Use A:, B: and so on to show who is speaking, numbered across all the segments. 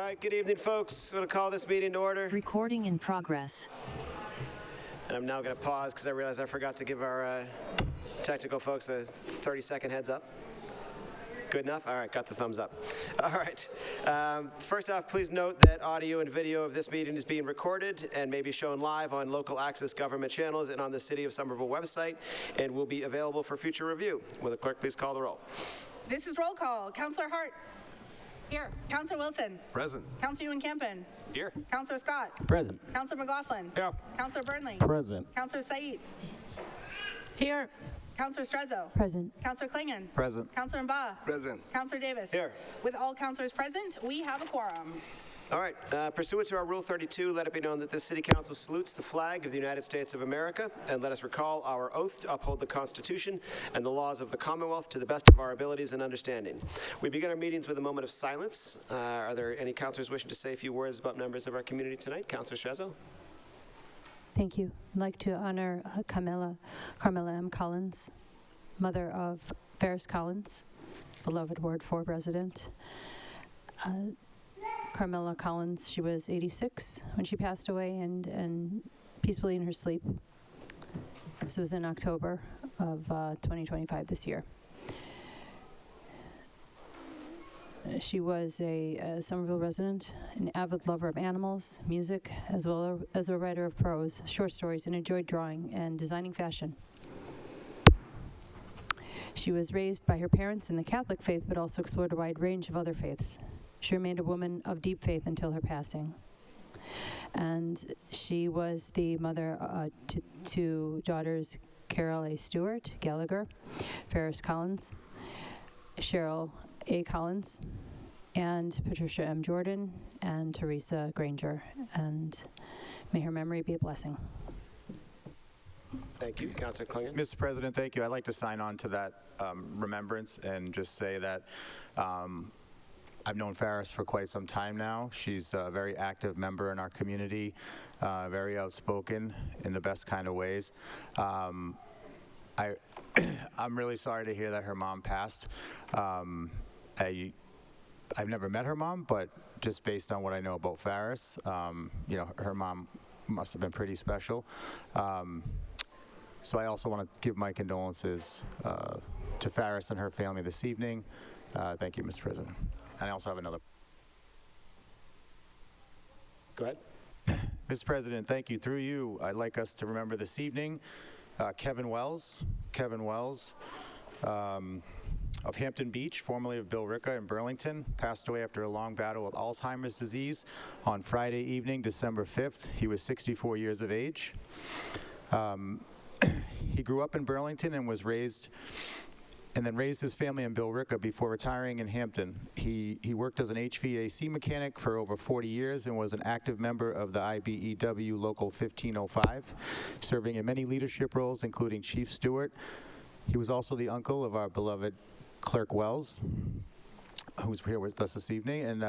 A: right, good evening, folks. I'm going to call this meeting to order.
B: Recording in progress.
A: And I'm now going to pause because I realized I forgot to give our technical folks a 30-second heads up. Good enough? All right, got the thumbs up. All right. First off, please note that audio and video of this meeting is being recorded and may be shown live on local access government channels and on the City of Somerville website and will be available for future review. Will the clerk please call the roll?
C: This is roll call. Councillor Hart. Here. Councillor Wilson.
D: Present.
C: Councillor Ewan-Campen.
D: Here.
C: Councillor Scott.
E: Present.
C: Councillor McLaughlin.
D: Yeah.
C: Councillor Burnley.
E: Present.
C: Councillor Said.
B: Here.
C: Councillor Strezzo.
B: Present.
C: Councillor Klingon.
D: Present.
C: Councillor Mba.
D: Present.
C: Councillor Davis.
A: Here.
C: With all councillors present, we have a quorum.
A: All right. Pursuant to our Rule 32, let it be known that this City Council salutes the flag of the United States of America, and let us recall our oath to uphold the Constitution and the laws of the Commonwealth to the best of our abilities and understanding. We begin our meetings with a moment of silence. Are there any councillors wishing to say a few words about members of our community tonight? Councillor Strezzo.
F: Thank you. I'd like to honor Carmela M. Collins, mother of Ferris Collins, beloved Ward 4 resident. Carmela Collins, she was 86 when she passed away and peacefully in her sleep. This was in October of 2025 this year. She was a Somerville resident, an avid lover of animals, music, as well as a writer of prose, short stories, and enjoyed drawing and designing fashion. She was raised by her parents in the Catholic faith, but also explored a wide range of other faiths. She remained a woman of deep faith until her passing. And she was the mother to two daughters, Carol A. Stewart Gallagher, Ferris Collins, Cheryl A. Collins, and Patricia M. Jordan, and Teresa Granger. And may her memory be a blessing.
A: Thank you. Councillor Klingon.
D: Mr. President, thank you. I'd like to sign on to that remembrance and just say that I've known Ferris for quite some time now. She's a very active member in our community, very outspoken in the best kind of ways. I'm really sorry to hear that her mom passed. I've never met her mom, but just based on what I know about Ferris, her mom must have been pretty special. So I also want to give my condolences to Ferris and her family this evening. Thank you, Mr. President. And I also have another.
A: Go ahead.
D: Mr. President, thank you. Through you, I'd like us to remember this evening Kevin Wells of Hampton Beach, formerly of Billerica in Burlington, passed away after a long battle with Alzheimer's disease on Friday evening, December 5th. He was 64 years of age. He grew up in Burlington and raised his family in Billerica before retiring in Hampton. He worked as an HVAC mechanic for over 40 years and was an active member of the IBEW Local 1505, serving in many leadership roles, including Chief Steward. He was also the uncle of our beloved Clerk Wells, who's here with us this evening, and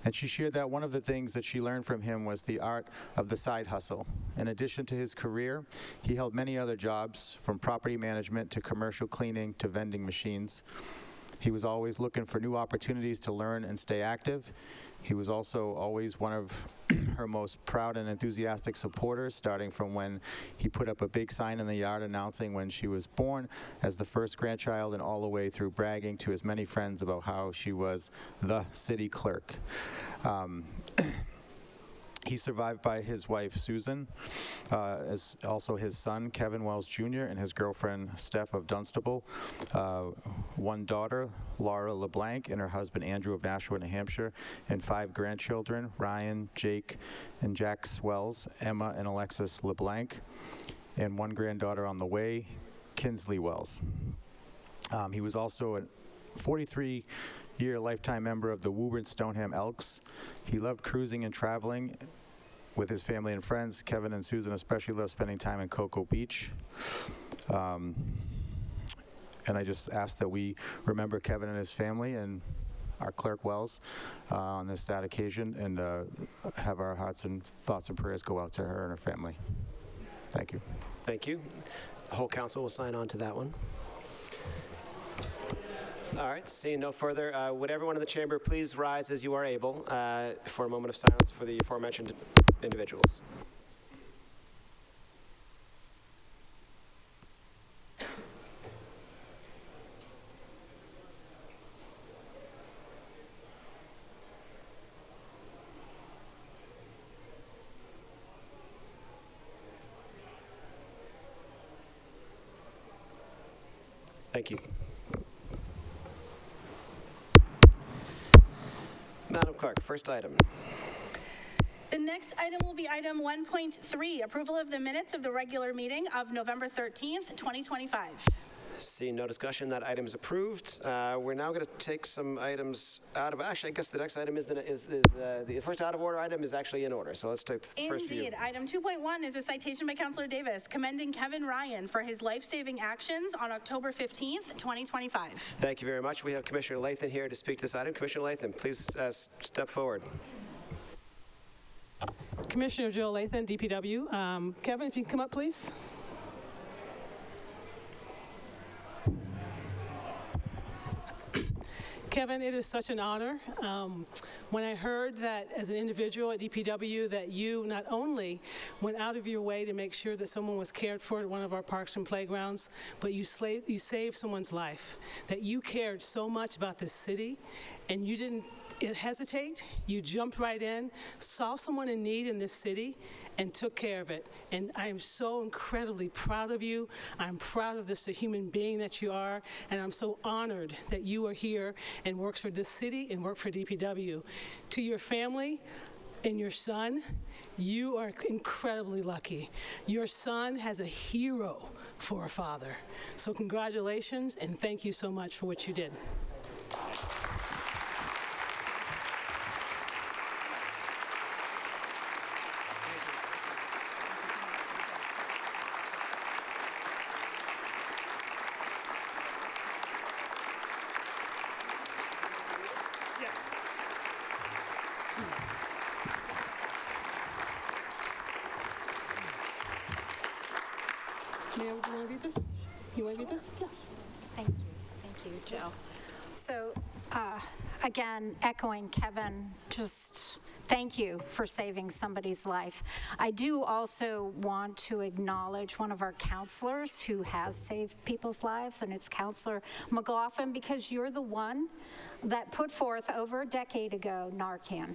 D: and she shared that one of the things that she learned from him was the art of the side hustle. In addition to his career, he held many other jobs, from property management to commercial cleaning to vending machines. He was always looking for new opportunities to learn and stay active. He was also always one of her most proud and enthusiastic supporters, starting from when he put up a big sign in the yard announcing when she was born as the first grandchild, and all the way through bragging to his many friends about how she was the city clerk. He's survived by his wife, Susan, as also his son, Kevin Wells Jr., and his girlfriend, Steph of Dunstable, one daughter, Laura LeBlanc, and her husband, Andrew of Nashua, New Hampshire, and 5 grandchildren, Ryan, Jake, and Jax Wells, Emma, and Alexis LeBlanc, and one granddaughter on the way, Kinsley Wells. He was also a 43-year lifetime member of the Woburn-Stoneham Elks. He loved cruising and traveling with his family and friends. Kevin and Susan especially loved spending time in Cocoa Beach. And I just ask that we remember Kevin and his family and our Clerk Wells on this sad occasion, and have our hearts and thoughts and prayers go out to her and her family. Thank you.
A: Thank you. The whole council will sign on to that one. All right, seeing no further, would everyone in the chamber please rise as you are able for a moment of silence for the aforementioned individuals. Thank you. Madam Clerk, first item.
C: The next item will be item 1.3, approval of the minutes of the regular meeting of November 13th, 2025.
A: Seeing no discussion, that item is approved. We're now going to take some items out of, actually, I guess the next item is the first out of order item is actually in order. So let's take the first few.
C: Indeed. Item 2.1 is a citation by Councillor Davis commending Kevin Ryan for his life-saving actions on October 15th, 2025.
A: Thank you very much. We have Commissioner Lathan here to speak to this item. Commissioner Lathan, please step forward.
E: Commissioner Jill Lathan, DPW. Kevin, if you can come up, please. Kevin, it is such an honor. When I heard that as an individual at DPW that you not only went out of your way to make sure that someone was cared for at one of our parks and playgrounds, but you saved someone's life, that you cared so much about this city and you didn't hesitate, you jumped right in, saw someone in need in this city, and took care of it. And I am so incredibly proud of you. I'm proud of this, the human being that you are, and I'm so honored that you are here and works for this city and work for DPW. To your family and your son, you are incredibly lucky. Your son has a hero for a father. So congratulations, and thank you so much for what you did. Mayor, would you want to read this? You want to read this? Yeah.
G: Thank you, Joe. So, again, echoing Kevin, just thank you for saving somebody's life. I do also want to acknowledge one of our counselors who has saved people's lives, and it's Counselor McLaughlin, because you're the one that put forth over a decade ago Narcan.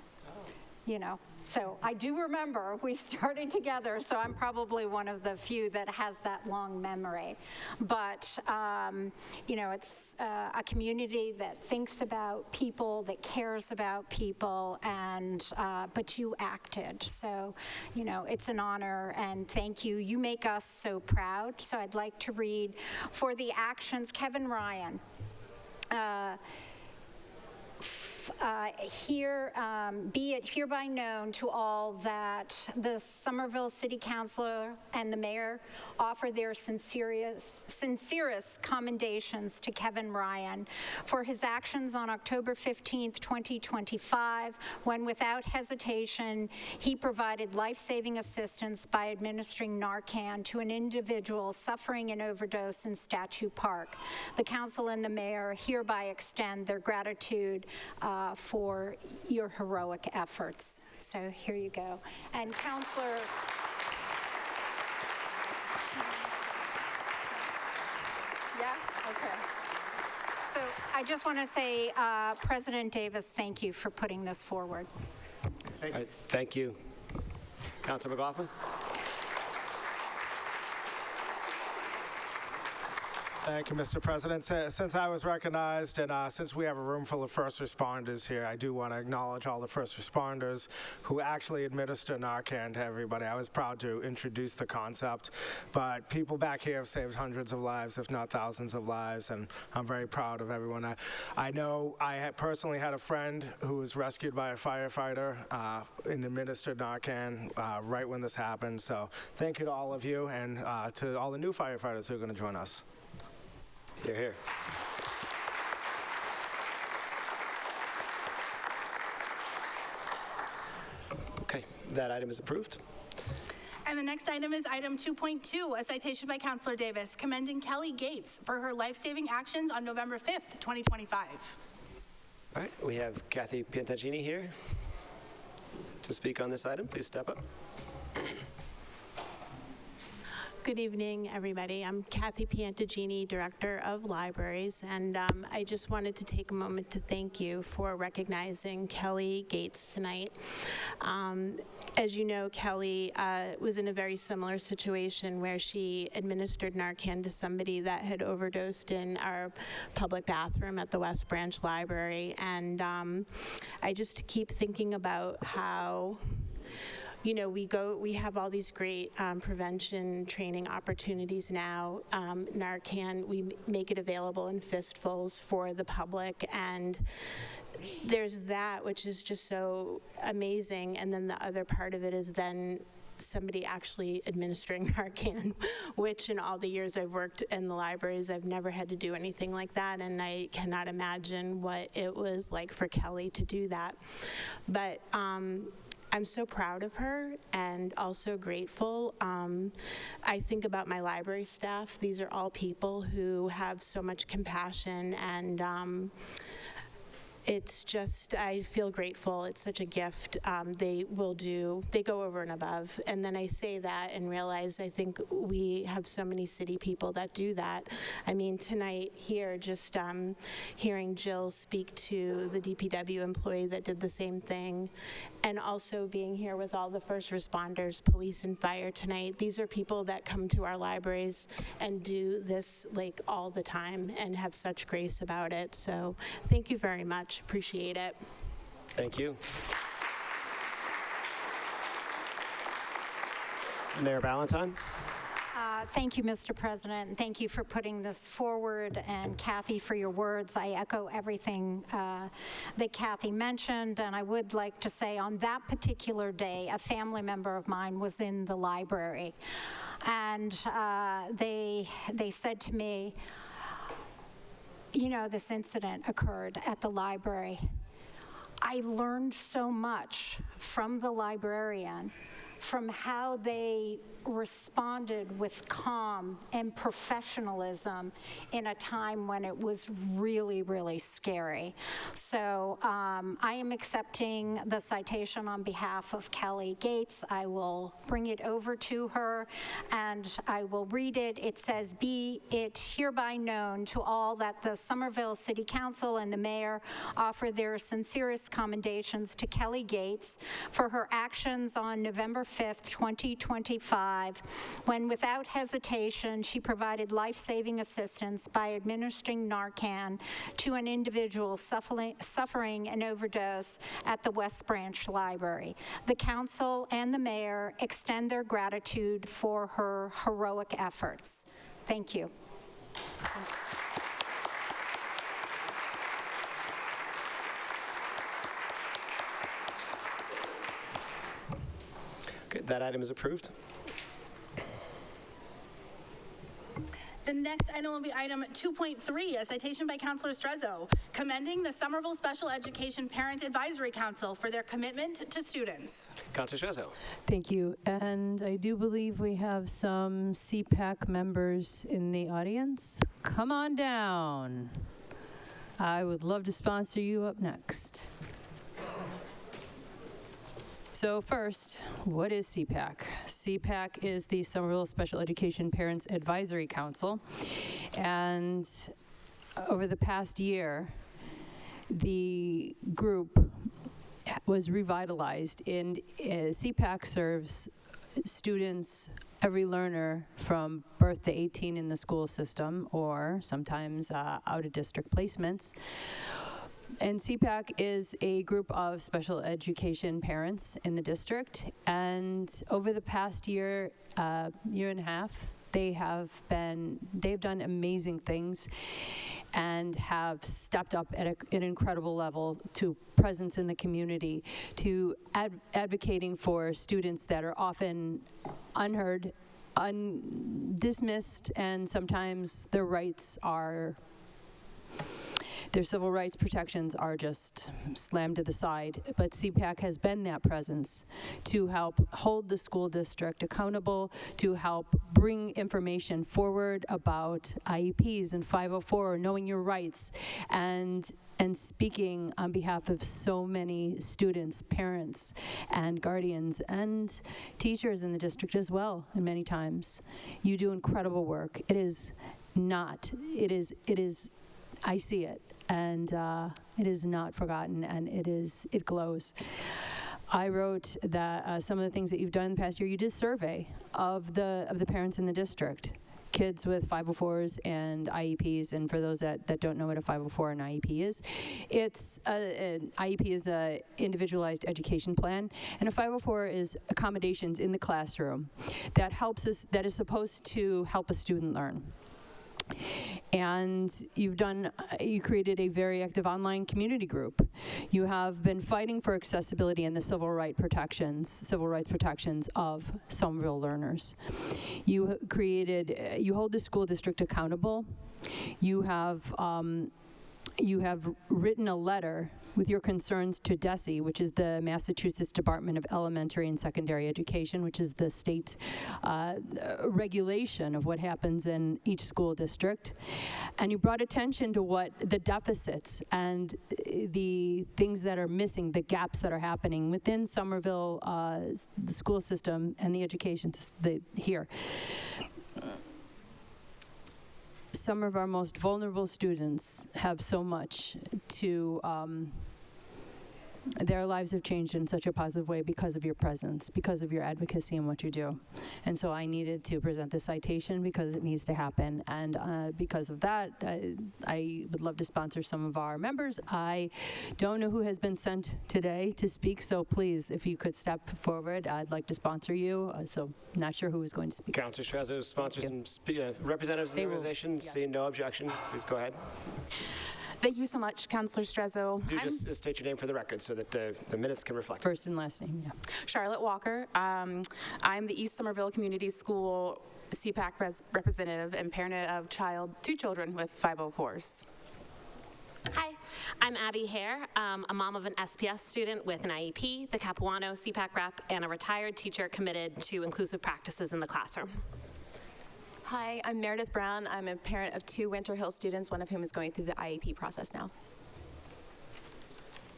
G: You know, so I do remember we started together, so I'm probably one of the few that has that long memory. But, you know, it's a community that thinks about people, that cares about people, and but you acted. So, you know, it's an honor, and thank you. You make us so proud. So I'd like to read for the actions, Kevin Ryan. Be it hereby known to all that the Somerville City Councilor and the Mayor offer their sincerest commendations to Kevin Ryan for his actions on October 15th, 2025, when without hesitation he provided life-saving assistance by administering Narcan to an individual suffering an overdose in Statue Park. The Council and the Mayor hereby extend their gratitude for your heroic efforts. So here you go. And Councillor... Yeah? Okay. So I just want to say, President Davis, thank you for putting this forward.
A: All right, thank you. Councilor McLaughlin?
H: Thank you, Mr. President. Since I was recognized and since we have a room full of first responders here, I do want to acknowledge all the first responders who actually administer Narcan to everybody. I was proud to introduce the concept, but people back here have saved hundreds of lives, if not thousands of lives, and I'm very proud of everyone. I know I personally had a friend who was rescued by a firefighter and administered Narcan right when this happened, so thank you to all of you and to all the new firefighters who are going to join us.
A: You're here. Okay, that item is approved.
C: And the next item is item 2.2, a citation by Councilor Davis, commending Kelly Gates for her life-saving actions on November 5th, 2025.
A: All right, we have Kathy Piantaggini here to speak on this item. Please step up.
I: Good evening, everybody. I'm Kathy Piantaggini, Director of Libraries, and I just wanted to take a moment to thank you for recognizing Kelly Gates tonight. As you know, Kelly was in a very similar situation where she administered Narcan to somebody that had overdosed in our public bathroom at the West Branch Library, and I just keep thinking about how we have all these great prevention training opportunities now. Narcan, we make it available in fistfuls for the public, and there's that, which is just so amazing. And then the other part of it is then somebody actually administering Narcan, which in all the years I've worked in the libraries, I've never had to do anything like that, and I cannot imagine what it was like for Kelly to do that. But I'm so proud of her and also grateful. I think about my library staff. These are all people who have so much compassion, and it's just, I feel grateful. It's such a gift. They go over and above. And then I say that and realize I think we have so many city people that do that. I mean, tonight here, just hearing Jill speak to the DPW employee that did the same thing, and also being here with all the first responders, police and fire tonight. These are people that come to our libraries and do this like all the time and have such grace about it. So thank you very much. Appreciate it.
A: Thank you. Mayor Ballantyne.
G: Thank you, Mr. President, and thank you for putting this forward, and Kathy, for your words. I echo everything that Kathy mentioned, and I would like to say on that particular day, a family member of mine was in the library, and they said to me, this incident occurred at the library. I learned so much from the librarian, from how they responded with calm and professionalism in a time when it was really, really scary. So I am accepting the citation on behalf of Kelly Gates. I will bring it over to her and I will read it. It says, "Be it hereby known to all that the Somerville City Council and the mayor offer their sincerest commendations to Kelly Gates for her actions on November 5th, 2025, when without hesitation she provided life-saving assistance by administering Narcan to an individual suffering an overdose at the West Branch Library. The council and the mayor extend their gratitude for her heroic efforts." Thank you.
A: Okay, that item is approved.
C: The next item will be item 2.3, a citation by Councilor Strezzo, commending the Somerville Special Education Parent Advisory Council for their commitment to students.
A: Councilor Strezzo.
F: Thank you. And I do believe we have some CPAC members in the audience. Come on down. I would love to sponsor you up next. So first, what is CPAC? CPAC is the Somerville Special Education Parents Advisory Council. And over the past year, the group was revitalized. And CPAC serves students, every learner from birth to 18 in the school system, or sometimes out-of-district placements. And CPAC is a group of special education parents in the district, and over the past year and a half, they've done amazing things and have stepped up at an incredible level to presence in the community, to advocating for students that are often unheard, dismissed, and sometimes their rights are their civil rights protections are just slammed to the side. But CPAC has been that presence to help hold the school district accountable, to help bring information forward about IEPs and 504, knowing your rights, and speaking on behalf of so many students, parents, and guardians, and teachers in the district as well, and many times. You do incredible work. It is, I see it, and it is not forgotten, and it glows. I wrote that some of the things that you've done in the past year, you did a survey of the parents in the district, kids with 504s and IEPs. And for those that don't know what a 504 and IEP is, an IEP is a individualized education plan, and a 504 is accommodations in the classroom that is supposed to help a student learn. And you created a very active online community group. You have been fighting for accessibility and the civil rights protections of Somerville learners. You hold the school district accountable. You have written a letter with your concerns to DESE, which is the Massachusetts Department of Elementary and Secondary Education, which is the state regulation of what happens in each school district. And you brought attention to what the deficits and the things that are missing, the gaps that are happening within Somerville, the school system and the education system here. Some of our most vulnerable students have so much to, their lives have changed in such a positive way because of your presence, because of your advocacy and what you do. And so I needed to present this citation because it needs to happen. And because of that, I would love to sponsor some of our members. I don't know who has been sent today to speak, so please, if you could step forward, I'd like to sponsor you. So not sure who is going to speak.
A: Councilor Strezzo sponsors some representatives of the organization.
F: Yes.
A: Seeing no objection, please go ahead.
J: Thank you so much, Councilor Strezzo.
A: Do just state your name for the record so that the minutes can reflect.
F: First and last name, yeah.
J: Charlotte Walker. I'm the East Somerville Community School CPAC representative and parent of two children with 504s.
K: Hi, I'm Abby Hare, a mom of an SPS student with an IEP, the Capuano CPAC rep, and a retired teacher committed to inclusive practices in the classroom.
L: Hi, I'm Meredith Brown. I'm a parent of two Winter Hill students, one of whom is going through the IEP process now.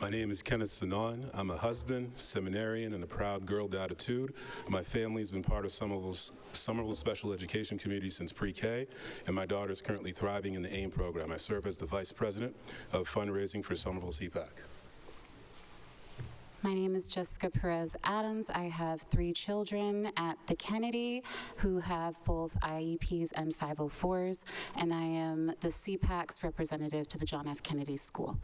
M: My name is Kenneth Sanon. I'm a husband, seminarian, and a proud girl attitude. My family has been part of Somerville Special Education Community since pre-K, and my daughter is currently thriving in the AIM program. I serve as the vice president of fundraising for Somerville CPAC.
N: My name is Jessica Perez Adams. I have 3 children at the Kennedy who have both IEPs and 504s, and I am the CPAC's representative to the John F. Kennedy School.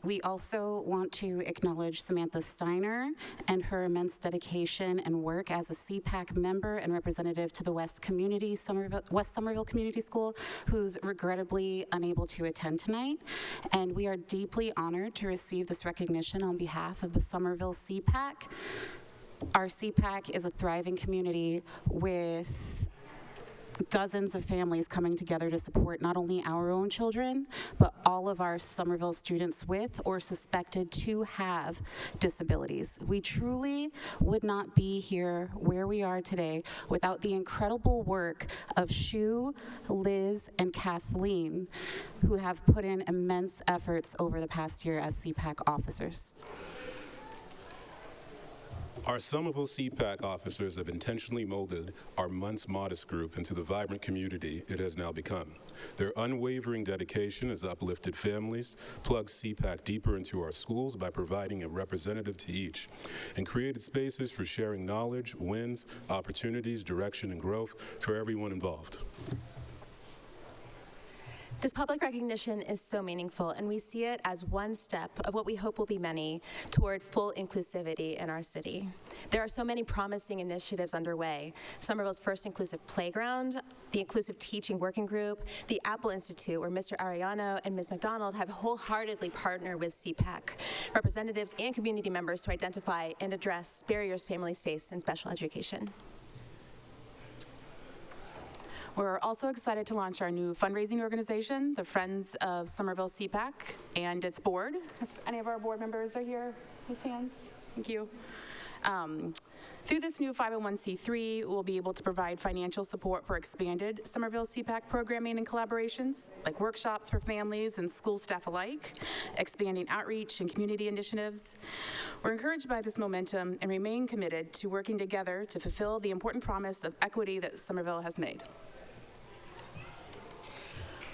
N: We also want to acknowledge Samantha Steiner and her immense dedication and work as a CPAC member and representative to the West Somerville Community School, who's regrettably unable to attend tonight. And we are deeply honored to receive this recognition on behalf of the Somerville CPAC. Our CPAC is a thriving community with dozens of families coming together to support not only our own children, but all of our Somerville students with or suspected to have disabilities. We truly would not be here where we are today without the incredible work of Shu, Liz, and Kathleen, who have put in immense efforts over the past year as CPAC officers.
M: Our Somerville CPAC officers have intentionally molded our once modest group into the vibrant community it has now become. Their unwavering dedication has uplifted families, plugged CPAC deeper into our schools by providing a representative to each, and created spaces for sharing knowledge, wins, opportunities, direction, and growth for everyone involved.
L: This public recognition is so meaningful, and we see it as one step of what we hope will be many toward full inclusivity in our city. There are so many promising initiatives underway. Somerville's first inclusive playground, the Inclusive Teaching Working Group, the Apple Institute, where Mr. Ariano and Ms. McDonald have wholeheartedly partnered with CPAC representatives and community members to identify and address barriers families face in special education.
J: We're also excited to launch our new fundraising organization, the Friends of Somerville CPAC, and its board. If any of our board members are here, with hands. Thank you. Through this new 501c3, we'll be able to provide financial support for expanded Somerville CPAC programming and collaborations, like workshops for families and school staff alike, expanding outreach and community initiatives. We're encouraged by this momentum and remain committed to working together to fulfill the important promise of equity that Somerville has made.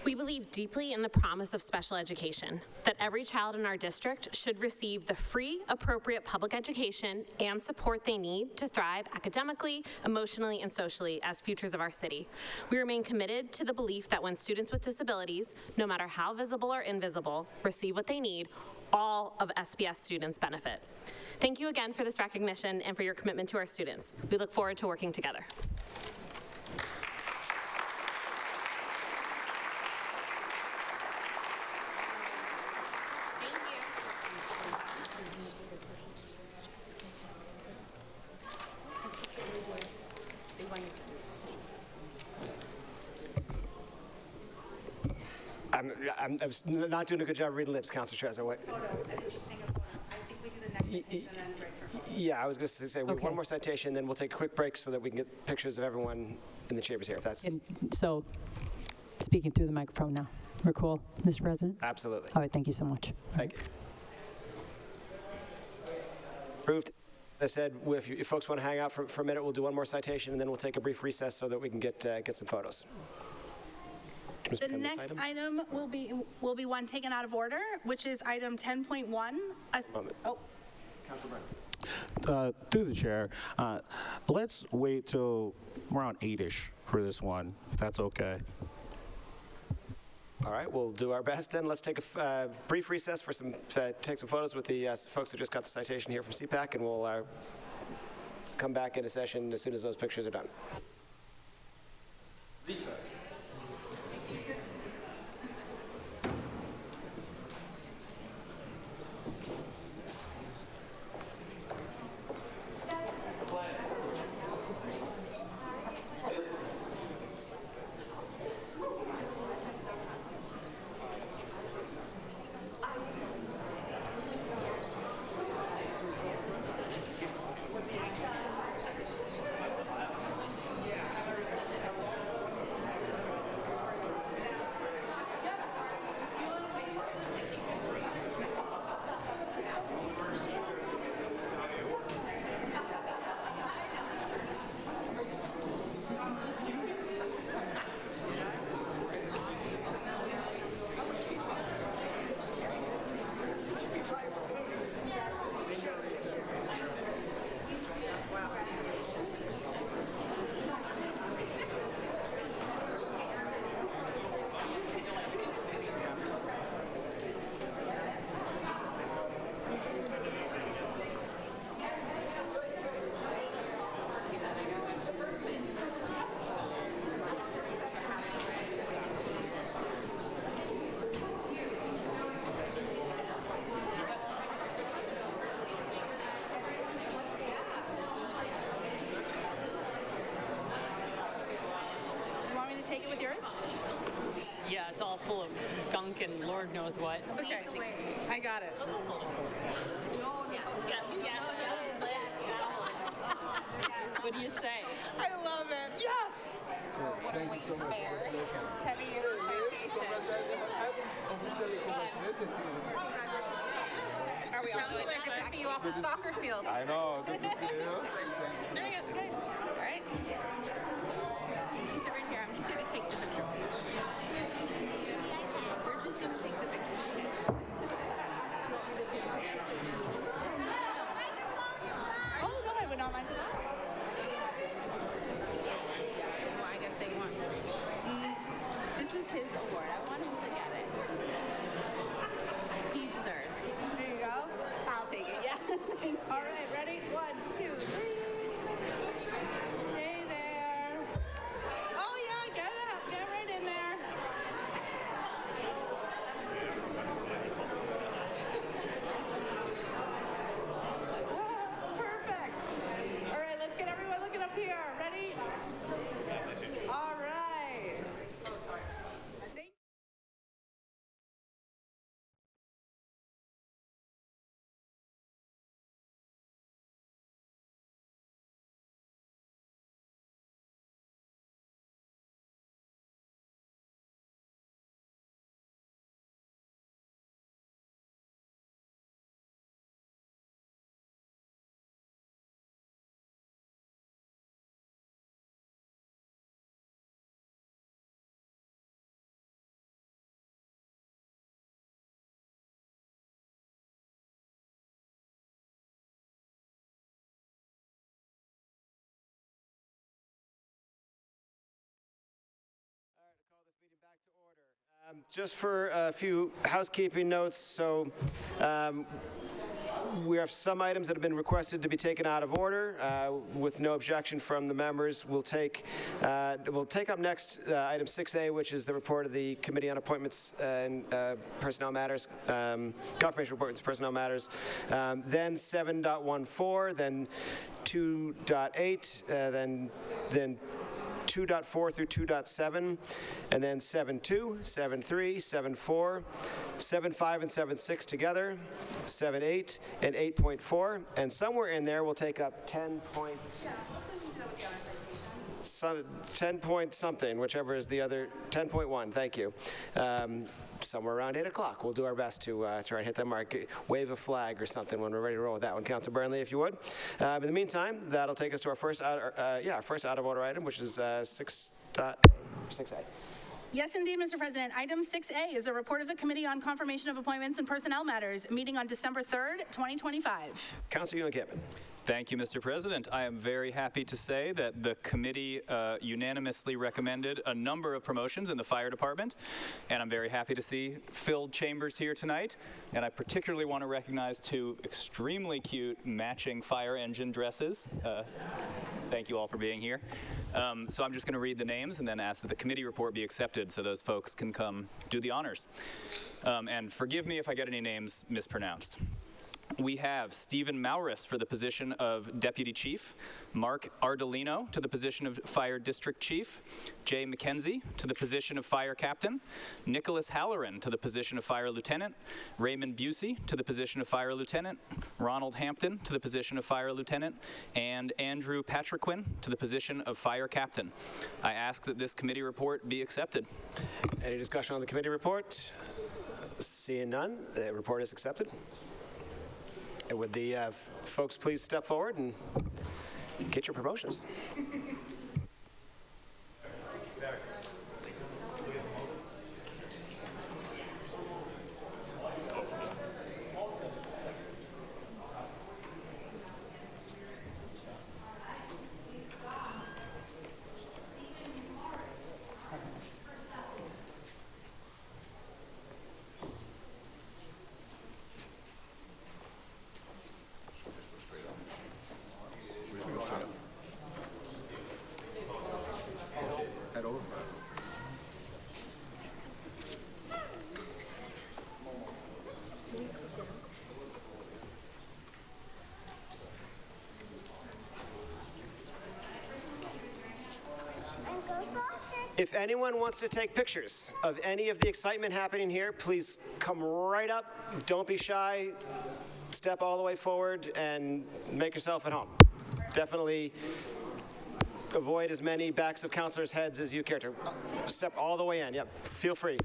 K: We believe deeply in the promise of special education, that every child in our district should receive the free, appropriate public education and support they need to thrive academically, emotionally, and socially as futures of our city. We remain committed to the belief that when students with disabilities, no matter how visible or invisible, receive what they need, all of SPS students benefit. Thank you again for this recognition and for your commitment to our students. We look forward to working together.
A: I'm not doing a good job reading lips, Councilor Trezor. What? Yeah, I was going to say we have one more citation, then we'll take a quick break so that we can get pictures of everyone in the chambers here. If that's
F: So, speaking through the microphone now. We're cool, Mr. President?
A: Absolutely.
F: All right, thank you so much.
A: Thank you. Approved. As I said, if folks want to hang out for a minute, we'll do one more citation, and then we'll take a brief recess so that we can get some photos.
C: The next item will be one taken out of order, which is item 10.1. Oh.
O: Through the chair, let's wait till around 8-ish for this one, if that's okay.
A: All right, we'll do our best then. Let's take a brief recess for take some photos with the folks who just got the citation here from CPAC, and we'll come back into session as soon as those pictures are done. Recess.
C: Take it with yours?
P: Yeah, it's all full of gunk and Lord knows what.
C: It's okay. I got it.
P: What do you say?
C: I love it. Yes!
P: What a weight to bear. Heavy is
C: Are we all doing
P: it? Good to see you off the soccer field.
O: I know. Good to see you.
P: Doing it. Okay. All right. You sit right here. I'm just here to take the picture. We're just going to take the pictures. Okay?
C: Oh, no, I would not mind at all.
P: Well, I guess they want. This is his award. I want him to get it. He deserves.
C: There you go.
P: I'll take it, yeah.
C: All right, ready? 1, 2, 3.
A: Just for a few housekeeping notes, so we have some items that have been requested to be taken out of order with no objection from the members. We'll take up next item 6A, which is the report of the Committee on Appointments and Personnel Matters, Confirmation Reports, Personnel Matters, then 7.14, then 2.8, then 2.4 through 2.7, and then 7.2, 7.3, 7.4, 7.5, and 7.6 together, 7.8, and 8.4, and somewhere in there we'll take up 10 point something, whichever is the other, 10.1, thank you. Somewhere around 8 o'clock. We'll do our best to try and hit that mark. Wave a flag or something when we're ready to roll with that one. Councilor Burnley, if you would. In the meantime, that'll take us to our first out of order item, which is 6A.
C: Yes, indeed, Mr. President. Item 6A is a report of the Committee on Confirmation of Appointments and Personnel Matters, meeting on December 3rd, 2025.
A: Councilor Ewan-Campbell.
Q: Thank you, Mr. President. I am very happy to say that the committee unanimously recommended a number of promotions in the fire department, and I'm very happy to see filled chambers here tonight. And I particularly want to recognize two extremely cute matching fire engine dresses. Thank you all for being here. So I'm just going to read the names and then ask that the committee report be accepted so those folks can come do the honors. And forgive me if I get any names mispronounced. We have Stephen Mauris for the position of Deputy Chief, Mark Ardolino to the position of Fire District Chief, Jay McKenzie to the position of Fire Captain, Nicholas Halloran to the position of Fire Lieutenant, Raymond Busey to the position of Fire Lieutenant, Ronald Hampton to the position of Fire Lieutenant, and Andrew Patriquin to the position of Fire Captain. I ask that this committee report be accepted.
A: Any discussion on the committee report? Seeing none, the report is accepted. And would the folks please step forward and get your promotions? If anyone wants to take pictures of any of the excitement happening here, please come right up. Don't be shy. Step all the way forward and make yourself at home. Definitely avoid as many backs of councilors' heads as you care to. Step all the way in. Yep, feel free.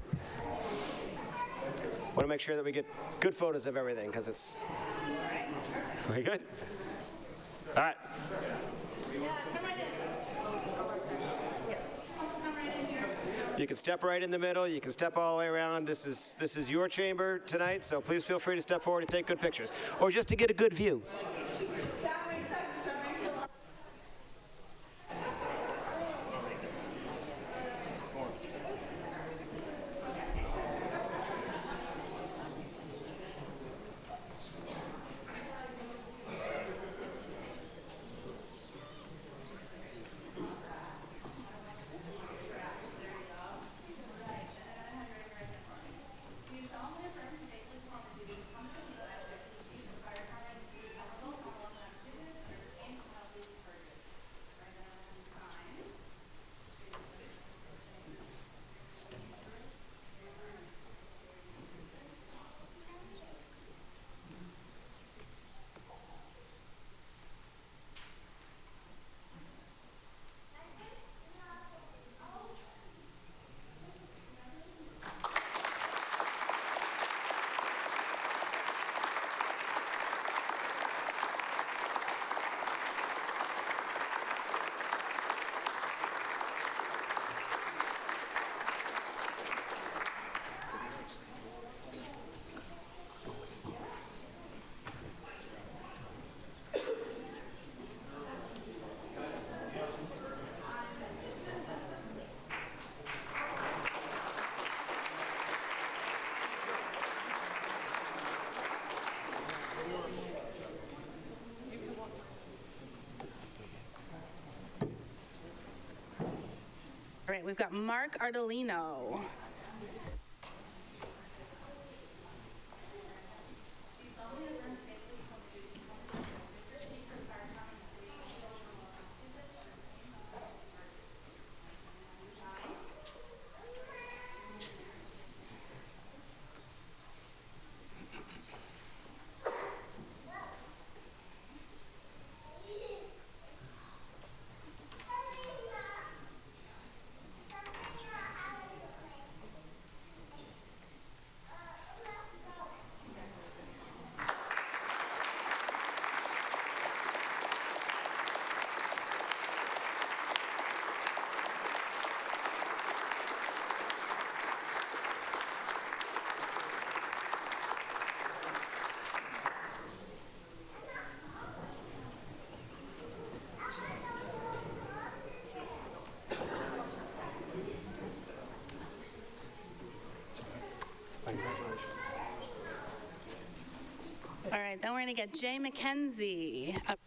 A: Want to make sure that we get good photos of everything because it's... We good? All right. You can step right in the middle. You can step all the way around. This is your chamber tonight, so please feel free to step forward and take good pictures, or just to get a good view.
R: right, we've got Mark Ardolino. All right, then we're going to get Jay McKenzie up.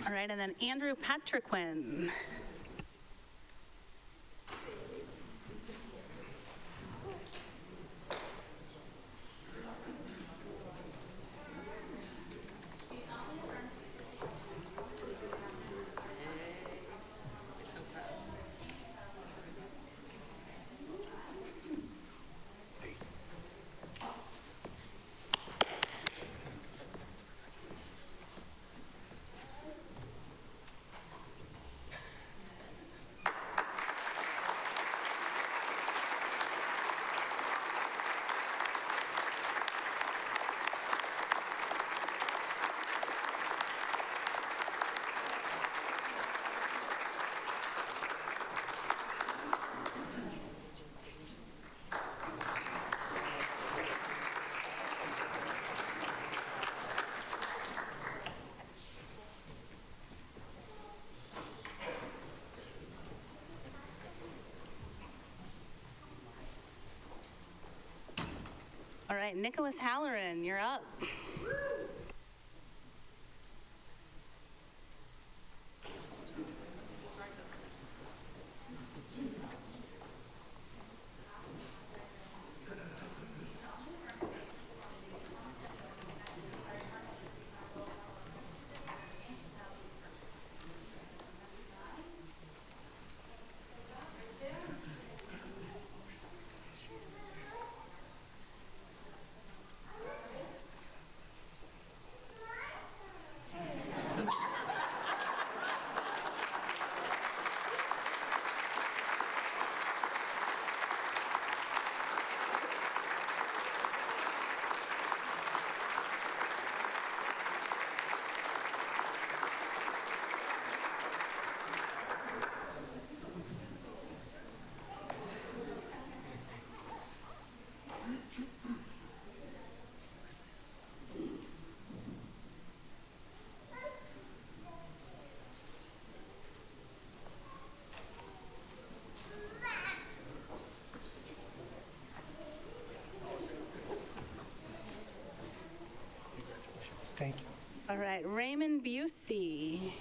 R: All right, and then Andrew Patriquin. All right, Nicholas Halloran, you're up.
H: Thank you.
R: All right, Raymond Busey.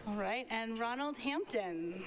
R: All right, and Ronald Hampton.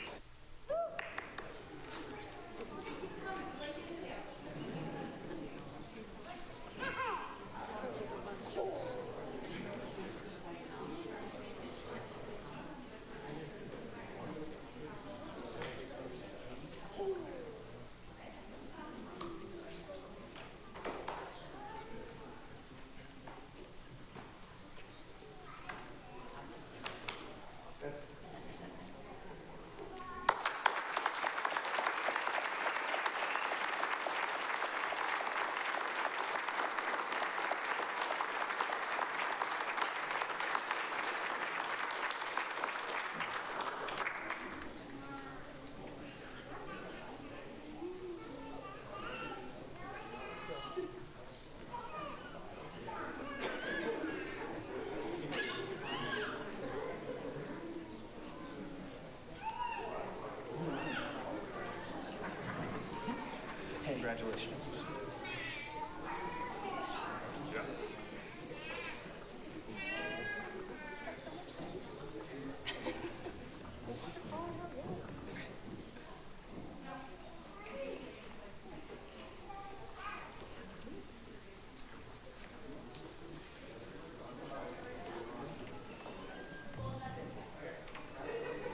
A: Congratulations.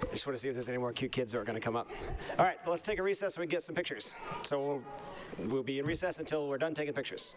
A: I just want to see if there's any more cute kids that are going to come up. All right, let's take a recess so we can get some pictures. So we'll be in recess until we're done taking pictures.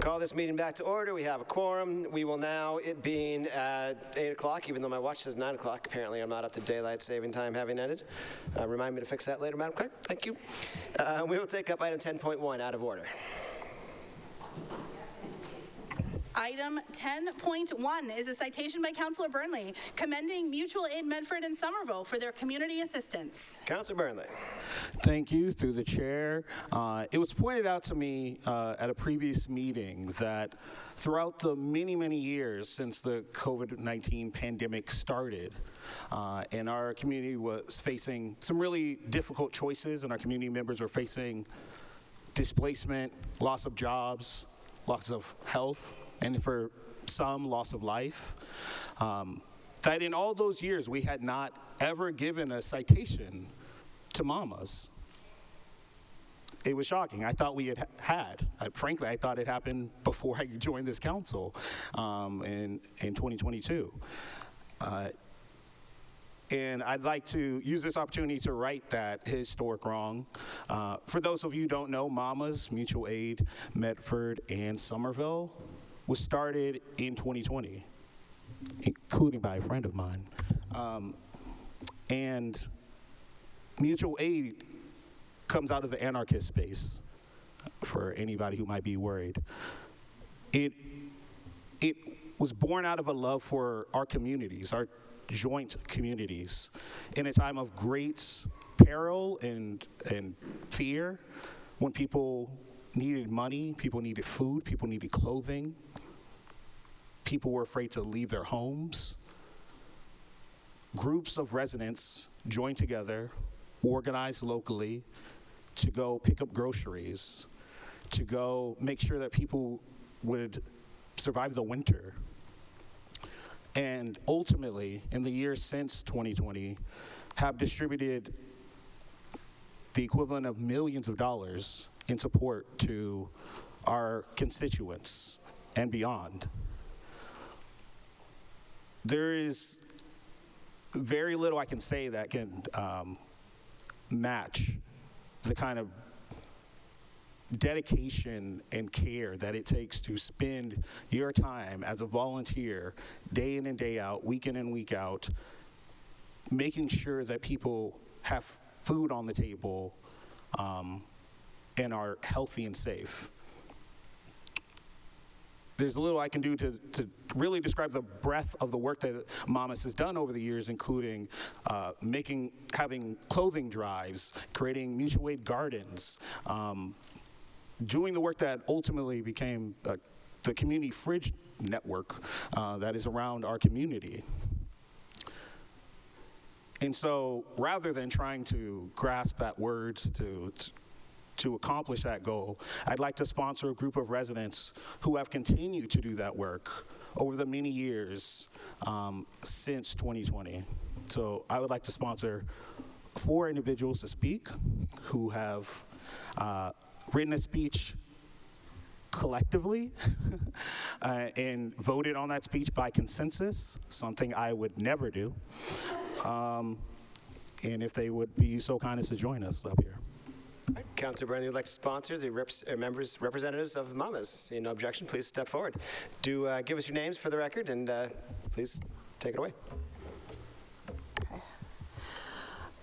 A: Call this meeting back to order. We have a quorum. We will now, it being 8 o'clock, even though my watch says 9 o'clock. Apparently, I'm not up to daylight saving time having ended. Remind me to fix that later, Madam Clerk. Thank you. We will take up item 10.1 out of order.
C: Item 10.1 is a citation by Councilor Burnley commending Mutual Aid Medford and Somerville for their community assistance.
A: Councilor Burnley.
O: Thank you, through the chair. It was pointed out to me at a previous meeting that throughout the many, many years since the COVID-19 pandemic started, and our community was facing some really difficult choices, and our community members were facing displacement, loss of jobs, loss of health, and for some, loss of life, that in all those years we had not ever given a citation to mamas. It was shocking. I thought we had. Frankly, I thought it happened before I joined this council in 2022. And I'd like to use this opportunity to right that historic wrong. For those of you who don't know, Mamas, Mutual Aid, Medford, and Somerville was started in 2020, including by a friend of mine. And Mutual Aid comes out of the anarchist space, for anybody who might be worried. It was born out of a love for our communities, our joint communities, in a time of great peril and fear, when people needed money, people needed food, people needed clothing, people were afraid to leave their homes. Groups of residents joined together, organized locally, to go pick up groceries, to go make sure that people would survive the winter. And ultimately, in the years since 2020, have distributed the equivalent of millions of dollars in support to our constituents and beyond. There is very little I can say that can match the kind of dedication and care that it takes to spend your time as a volunteer, day in and day out, week in and week out, making sure that people have food on the table and are healthy and safe. There's little I can do to really describe the breadth of the work that Mamas has done over the years, including having clothing drives, creating mutual aid gardens, doing the work that ultimately became the community fridge network that is around our community. And so rather than trying to grasp at words to accomplish that goal, I'd like to sponsor a group of residents who have continued to do that work over the many years since 2020. So I would like to sponsor 4 individuals to speak who have written a speech collectively and voted on that speech by consensus, something I would never do. And if they would be so kind as to join us up here.
A: Councilor Burnley would like to sponsor the representatives of Mamas. Seeing no objection, please step forward. Do give us your names for the record, and please take it away.
S: Okay.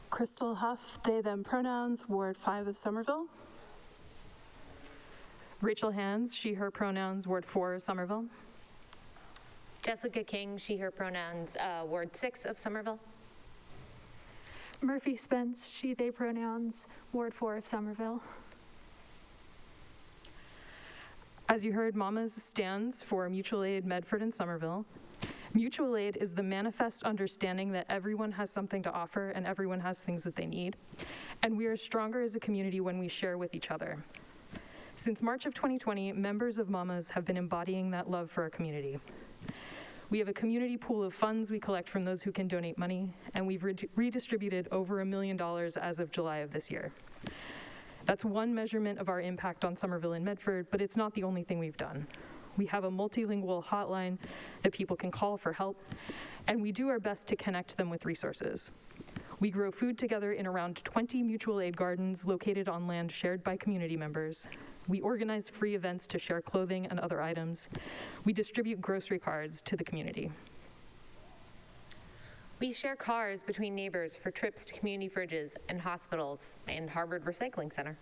S: Crystal Huff, they, them pronouns, Ward 5 of Somerville.
T: Rachel Hands, she, her pronouns, Ward 4 of Somerville.
K: Jessica King, she, her pronouns, Ward 6 of Somerville.
U: Murphy Spence, she, they pronouns, Ward 4 of Somerville.
T: As you heard, Mamas stands for Mutual Aid Medford and Somerville. Mutual aid is the manifest understanding that everyone has something to offer and everyone has things that they need. And we are stronger as a community when we share with each other. Since March of 2020, members of Mamas have been embodying that love for our community. We have a community pool of funds we collect from those who can donate money, and we've redistributed over $1 million as of July of this year. That's one measurement of our impact on Somerville and Medford, but it's not the only thing we've done. We have a multilingual hotline that people can call for help, and we do our best to connect them with resources. We grow food together in around 20 mutual aid gardens located on land shared by community members. We organize free events to share clothing and other items. We distribute grocery cards to the community.
B: We share cars between neighbors for trips to community fridges and hospitals and Harvard Recycling Center.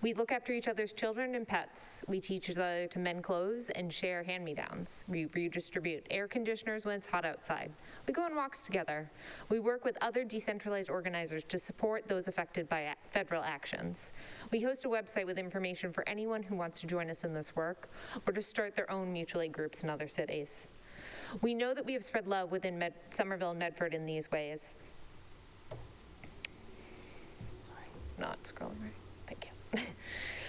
B: We look after each other's children and pets. We teach each other to mend clothes and share hand-me-downs. We redistribute air conditioners when it's hot outside. We go on walks together. We work with other decentralized organizers to support those affected by federal actions. We host a website with information for anyone who wants to join us in this work or to start their own mutual aid groups in other cities. We know that we have spread love within Somerville and Medford in these ways. Sorry, not scrolling right. Thank you.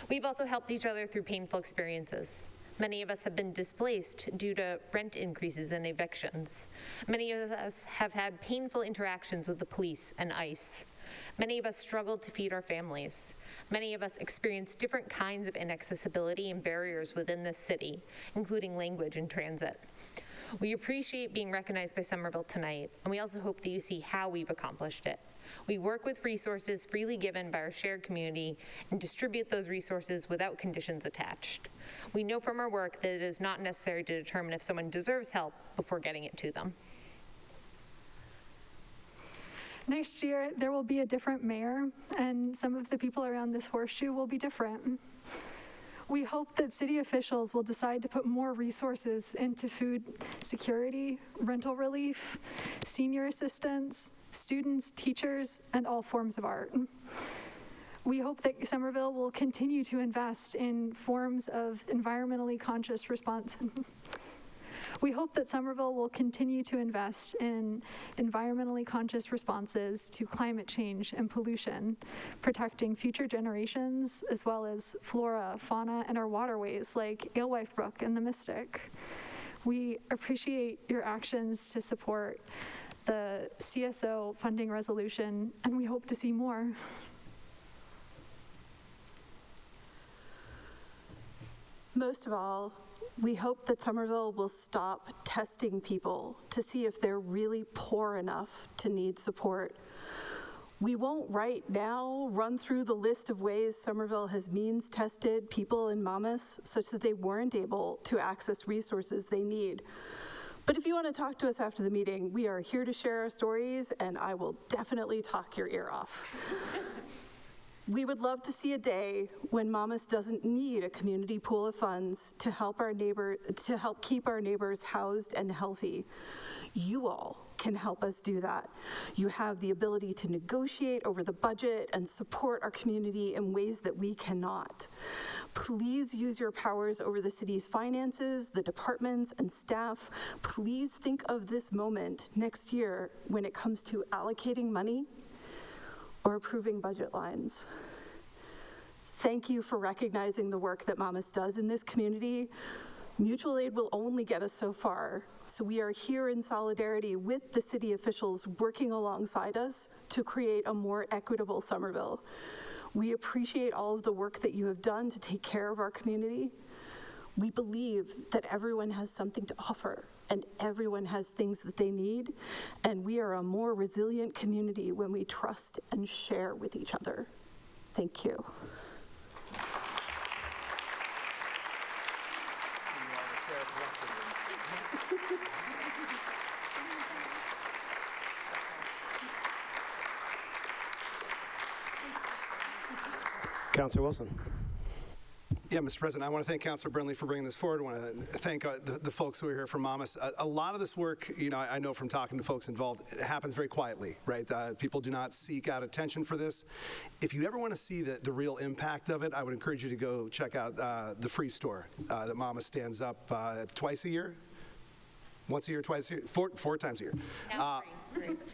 B: We've also helped each other through painful experiences. Many of us have been displaced due to rent increases and evictions. Many of us have had painful interactions with the police and ICE. Many of us struggled to feed our families. Many of us experienced different kinds of inaccessibility and barriers within this city, including language and transit. We appreciate being recognized by Somerville tonight, and we also hope that you see how we've accomplished it. We work with resources freely given by our shared community and distribute those resources without conditions attached. We know from our work that it is not necessary to determine if someone deserves help before getting it to them.
U: Next year, there will be a different mayor, and some of the people around this horseshoe will be different. We hope that city officials will decide to put more resources into food security, rental relief, senior assistance, students, teachers, and all forms of art. We hope that Somerville will continue to invest in forms of environmentally conscious response. We hope that Somerville will continue to invest in environmentally conscious responses to climate change and pollution, protecting future generations, as well as flora, fauna, and our waterways like Alewife Brook and the Mystic. We appreciate your actions to support the CSO funding resolution, and we hope to see more.
S: Most of all, we hope that Somerville will stop testing people to see if they're really poor enough to need support. We won't right now run through the list of ways Somerville has means tested people in Monmouth such that they weren't able to access resources they need. But if you want to talk to us after the meeting, we are here to share our stories, and I will definitely talk your ear off. We would love to see a day when Monmouth doesn't need a community pool of funds to help keep our neighbors housed and healthy. You all can help us do that. You have the ability to negotiate over the budget and support our community in ways that we cannot. Please use your powers over the city's finances, the departments, and staff. Please think of this moment next year when it comes to allocating money or approving budget lines. Thank you for recognizing the work that Monmouth does in this community. Mutual aid will only get us so far, so we are here in solidarity with the city officials working alongside us to create a more equitable Somerville. We appreciate all of the work that you have done to take care of our community. We believe that everyone has something to offer and everyone has things that they need, and we are a more resilient community when we trust and share with each other. Thank you.
A: Councilor Wilson.
V: Yeah, Mr. President, I want to thank Councilor Brindley for bringing this forward. I want to thank the folks who are here from Monmouth. A lot of this work, I know from talking to folks involved, it happens very quietly, right? People do not seek out attention for this. If you ever want to see the real impact of it, I would encourage you to go check out the free store that Monmouth stands up twice a year. Once a year, twice a year, four times a year. All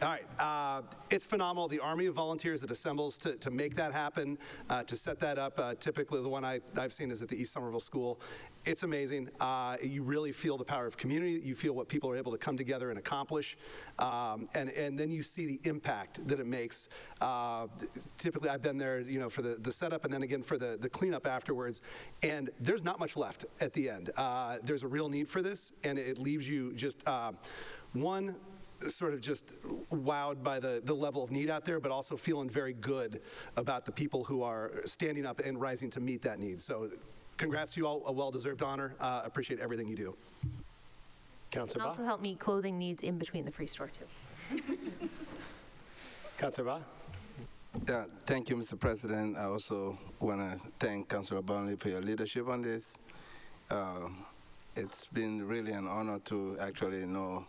V: right, it's phenomenal. The army of volunteers that assembles to make that happen, to set that up. Typically, the one I've seen is at the East Somerville School. It's amazing. You really feel the power of community. You feel what people are able to come together and accomplish, and then you see the impact that it makes. Typically, I've been there, for the setup, and then again for the cleanup afterwards. And there's not much left at the end. There's a real need for this, and it leaves you just one. sort of just wowed by the level of need out there, but also feeling very good about the people who are standing up and rising to meet that need. So congrats to you all, a well-deserved honor. Appreciate everything you do.
A: Councillor
B: And
A: Ba?
B: also help meet clothing needs in between the free store too.
A: Councillor Ba?
D: Yeah, thank you, Mr. President. I also want to thank Councillor Burnley for your leadership on this. It's been really an honor to actually know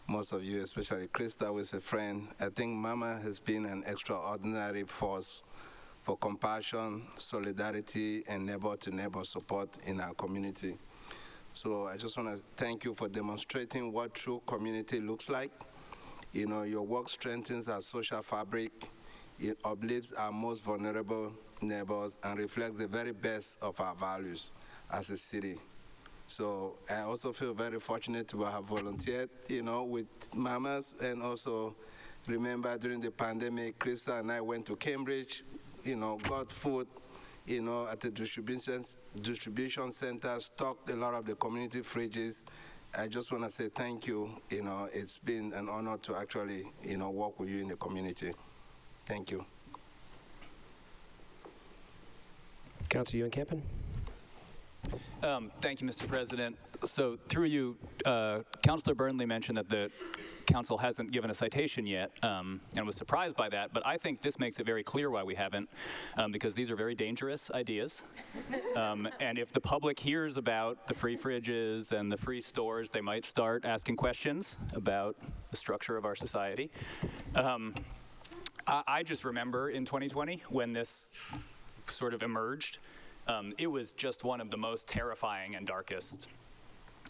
D: most of you, especially Krista, who is a friend. I think Mama has been an extraordinary force for compassion, solidarity, and neighbor-to-neighbor support in our community. So I just want to thank you for demonstrating what true community looks like. You know, your work strengthens our social fabric. It uplifts our most vulnerable neighbors and reflects the very best of our values as a city. So I also feel very fortunate to have volunteered, you know, with mamas, and also remember during the pandemic, Krista and I went to Cambridge, you know, got food, you know, at the distribution center, stocked a lot of the community fridges. I just want to say thank you. You know, it's been an honor to actually, you know, work with you in the community. Thank you.
A: Councillor Ewan Campen?
Q: Thank you, Mr. President. So through you, Councillor Burnley mentioned that the council hasn't given a citation yet, and was surprised by that, but I think this makes it very clear why we haven't, because these are very dangerous ideas. And if the public hears about the free fridges and the free stores, they might start asking questions about the structure of our society. I just remember in 2020 when this sort of emerged, it was just one of the most terrifying and darkest.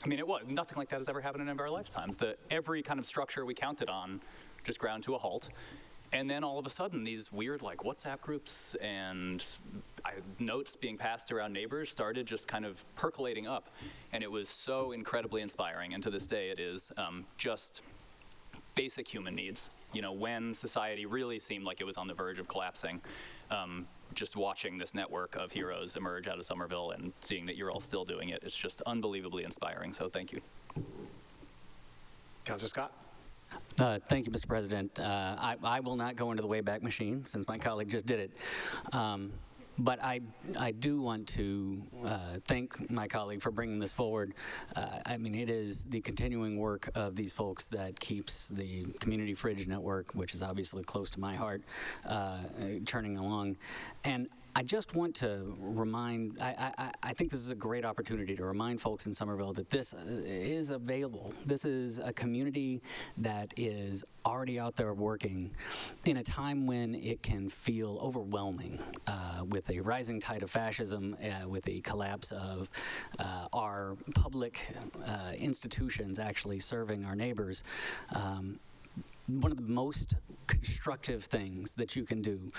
Q: I mean, nothing like that has ever happened in any of our lifetimes. Every kind of structure we counted on just ground to a halt. And then all of a sudden, these weird, like, WhatsApp groups and notes being passed around neighbors started just kind of percolating up. And it was so incredibly inspiring. And to this day, it is just basic human needs. You know, when society really seemed like it was on the verge of collapsing, just watching this network of heroes emerge out of Somerville and seeing that you're all still doing it, it's just unbelievably inspiring. So thank you.
A: Councillor Scott?
E: Thank you, Mr. President. I will not go into the Wayback Machine since my colleague just did it. But I do want to thank my colleague for bringing this forward. I mean, it is the continuing work of these folks that keeps the Community Fridge Network, which is obviously close to my heart, churning along. And I just want to remind, I think this is a great opportunity to remind folks in Somerville that this is available. This is a community that is already out there working in a time when it can feel overwhelming with a rising tide of fascism, with the collapse of our public institutions actually serving our neighbors. One of the most constructive things that you can do,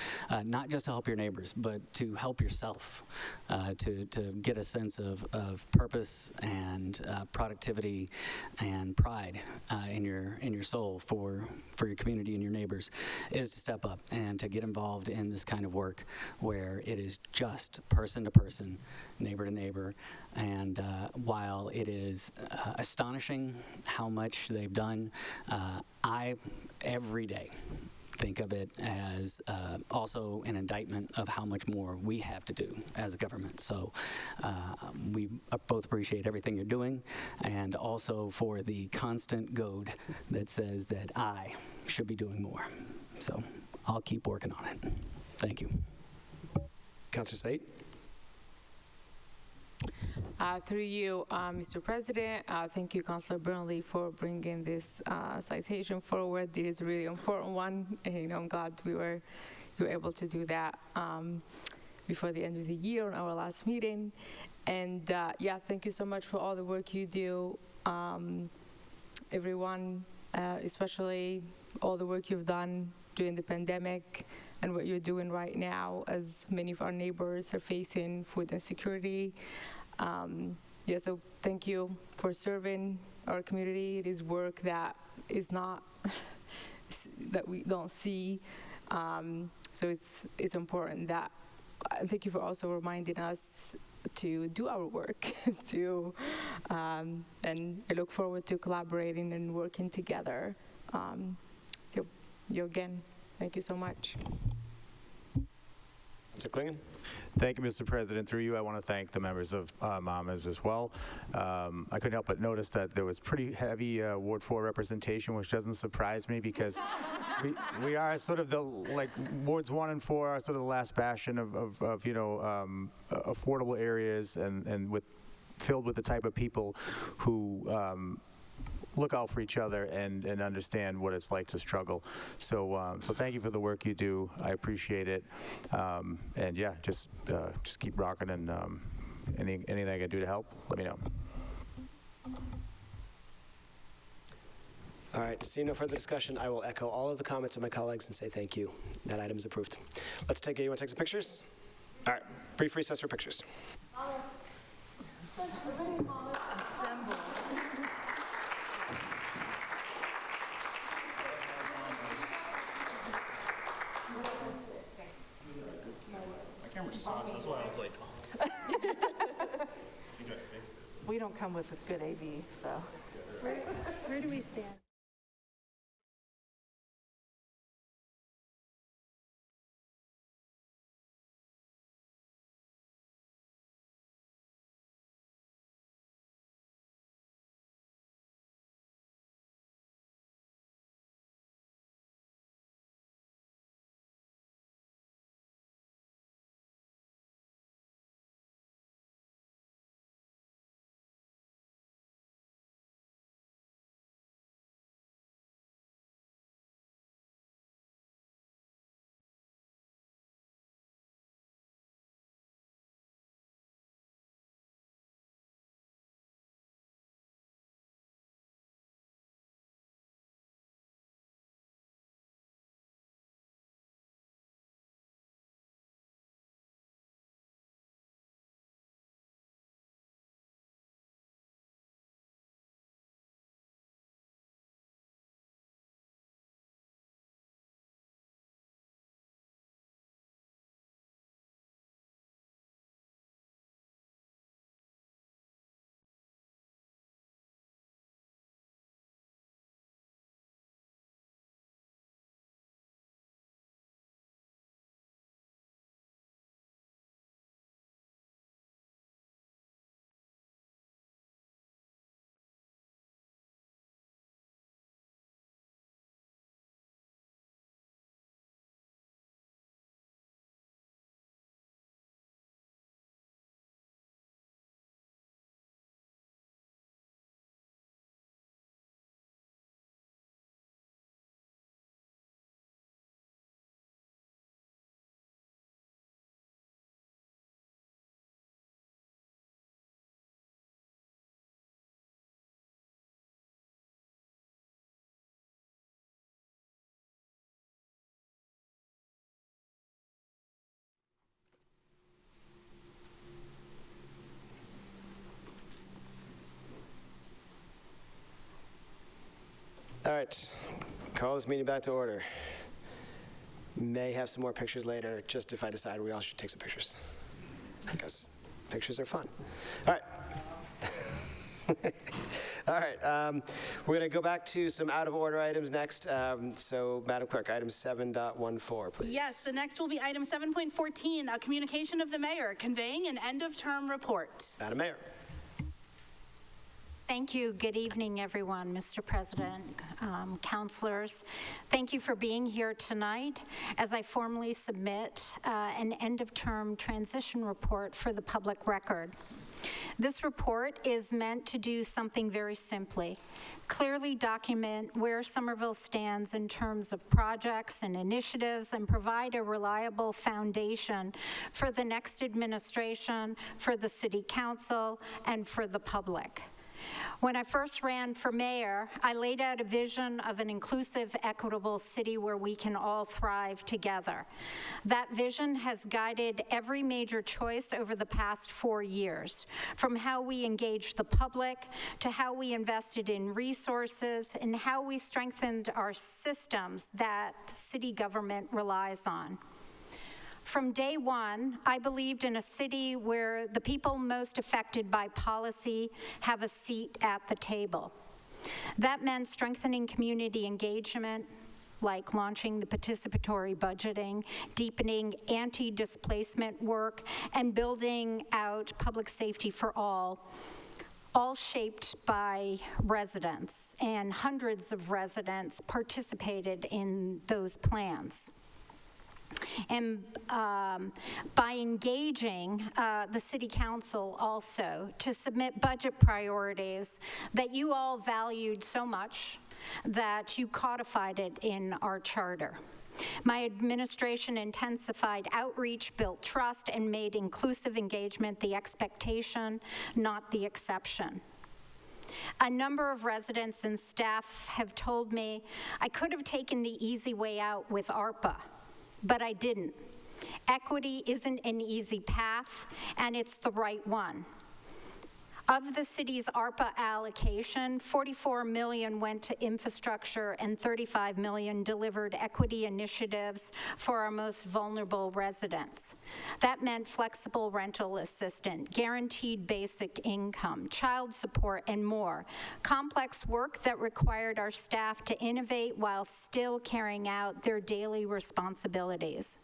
E: not just to help your neighbors, but to help yourself, to get a sense of purpose and productivity and pride in your soul for your community and your neighbors, is to step up and to get involved in this kind of work where it is just person to person, neighbor to neighbor. And while it is astonishing how much they've done, I, every day, think of it as also an indictment of how much more we have to do as a government. So we both appreciate everything you're doing, and also for the constant goad that says that I should be doing more. So I'll keep working on it. Thank you.
A: Councillor Said?
W: Through you, Mr. President, thank you, Councillor Burnley, for bringing this citation forward. It is a really important one, and I'm glad you were able to do that before the end of the year on our last meeting. And yeah, thank you so much for all the work you do, everyone, especially all the work you've done during the pandemic and what you're doing right now, as many of our neighbors are facing food insecurity. Yeah, so thank you for serving our community. It is work that is not, that we don't see. So it's important that, and thank you for also reminding us to do our work, and I look forward to collaborating and working together So you again, thank you so much.
A: Mr. Klingon?
G: Thank you, Mr. President. Through you, I want to thank the members of Mamas as well. I couldn't help but notice that there was pretty heavy Ward 4 representation, which doesn't surprise me because we are sort of the, like, Wards 1 and 4 are sort of the last bastion of affordable areas and filled with the type of people who look out for each other and understand what it's like to struggle. So thank you for the work you do. I appreciate it. And yeah, just keep rocking, and anything I can do to help, let me know.
A: All right, seeing no further discussion, I will echo all of the comments of my colleagues and say thank you. That item is approved. You want to take some pictures? All right, brief recess for pictures.
I: Sucks. That's why I was like, oh. I think I fixed it.
N: We don't come with a good AV, so.
U: Where do we stand?
A: All right, call this meeting back to order. May have some more pictures later, just if I decide we all should take some pictures. Because pictures are fun. All right. All right, we're going to go back to some out-of-order items next. So, Madam Clerk, item 7.14, please.
C: Yes, the next will be item 7.14, a communication of the mayor conveying an end-of-term report.
A: Madam Mayor.
X: Thank you. Good evening, everyone, Mr. President, councilors. Thank you for being here tonight as I formally submit an end-of-term transition report for the public record. This report is meant to do something very simply, clearly document where Somerville stands in terms of projects and initiatives and provide a reliable foundation for the next administration, for the city council, and for the public. When I first ran for mayor, I laid out a vision of an inclusive, equitable city where we can all thrive together. That vision has guided every major choice over the past 4 years, from how we engaged the public to how we invested in resources and how we strengthened our systems that city government relies on. From day one, I believed in a city where the people most affected by policy have a seat at the table. That meant strengthening community engagement, like launching the participatory budgeting, deepening anti-displacement work, and building out public safety for all shaped by residents, and hundreds of residents participated in those plans. And by engaging the City Council also to submit budget priorities that you all valued so much that you codified it in our charter. My administration intensified outreach, built trust, and made inclusive engagement the expectation, not the exception. A number of residents and staff have told me I could have taken the easy way out with ARPA, but I didn't. Equity isn't an easy path, and it's the right one. Of the city's ARPA allocation, $44 million went to infrastructure and $35 million delivered equity initiatives for our most vulnerable residents. That meant flexible rental assistance, guaranteed basic income, child support, and more. Complex work that required our staff to innovate while still carrying out their daily responsibilities.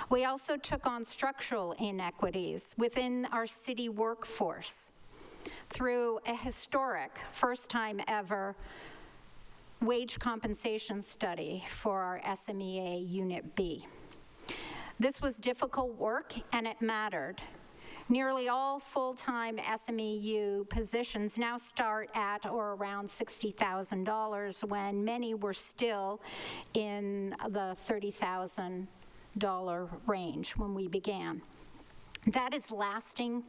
X: We also took on structural inequities within our city workforce through a historic, first time ever, wage compensation study for our SMEA Unit B. This was difficult work, and it mattered. Nearly all full-time SMEU positions now start at or around $60,000 when many were still in the $30,000 range when we began. That is lasting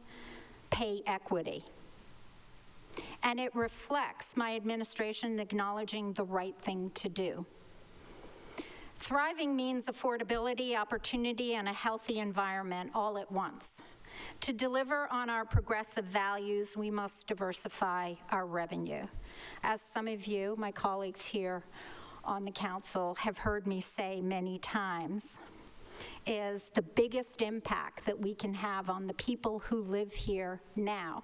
X: pay equity. And it reflects my administration acknowledging the right thing to do. Thriving means affordability, opportunity, and a healthy environment all at once. To deliver on our progressive values, we must diversify our revenue. As some of you, my colleagues here on the council, have heard me say many times, is the biggest impact that we can have on the people who live here now,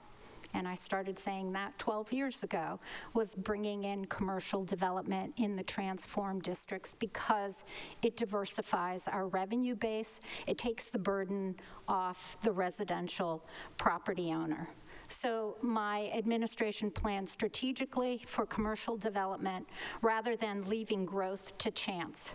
X: and I started saying that 12 years ago, was bringing in commercial development in the transformed districts because it diversifies our revenue base. It takes the burden off the residential property owner. So my administration plans strategically for commercial development rather than leaving growth to chance.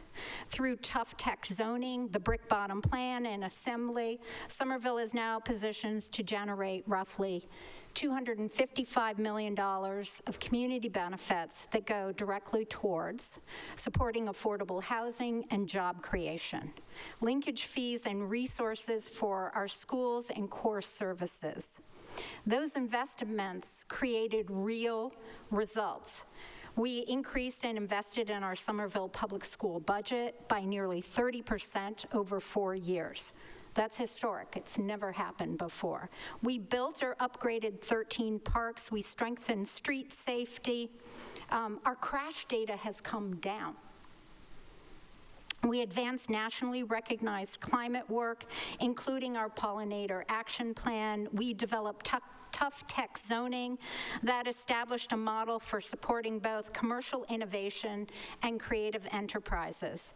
X: Through tough tech zoning, the brick bottom plan, and assembly, Somerville is now positioned to generate roughly $255 million of community benefits that go directly towards supporting affordable housing and job creation, linkage fees and resources for our schools and core services. Those investments created real results. We increased and invested in our Somerville public school budget by nearly 30% over 4 years. That's historic. It's never happened before. We built or upgraded 13 parks. We strengthened street safety. Our crash data has come down. We advanced nationally recognized climate work, including our pollinator action plan. We developed tough tech zoning that established a model for supporting both commercial innovation and creative enterprises.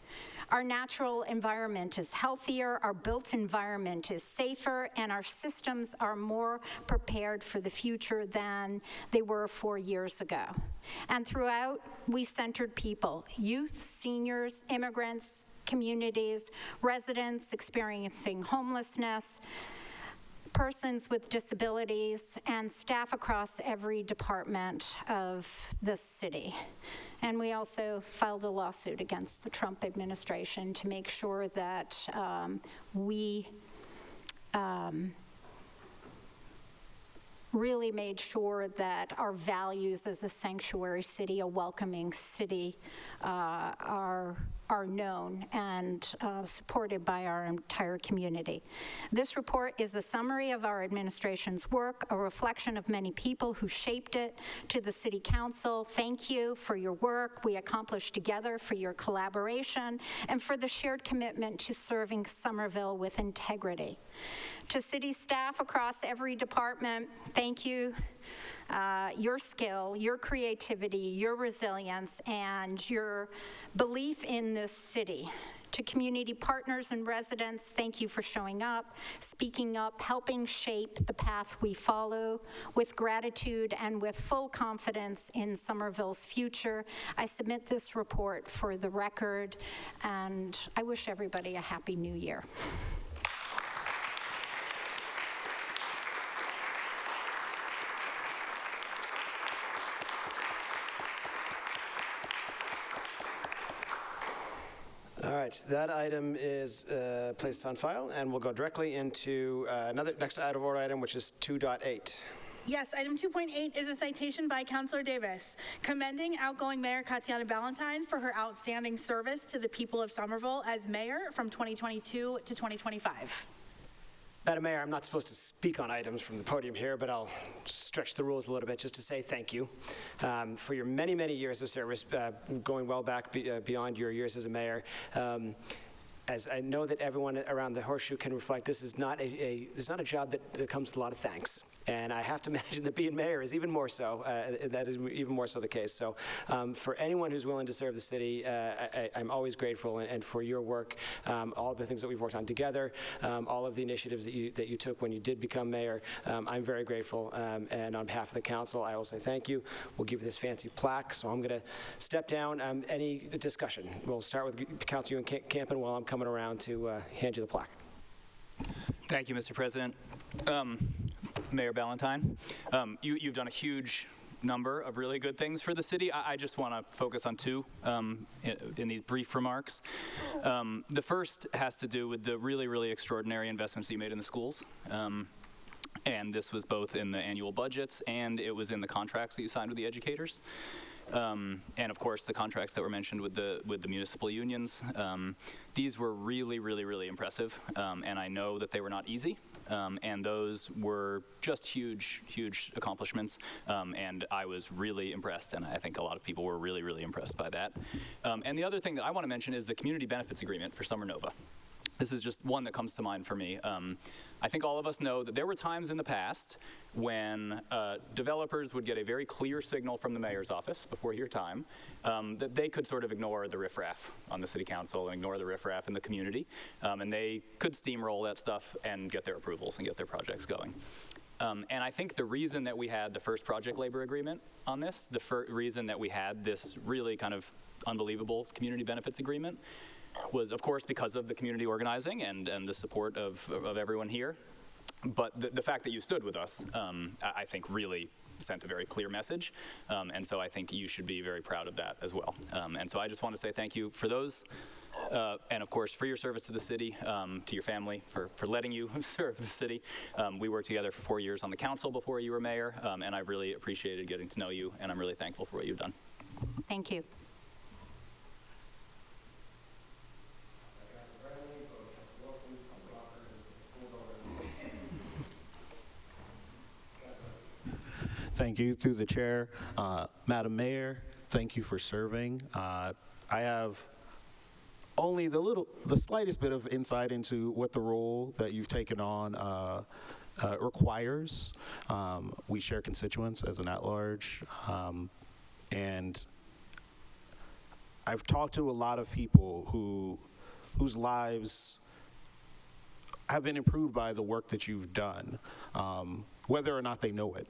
X: Our natural environment is healthier, our built environment is safer, and our systems are more prepared for the future than they were 4 years ago. And throughout, we centered people, youth, seniors, immigrants, communities, residents experiencing homelessness, persons with disabilities, and staff across every department of this city. And we also filed a lawsuit against the Trump administration to make sure that we really made sure that our values as a sanctuary city, a welcoming city, are known and supported by our entire community. This report is a summary of our administration's work, a reflection of many people who shaped it. To the City Council, thank you for your work we accomplished together, for your collaboration, and for the shared commitment to serving Somerville with integrity. To city staff across every department, thank you. your skill, your creativity, your resilience, and your belief in this city. To community partners and residents, thank you for showing up, speaking up, helping shape the path we follow. With gratitude and with full confidence in Somerville's future, I submit this report for the record, and I wish everybody a happy new year.
A: All right, that item is placed on file, and we'll go directly into next out of order item, which is 2.8.
C: Yes, item 2.8 is a citation by Councilor Davis, commending outgoing Mayor Katiana Ballantyne for her outstanding service to the people of Somerville as mayor from 2022 to 2025.
A: Madam Mayor, I'm not supposed to speak on items from the podium here, but I'll stretch the rules a little bit just to say thank you for your many, many years of service, going well back beyond your years as a mayor. As I know that everyone around the Horseshoe can reflect, this is not a job that comes with a lot of thanks. And I have to imagine that being mayor is even more so. That is even more so the case. So for anyone who's willing to serve the city, I'm always grateful. And for your work, all the things that we've worked on together, all of the initiatives that you took when you did become mayor, I'm very grateful. And on behalf of the council, I will say thank you. We'll give you this fancy plaque. So I'm going to step down. Any discussion? We'll start with Councilor Campen while I'm coming around to hand you the plaque.
Q: Thank you, Mr. President. Mayor Ballantyne, you've done a huge number of really good things for the city. I just want to focus on two in these brief remarks. The first has to do with the really, really extraordinary investments that you made in the schools. And this was both in the annual budgets and it was in the contracts that you signed with the educators. And of course, the contracts that were mentioned with the municipal unions. These were really, really, really impressive. And I know that they were not easy. And those were just huge, huge accomplishments. And I was really impressed. And I think a lot of people were really, really impressed by that. And the other thing that I want to mention is the community benefits agreement for Summer Nova. This is just one that comes to mind for me. I think all of us know that there were times in the past when developers would get a very clear signal from the mayor's office before your time that they could sort of ignore the riffraff on the city council and ignore the riffraff in the community. And they could steamroll that stuff and get their approvals and get their projects going. And I think the reason that we had the first project labor agreement on this, the reason that we had this really kind of unbelievable community benefits agreement was, of course, because of the community organizing and the support of everyone here. But the fact that you stood with us, I think really sent a very clear message. And so I think you should be very proud of that as well. And so I just want to say thank you for those. And of course, for your service to the city, to your family, for letting you serve the city. We worked together for 4 years on the council before you were mayor, and I really appreciated getting to know you, and I'm really thankful for what you've done.
X: Thank you.
O: Thank you. Through the chair, Madam Mayor, thank you for serving. I have only the slightest bit of insight into what the role that you've taken on requires. We share constituents as an at-large, and I've talked to a lot of people whose lives have been improved by the work that you've done, whether or not they know it.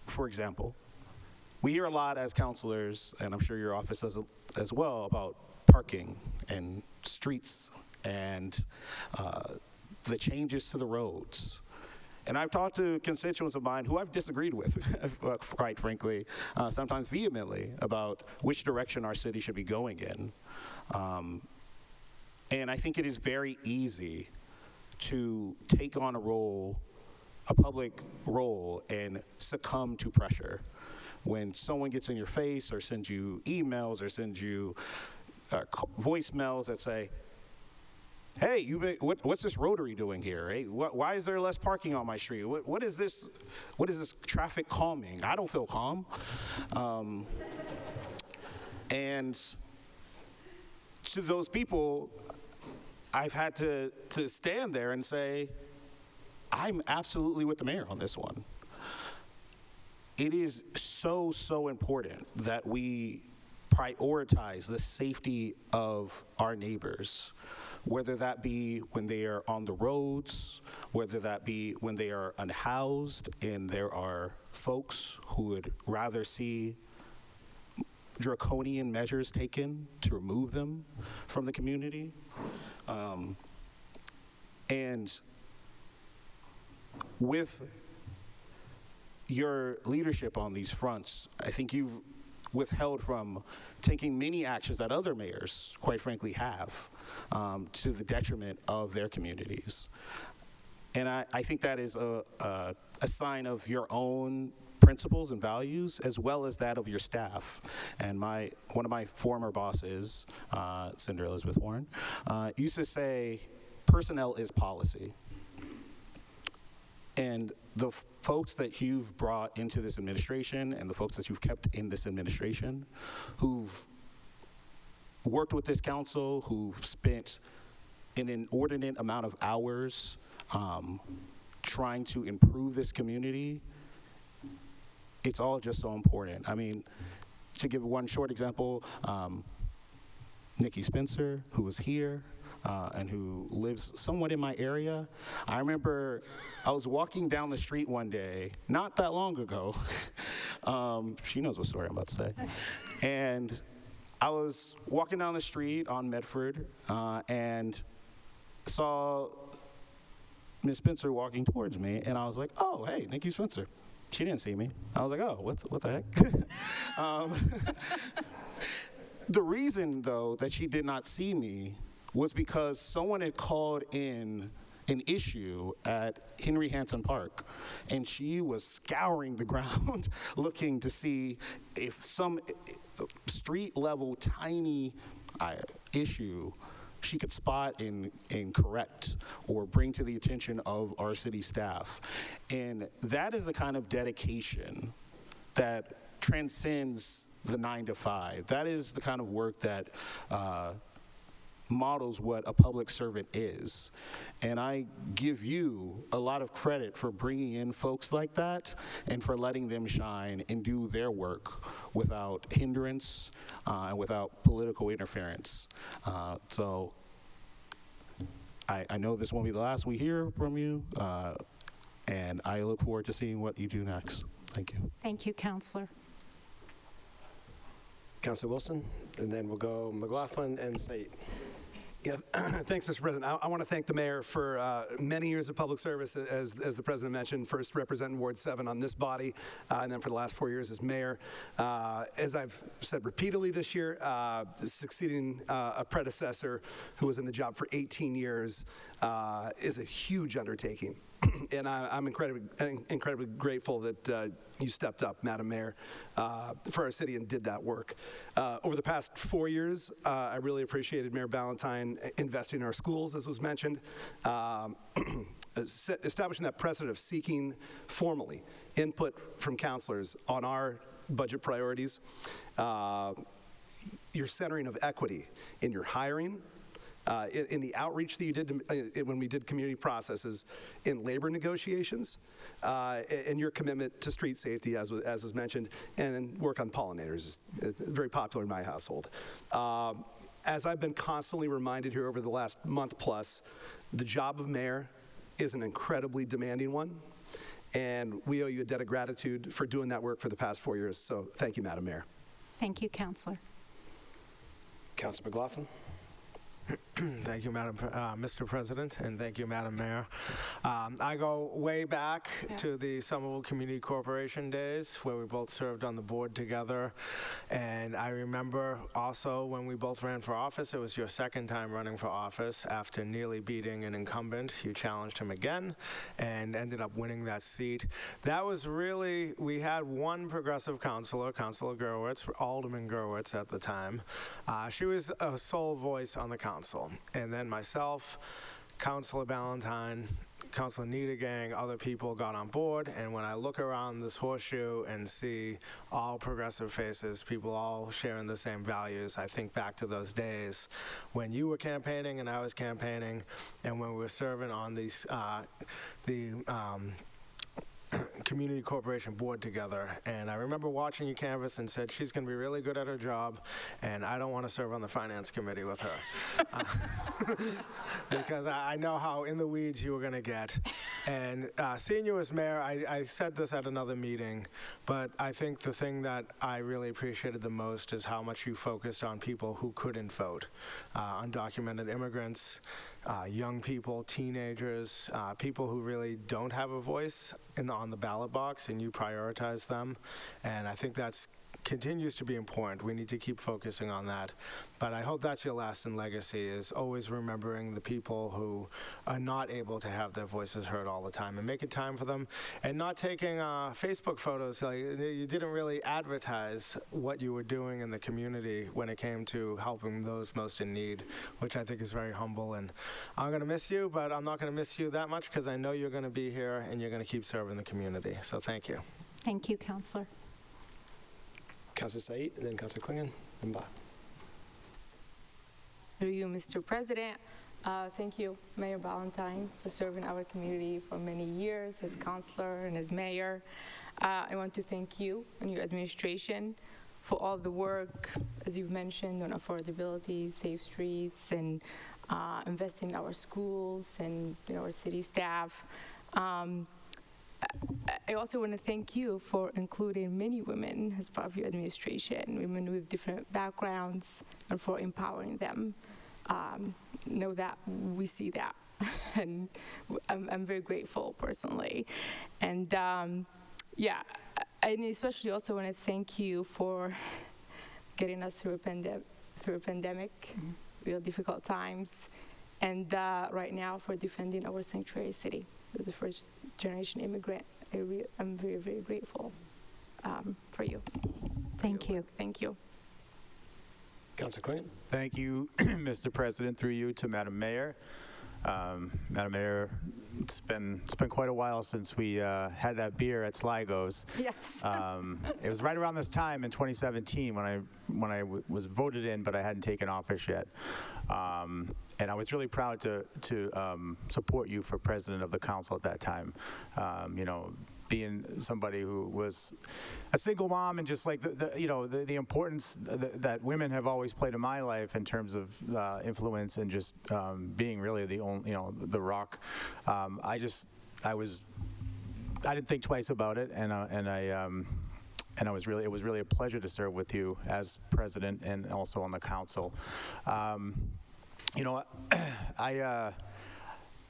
O: For example, we hear a lot as counselors, and I'm sure your office does as well, about parking and streets and the changes to the roads. And I've talked to constituents of mine who I've disagreed with, quite frankly, sometimes vehemently, about which direction our city should be going in. And I think it is very easy to take on a public role, and succumb to pressure. When someone gets in your face or sends you emails or sends you voicemails that say, hey, what's this Rotary doing here? Hey, why is there less parking on my street? What is this traffic calming? I don't feel calm. And to those people, I've had to stand there and say, I'm absolutely with the mayor on this one. it is so important that we prioritize the safety of our neighbors, whether that be when they are on the roads, whether that be when they are unhoused, and there are folks who would rather see draconian measures taken to remove them from the community. And with your leadership on these fronts, I think you've withheld from taking many actions that other mayors, quite frankly, have to the detriment of their communities. And I think that is a sign of your own principles and values, as well as that of your staff. And one of my former bosses, Senator Elizabeth Warren, used to say, personnel is policy. And the folks that you've brought into this administration and the folks that you've kept in this administration, who've worked with this council, who've spent an inordinate amount of hours trying to improve this community, it's all just so important. I mean, to give one short example, Nikki Spencer, who was here, and who lives somewhat in my area. I remember I was walking down the street one day, not that long ago. She knows what story I'm about to say. And I was walking down the street on Medford and saw Miss Spencer walking towards me, and I was like, oh, hey, Nikki Spencer. She didn't see me. I was like, oh, what the heck? The reason, though, that she did not see me was because someone had called in an issue at Henry Hansen Park, and she was scouring the ground looking to see if some street-level tiny issue she could spot and correct or bring to the attention of our city staff. And that is the kind of dedication that transcends the 9 to 5. That is the kind of work that models what a public servant is. And I give you a lot of credit for bringing in folks like that and for letting them shine and do their work without hindrance and without political interference. So I know this won't be the last we hear from you, and I look forward to seeing what you do next. Thank you.
X: Thank you, Counselor.
A: Councilor Wilson, and then we'll go McLaughlin and Said.
V: Yeah, thanks, Mr. President. I want to thank the mayor for many years of public service, as the president mentioned, first representing Ward 7 on this body, and then for the last 4 years as mayor. As I've said repeatedly this year, succeeding a predecessor who was in the job for 18 years is a huge undertaking. And I'm incredibly grateful that you stepped up, Madam Mayor, for our city and did that work. Over the past 4 years, I really appreciated Mayor Ballantyne investing in our schools, as was mentioned, establishing that precedent of seeking formally input from counselors on our budget priorities, your centering of equity in your hiring, in the outreach that you did when we did community processes, in labor negotiations, and your commitment to street safety, as was mentioned, and work on pollinators is very popular in my household. As I've been constantly reminded here over the last month plus, the job of mayor is an incredibly demanding one, and we owe you a debt of gratitude for doing that work for the past 4 years. So thank you, Madam Mayor.
X: Thank you, Counselor.
A: Councilor McLaughlin.
H: Thank you, Mr. President, and thank you, Madam Mayor. I go way back to the Somerville Community Corporation days where we both served on the board together. And I remember also when we both ran for office, it was your second time running for office after nearly beating an incumbent. You challenged him again and ended up winning that seat. That was really, we had one progressive councilor, Councilor Gerwitz, Alderman Gerwitz at the time. She was a sole voice on the council. And then myself, Councilor Ballantyne, Councilor Niedergang, other people got on board. And when I look around this horseshoe and see all progressive faces, people all sharing the same values, I think back to those days when you were campaigning and I was campaigning, and when we were serving on these community corporation board together, and I remember watching you canvass and said, she's going to be really good at her job, and I don't want to serve on the finance committee with her. Because I know how in the weeds you were going to get. And seeing you as mayor, I said this at another meeting, but I think the thing that I really appreciated the most is how much you focused on people who couldn't vote, undocumented immigrants, young people, teenagers, people who really don't have a voice on the ballot box, and you prioritize them. And I think that's continues to be important. We need to keep focusing on that. But I hope that's your lasting legacy, is always remembering the people who are not able to have their voices heard all the time, and making time for them, and not taking Facebook photos. Like, you didn't really advertise what you were doing in the community when it came to helping those most in need, which I think is very humble. And I'm going to miss you, but I'm not going to miss you that much, because I know you're going to be here and you're going to keep serving the community. So thank you.
X: Thank you, Councillor.
A: Councillor Said, and then Councillor Klingon, and Ba.
W: Through you, Mr. President. Thank you, Mayor Ballantyne, for serving our community for many years as councillor and as mayor. I want to thank you and your administration for all the work, as you've mentioned, on affordability, safe streets, and investing in our schools and our city staff. I also want to thank you for including many women as part of your administration, women with different backgrounds, and for empowering them. Know that we see that, and I'm very grateful personally. And yeah, I especially also want to thank you for getting us through a pandemic, real difficult times, and right now for defending our sanctuary city. As a first-generation immigrant, I'm very, very grateful for you.
X: Thank you.
W: Thank you.
A: Councillor Klingon.
G: Thank you, Mr. President, through you to Madam Mayor. Madam Mayor, it's been quite a while since we had that beer at Sligo's.
W: Yes.
G: It was right around this time in 2017 when I was voted in, but I hadn't taken office yet. And I was really proud to support you for president of the council at that time. Being somebody who was a single mom, and just like the importance that women have always played in my life in terms of influence, and just being really the only, the rock. I didn't think twice about it, and it was really a pleasure to serve with you as president and also on the council.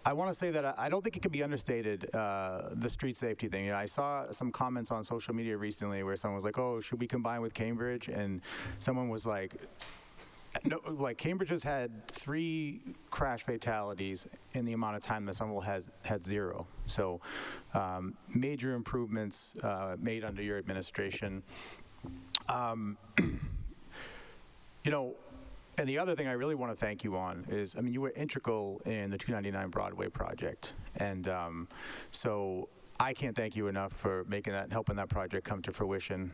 G: I want to say that I don't think it can be understated, the street safety thing. I saw some comments on social media recently where someone was like, "Oh, should we combine with Cambridge?" And someone was like, "No, like Cambridge has had 3 crash fatalities in the amount of time that Somerville has had 0." So major improvements made under your administration. And the other thing I really want to thank you on is, you were integral in the 299 Broadway project. And so I can't thank you enough for helping that project come to fruition,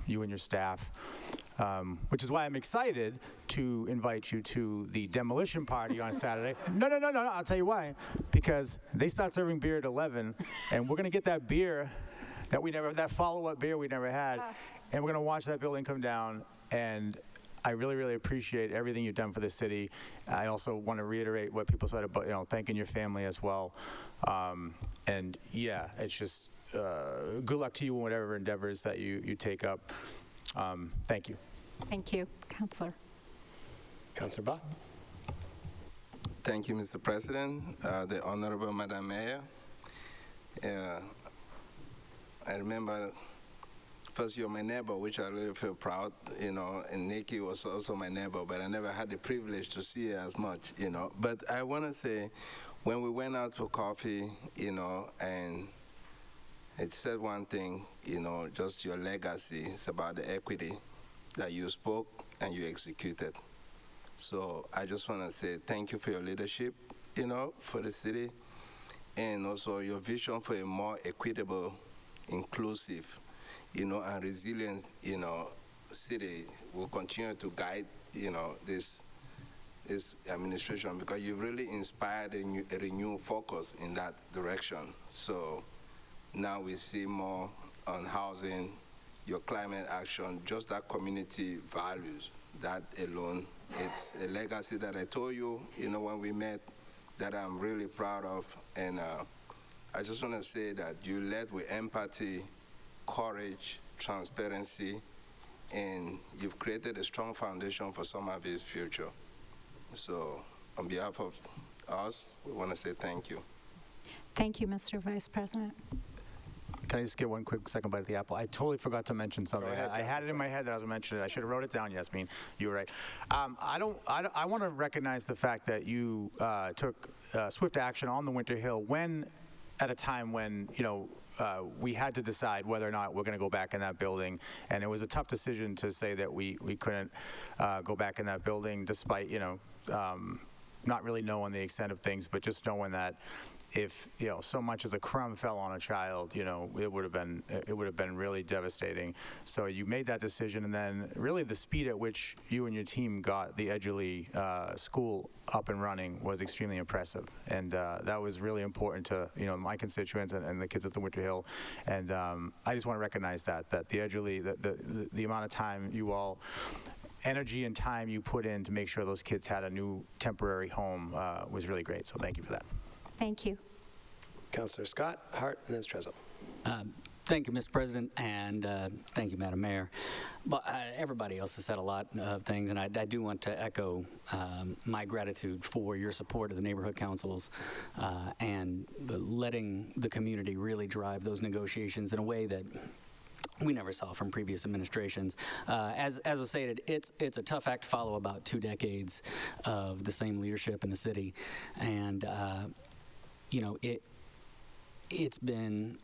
G: you and your staff, which is why I'm excited to invite you to the demolition party on Saturday. No, I'll tell you why. Because they start serving beer at 11, and we're going to get that beer that follow-up beer we never had, and we're going to watch that building come down. And I really, really appreciate everything you've done for the city. I also want to reiterate what people said about, thanking your family as well. And yeah, it's just good luck to you in whatever endeavors that you take up. Thank you.
X: Thank you, Councillor.
A: Councillor Ba.
D: Thank you, Mr. President, the Honorable Madam Mayor. I remember, first, you're my neighbor, which I really feel proud, and Nikki was also my neighbor, but I never had the privilege to see her as much, But I want to say, when we went out for coffee, and it said one thing, just your legacy. It's about the equity that you spoke and you executed. So I just want to say thank you for your leadership, for the city, and also your vision for a more equitable, inclusive, and resilient, city will continue to guide, this administration, because you've really inspired a renewed focus in that direction. So now we see more on housing, your climate action, just that community values. That alone, it's a legacy that I told you, when we met, that I'm really proud of. And I just want to say that you led with empathy, courage, transparency, and you've created a strong foundation for Somerville's future. So on behalf of us, we want to say thank you.
X: Thank you, Mr. Vice President.
G: Can I just get one quick second bite of the apple? I totally forgot to mention something. I had it in my head that I was mentioning it. I should have wrote it down, Yasmin. You were right. I want to recognize the fact that you took swift action on the Winter Hill at a time when, we had to decide whether or not we're going to go back in that building. And it was a tough decision to say that we couldn't go back in that building despite, not really knowing the extent of things, but just knowing that if so much as a crumb fell on a child, it would have been really devastating. So you made that decision, and then really the speed at which you and your team got the Edgerly school up and running was extremely impressive, and that was really important to my constituents and the kids at the Winter Hill. And I just want to recognize that the Edgerly, the amount of time you all. Energy and time you put in to make sure those kids had a new temporary home was really great. So thank you for that.
X: Thank you.
A: Councillor Scott, Hart, and then Strezzo.
E: Thank you, Mr. President, and thank you, Madam Mayor. But everybody else has said a lot of things, and I do want to echo my gratitude for your support of the neighborhood councils and letting the community really drive those negotiations in a way that we never saw from previous administrations. As was stated, it's a tough act to follow about 2 decades of the same leadership in the city, and it's been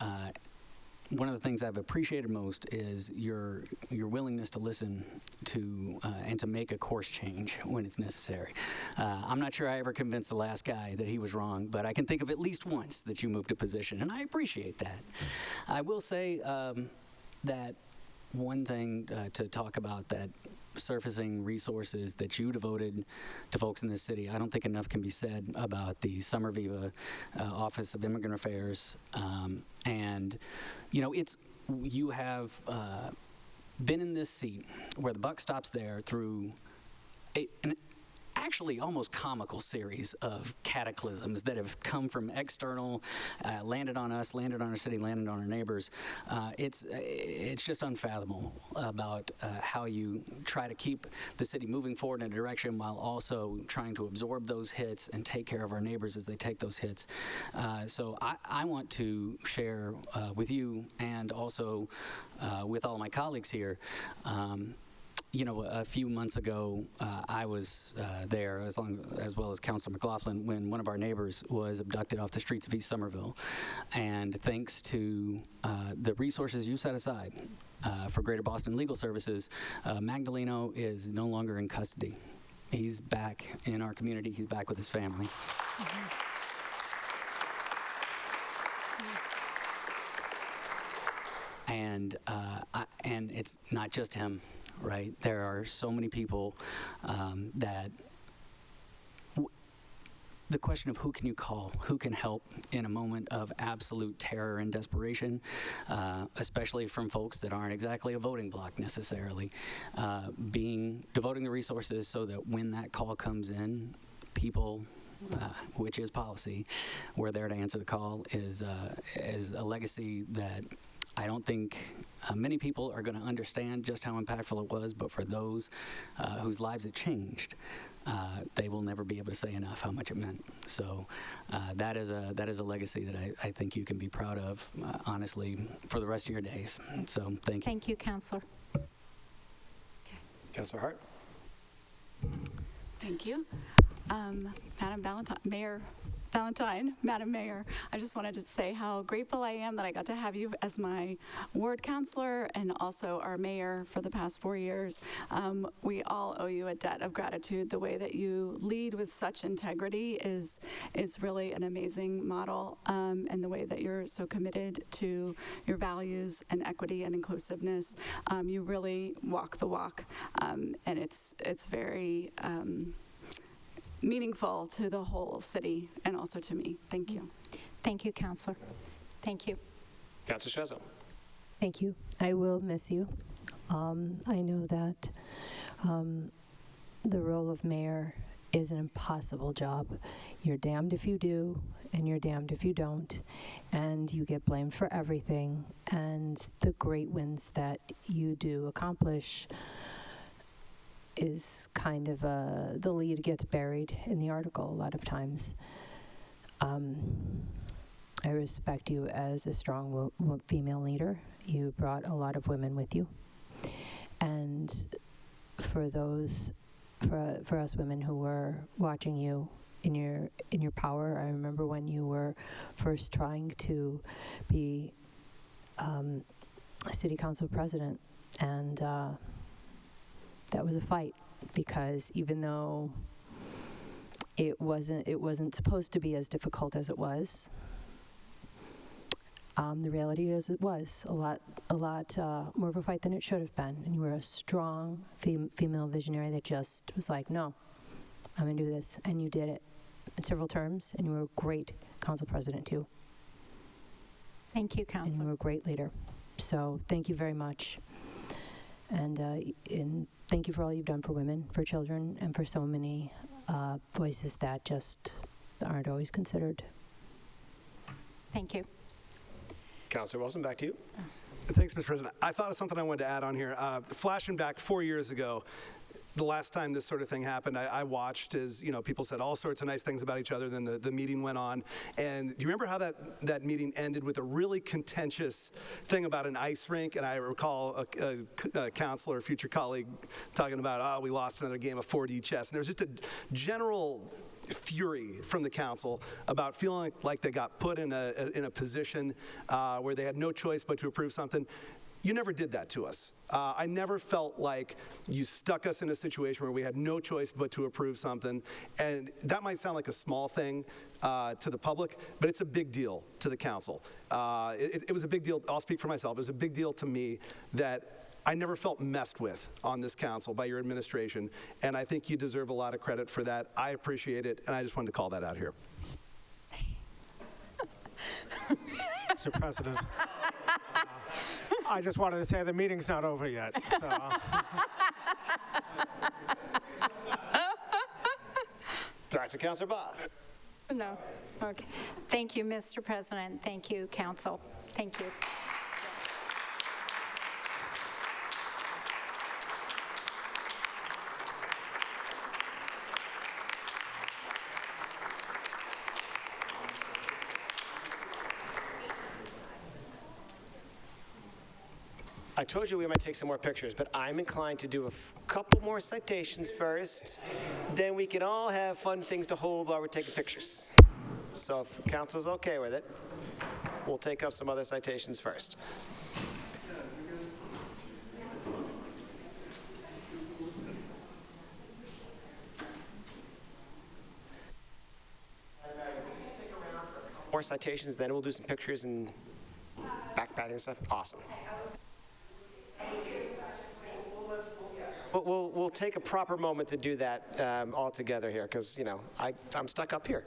E: one of the things I've appreciated most is your willingness to listen to and to make a course change when it's necessary. I'm not sure I ever convinced the last guy that he was wrong, but I can think of at least once that you moved a position, and I appreciate that. I will say that one thing to talk about, that surfacing resources that you devoted to folks in this city, I don't think enough can be said about the Somerville Office of Immigrant Affairs. And, you have been in this seat where the buck stops there through an actually almost comical series of cataclysms that have come from external, landed on us, landed on our city, landed on our neighbors. It's just unfathomable about how you try to keep the city moving forward in a direction while also trying to absorb those hits and take care of our neighbors as they take those hits. So I want to share with you and also with all my colleagues here. A few months ago, I was there, as well as Councilor McLaughlin, when one of our neighbors was abducted off the streets of East Somerville. And thanks to the resources you set aside for Greater Boston Legal Services, Magdaleno is no longer in custody. He's back in our community. He's back with his family. And it's not just him. Right, there are so many people that the question of who can you call, who can help in a moment of absolute terror and desperation, especially from folks that aren't exactly a voting bloc necessarily, devoting the resources so that when that call comes in, people, which is policy, we're there to answer the call, is a legacy that I don't think many people are going to understand just how impactful it was, but for those whose lives it changed, they will never be able to say enough how much it meant. So that is a legacy that I think you can be proud of, honestly, for the rest of your days. So thank you.
X: Thank you, Councillor.
A: Councillor Hart.
F: Thank you. Madam Valentine, Mayor Valentine, Madam Mayor, I just wanted to say how grateful I am that I got to have you as my ward councilor and also our mayor for the past 4 years. We all owe you a debt of gratitude. The way that you lead with such integrity is really an amazing model, and the way that you're so committed to your values and equity and inclusiveness. You really walk the walk, and it's very meaningful to the whole city and also to me. Thank you.
X: Thank you, Councillor. Thank you.
A: Councilor Strezzo.
J: Thank you. I will miss you. I know that the role of mayor is an impossible job. You're damned if you do, and you're damned if you don't, and you get blamed for everything, and the great wins that you do accomplish is kind of the lead gets buried in the article a lot of times. I respect you as a strong female leader. You brought a lot of women with you. And for us women who were watching you in your power, I remember when you were first trying to be a city council president, and that was a fight, because even though it wasn't supposed to be as difficult as it was, the reality is it was a lot more of a fight than it should have been. And you were a strong female visionary that just was like, no, I'm going to do this. And you did it in several terms, and you were a great council president too.
X: Thank you, Councilor.
J: And you were a great leader. So thank you very much. And thank you for all you've done for women, for children, and for so many voices that just aren't always considered.
X: Thank you.
A: Councilor Wilson, back to you.
V: Thanks, Mr. President. I thought of something I wanted to add on here. Flashing back 4 years ago, the last time this sort of thing happened, I watched as, people said all sorts of nice things about each other, then the meeting went on. And do you remember how that meeting ended with a really contentious thing about an ice rink? And I recall a counselor, a future colleague, talking about, we lost another game of 4D chess. And there was just a general fury from the council about feeling like they got put in a position where they had no choice but to approve something. You never did that to us. I never felt like you stuck us in a situation where we had no choice but to approve something. And that might sound like a small thing to the public, but it's a big deal to the council. It was a big deal. I'll speak for myself. It was a big deal to me that I never felt messed with on this council by your administration, and I think you deserve a lot of credit for that. I appreciate it, and I just wanted to call that out here.
H: Mr. President, I just wanted to say the meeting's not over yet. So.
A: Back to Councilor Baugh.
X: No. Okay. Thank you, Mr. President. Thank you, Council. Thank you.
A: I told you we might take some more pictures, but I'm inclined to do a couple more citations first. Then we can all have fun things to hold while we're taking pictures. So if the council's okay with it, we'll take up some other citations first. More citations, then we'll do some pictures and backpatting and stuff. Awesome. We'll take a proper moment to do that all together here, because I'm stuck up here.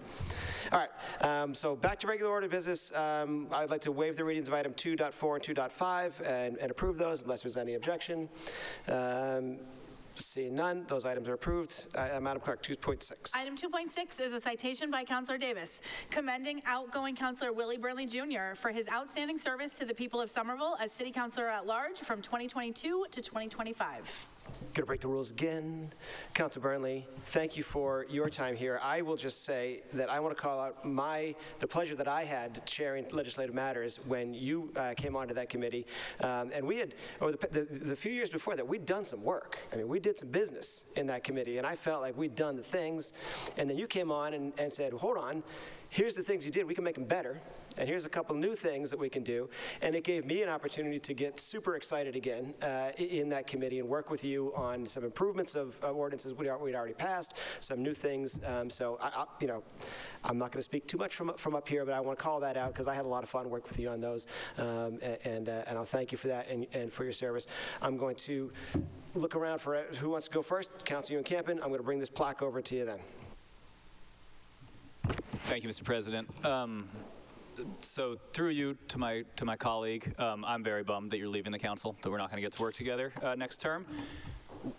A: All right, so back to regular order business. I'd like to waive the readings of item 2.4 and 2.5 and approve those unless there's any objection. Seeing none, those items are approved. Madam Clerk, 2.6.
C: Item 2.6 is a citation by Councilor Davis, commending outgoing Councilor Willie Burnley Jr. for his outstanding service to the people of Somerville as City Councilor at Large from 2022 to 2025.
A: Going to break the rules again. Councilor Burnley, thank you for your time here. I will just say that I want to call out the pleasure that I had chairing legislative matters when you came onto that committee. And we had, over the few years before that, we'd done some work. I mean, we did some business in that committee, and I felt like we'd done the things. And then you came on and said, hold on, here's the things you did. We can make them better. And here's a couple new things that we can do. And it gave me an opportunity to get super excited again in that committee and work with you on some improvements of ordinances we'd already passed, some new things. So, I'm not going to speak too much from up here, but I want to call that out because I had a lot of fun working with you on those. And I'll thank you for that and for your service. I'm going to look around for who wants to go first. Councilor Ewan-Campen, I'm going to bring this plaque over to you then.
Q: Thank you, Mr. President. So through you to my colleague, I'm very bummed that you're leaving the council, that we're not going to get to work together next term.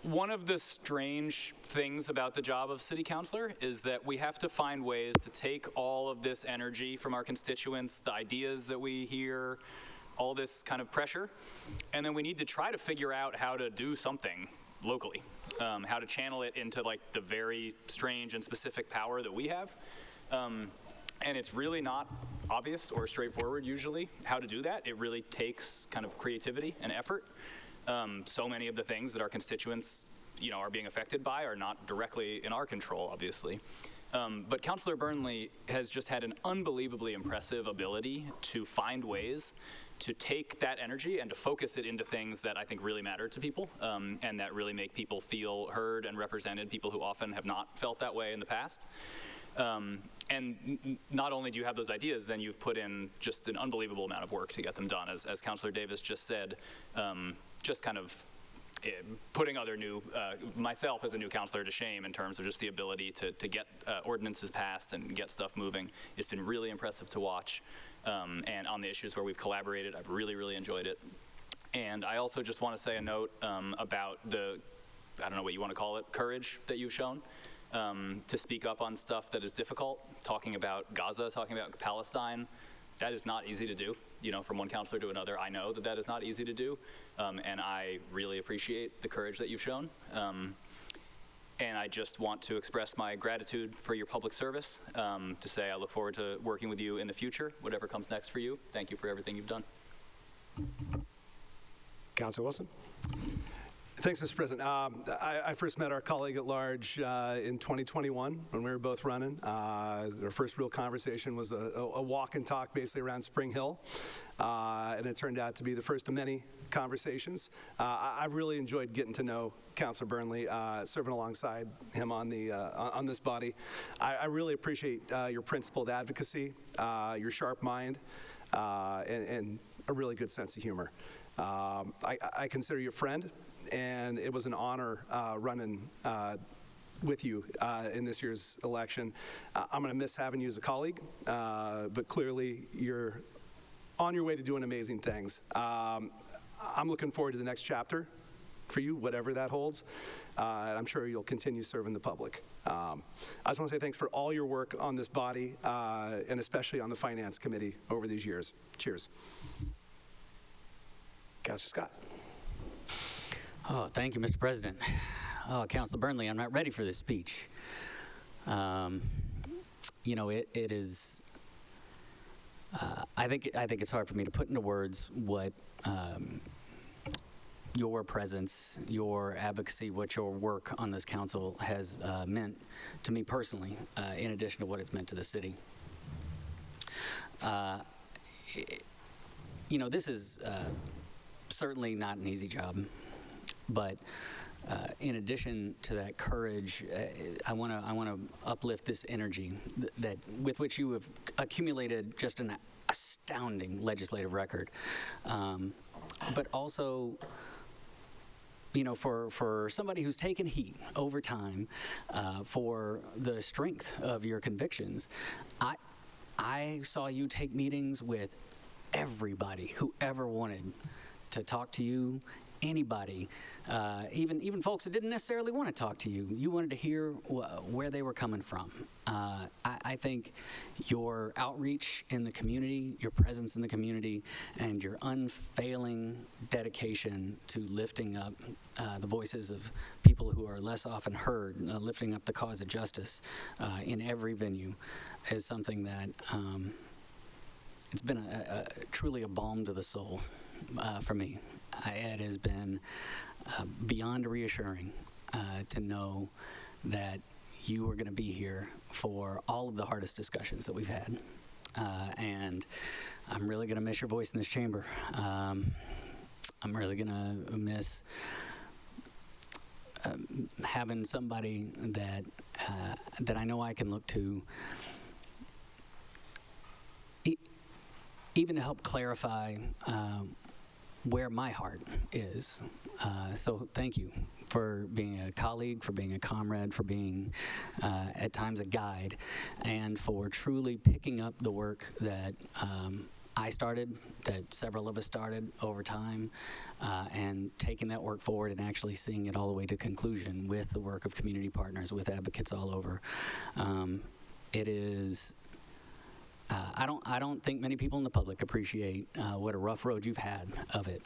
Q: One of the strange things about the job of city councilor is that we have to find ways to take all of this energy from our constituents, the ideas that we hear, all this kind of pressure, and then we need to try to figure out how to do something locally, how to channel it into like the very strange and specific power that we have. And it's really not obvious or straightforward usually how to do that. It really takes kind of creativity and effort. So many of the things that our constituents, are being affected by are not directly in our control, obviously. But Councilor Burnley has just had an unbelievably impressive ability to find ways to take that energy and to focus it into things that I think really matter to people, and that really make people feel heard and represented, people who often have not felt that way in the past. And not only do you have those ideas, then you've put in just an unbelievable amount of work to get them done. As Councilor Davis just said, just kind of putting myself as a new councilor to shame in terms of just the ability to get ordinances passed and get stuff moving. It's been really impressive to watch. And on the issues where we've collaborated, I've really, really enjoyed it. And I also just want to say a note about I don't know what you want to call it, courage that you've shown. To speak up on stuff that is difficult, talking about Gaza, talking about Palestine. That is not easy to do, from one counselor to another. I know that is not easy to do, and I really appreciate the courage that you've shown. And I just want to express my gratitude for your public service, to say I look forward to working with you in the future, whatever comes next for you. Thank you for everything you've done.
A: Councilor Wilson.
V: Thanks, Mr. President. I first met our colleague at large in 2021 when we were both running. Our first real conversation was a walk and talk basically around Spring Hill, and it turned out to be the first of many conversations. I really enjoyed getting to know Councilor Burnley, serving alongside him on this body. I really appreciate your principled advocacy, your sharp mind, and a really good sense of humor. I consider you a friend. And it was an honor running with you in this year's election. I'm going to miss having you as a colleague, but clearly you're on your way to doing amazing things. I'm looking forward to the next chapter for you, whatever that holds. And I'm sure you'll continue serving the public. I just want to say thanks for all your work on this body, and especially on the Finance Committee over these years. Cheers.
A: Councilor Scott.
E: Oh, thank you, Mr. President. Oh, Councilor Burnley, I'm not ready for this speech. It is. I think it's hard for me to put into words what your presence, your advocacy, what your work on this council has meant to me personally, in addition to what it's meant to the city. This is certainly not an easy job. But in addition to that courage, I want to uplift this energy that with which you have accumulated just an astounding legislative record, but also, for somebody who's taken heat over time, for the strength of your convictions. I saw you take meetings with everybody who ever wanted to talk to you. Anybody, even folks that didn't necessarily want to talk to you. You wanted to hear where they were coming from. I think your outreach in the community, your presence in the community, and your unfailing dedication to lifting up the voices of people who are less often heard, lifting up the cause of justice in every venue is something that it's been truly a balm to the soul for me. It has been beyond reassuring to know that you are going to be here for all of the hardest discussions that we've had. And I'm really going to miss your voice in this chamber. I'm really going to miss having somebody that I know I can look to, even to help clarify where my heart is. So thank you for being a colleague, for being a comrade, for being at times a guide, and for truly picking up the work that I started, that several of us started over time, and taking that work forward and actually seeing it all the way to conclusion with the work of community partners, with advocates all over. It is. I don't think many people in the public appreciate what a rough road you've had of it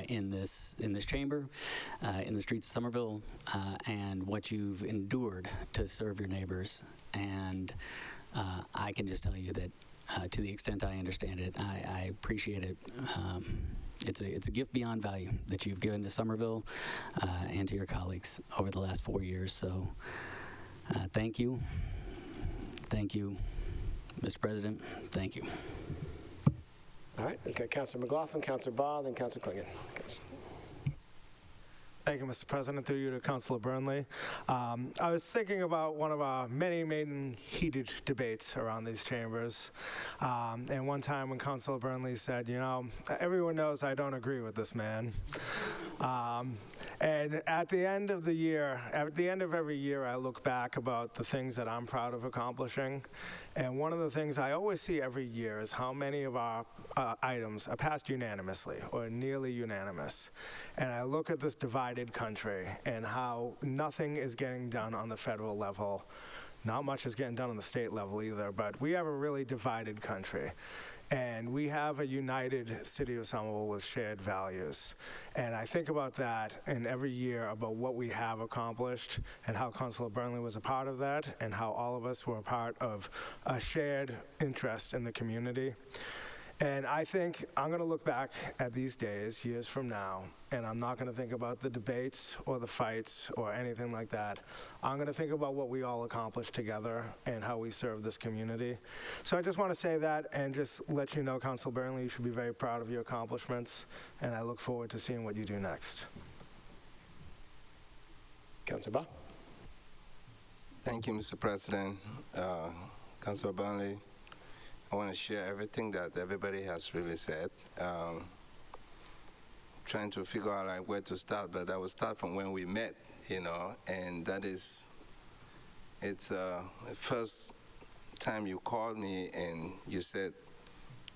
E: in this chamber, in the streets of Somerville, and what you've endured to serve your neighbors. And I can just tell you that to the extent I understand it, I appreciate it. It's a gift beyond value that you've given to Somerville and to your colleagues over the last 4 years. So thank you. Thank you, Mr. President. Thank you.
A: All right, okay, Councilor McLaughlin, Councilor Baugh, then Councilor Klingon.
H: Thank you, Mr. President. Through you to Councilor Burnley. I was thinking about one of our many heated debates around these chambers. And one time when Councilor Burnley said, you know, everyone knows I don't agree with this man. And at the end of the year, at the end of every year, I look back about the things that I'm proud of accomplishing. And one of the things I always see every year is how many of our items are passed unanimously or nearly unanimous. And I look at this divided country and how nothing is getting done on the federal level. Not much is getting done on the state level either, but we have a really divided country. And we have a united city of Somerville with shared values. And I think about that and every year about what we have accomplished and how Councilor Burnley was a part of that and how all of us were a part of a shared interest in the community. And I think I'm going to look back at these days, years from now, and I'm not going to think about the debates or the fights or anything like that. I'm going to think about what we all accomplished together and how we serve this community. So I just want to say that and just let you know, Councilor Burnley, you should be very proud of your accomplishments, and I look forward to seeing what you do next.
A: Councilor Baugh.
D: Thank you, Mr. President. Councilor Burnley, I want to share everything that everybody has really said. Trying to figure out like where to start, but I will start from when we met, you know, and that is, it's the first time you called me and you said,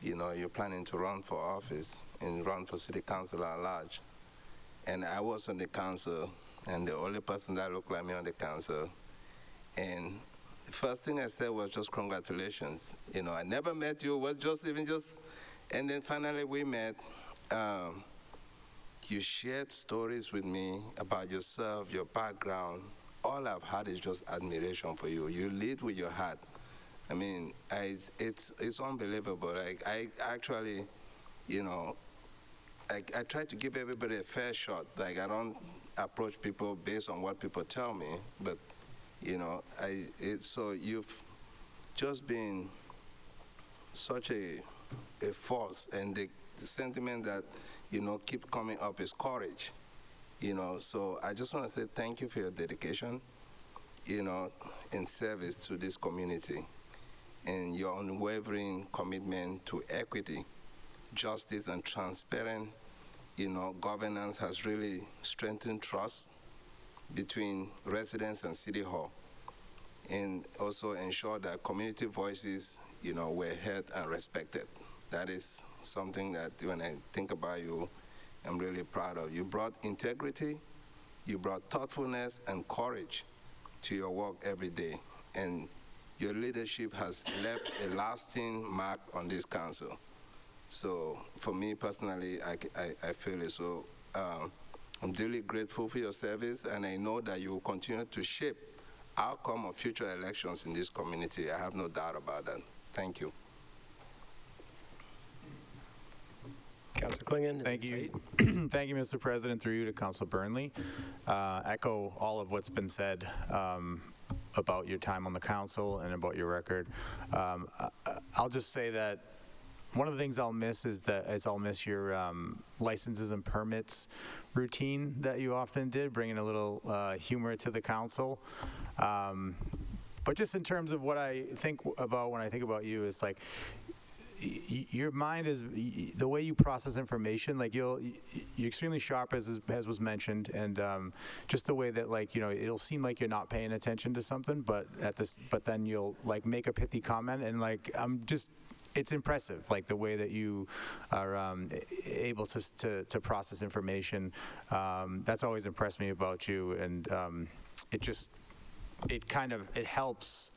D: you know, you're planning to run for office and run for city council at large. And I was on the council and the only person that looked like me on the council. And the first thing I said was just congratulations. You know, I never met you, was just, and then finally we met. You shared stories with me about yourself, your background. All I've had is just admiration for you. You lead with your heart. I mean, it's unbelievable. Like, I actually, you know, I try to give everybody a fair shot. Like, I don't approach people based on what people tell me, but you know, so you've just been such a force, and the sentiment that, you know, keep coming up is courage, you know. So I just want to say thank you for your dedication, you know, in service to this community, and your unwavering commitment to equity, justice, and transparent, you know, governance has really strengthened trust between residents and City Hall, and also ensure that community voices, you know, were heard and respected. That is something that when I think about you, I'm really proud of. You brought integrity, you brought thoughtfulness and courage to your work every day, and your leadership has left a lasting mark on this council. So for me personally, I feel it. So I'm deeply grateful for your service, and I know that you will continue to shape outcome of future elections in this community. I have no doubt about that. Thank you.
A: Councilor Klingon.
G: Thank you. Thank you, Mr. President. Through you to Councilor Burnley. Echo all of what's been said about your time on the council and about your record. I'll just say that one of the things I'll miss is I'll miss your licenses and permits routine that you often did, bringing a little humor to the council. But just in terms of what I think about when I think about you, is like, your mind is, the way you process information, like you're extremely sharp, as was mentioned, and just the way that, like, it'll seem like you're not paying attention to something, but then you'll like make a pithy comment, and like it's impressive, like the way that you are able to process information. That's always impressed me about you, and it helps.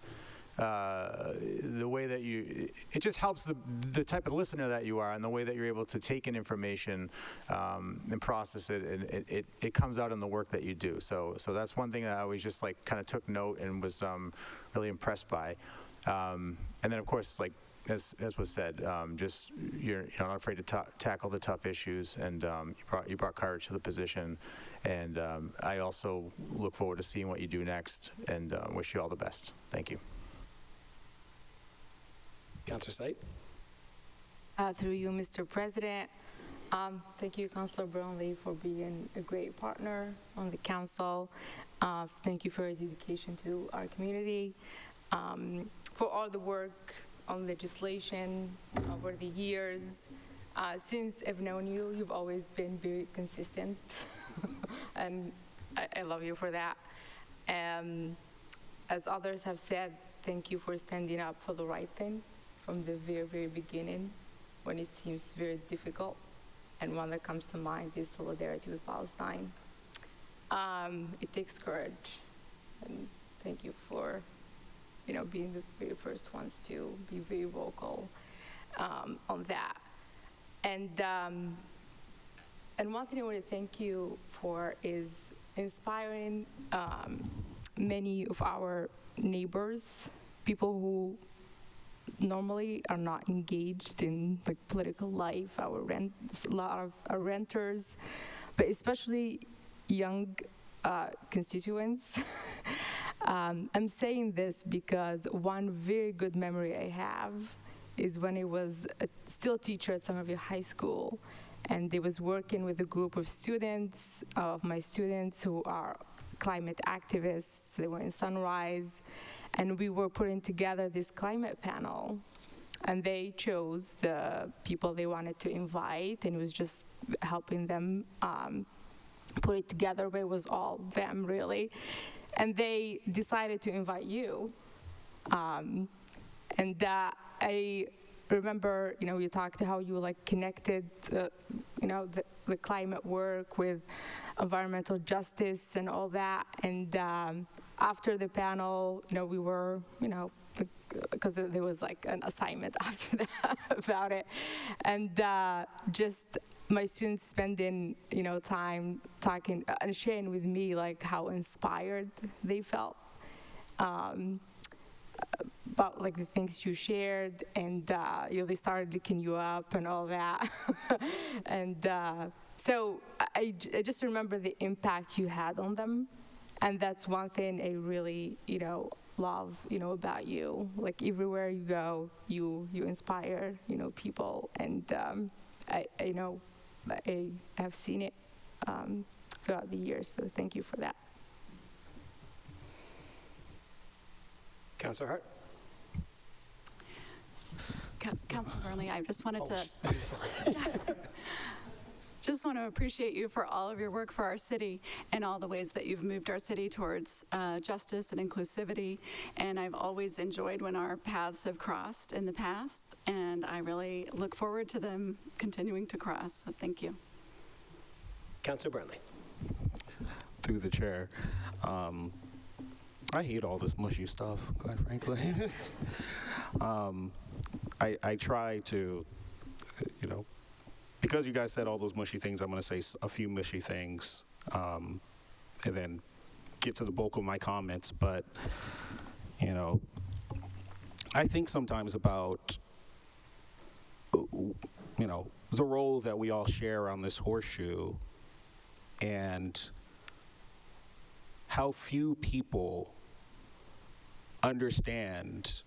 G: The way that it just helps the type of listener that you are, and the way that you're able to take in information and process it, and it comes out in the work that you do. So that's one thing that I always just like kind of took note and was really impressed by. And then of course, like as was said, just you're not afraid to tackle the tough issues, and you brought courage to the position. And I also look forward to seeing what you do next, and wish you all the best. Thank you.
A: Councillor Site.
W: Through you, Mr. President. Thank you, Councillor Brownlee, for being a great partner on the council. Thank you for your dedication to our community, for all the work on legislation over the years. Since I've known you, you've always been very consistent, and I love you for that. As others have said, thank you for standing up for the right thing from the very, very beginning, when it seems very difficult. And one that comes to mind is solidarity with Palestine. It takes courage, and thank you for being the very first ones to be very vocal on that. And one thing I want to thank you for is inspiring many of our neighbors, people who normally are not engaged in like political life, a lot of our renters, but especially young constituents. I'm saying this because one very good memory I have is when I was still a teacher at Somerville High School, and I was working with a group of students, of my students who are climate activists. They were in Sunrise, and we were putting together this climate panel, and they chose the people they wanted to invite, and it was just helping them put it together, but it was all them, really. And they decided to invite you. And I remember, you talked how you like connected, the climate work with environmental justice and all that. And after the panel, we were, because there was like an assignment after that about it, and just my students spending, time talking and sharing with me like how inspired they felt about like the things you shared, and they started looking you up and all that. And so I just remember the impact you had on them, and that's one thing I really love about you. Like everywhere you go, you inspire people, and I have seen it throughout the years, so thank you for that.
A: Councillor Hart.
F: Councilor Burnley, I just wanted to just want to appreciate you for all of your work for our city and all the ways that you've moved our city towards justice and inclusivity. And I've always enjoyed when our paths have crossed in the past, and I really look forward to them continuing to cross. So thank you.
A: Councillor Burnley.
O: Through the chair. I hate all this mushy stuff, quite frankly. I try to, because you guys said all those mushy things, I'm going to say a few mushy things, and then get to the bulk of my comments. But, I think sometimes about, the role that we all share on this horseshoe, and how few people understand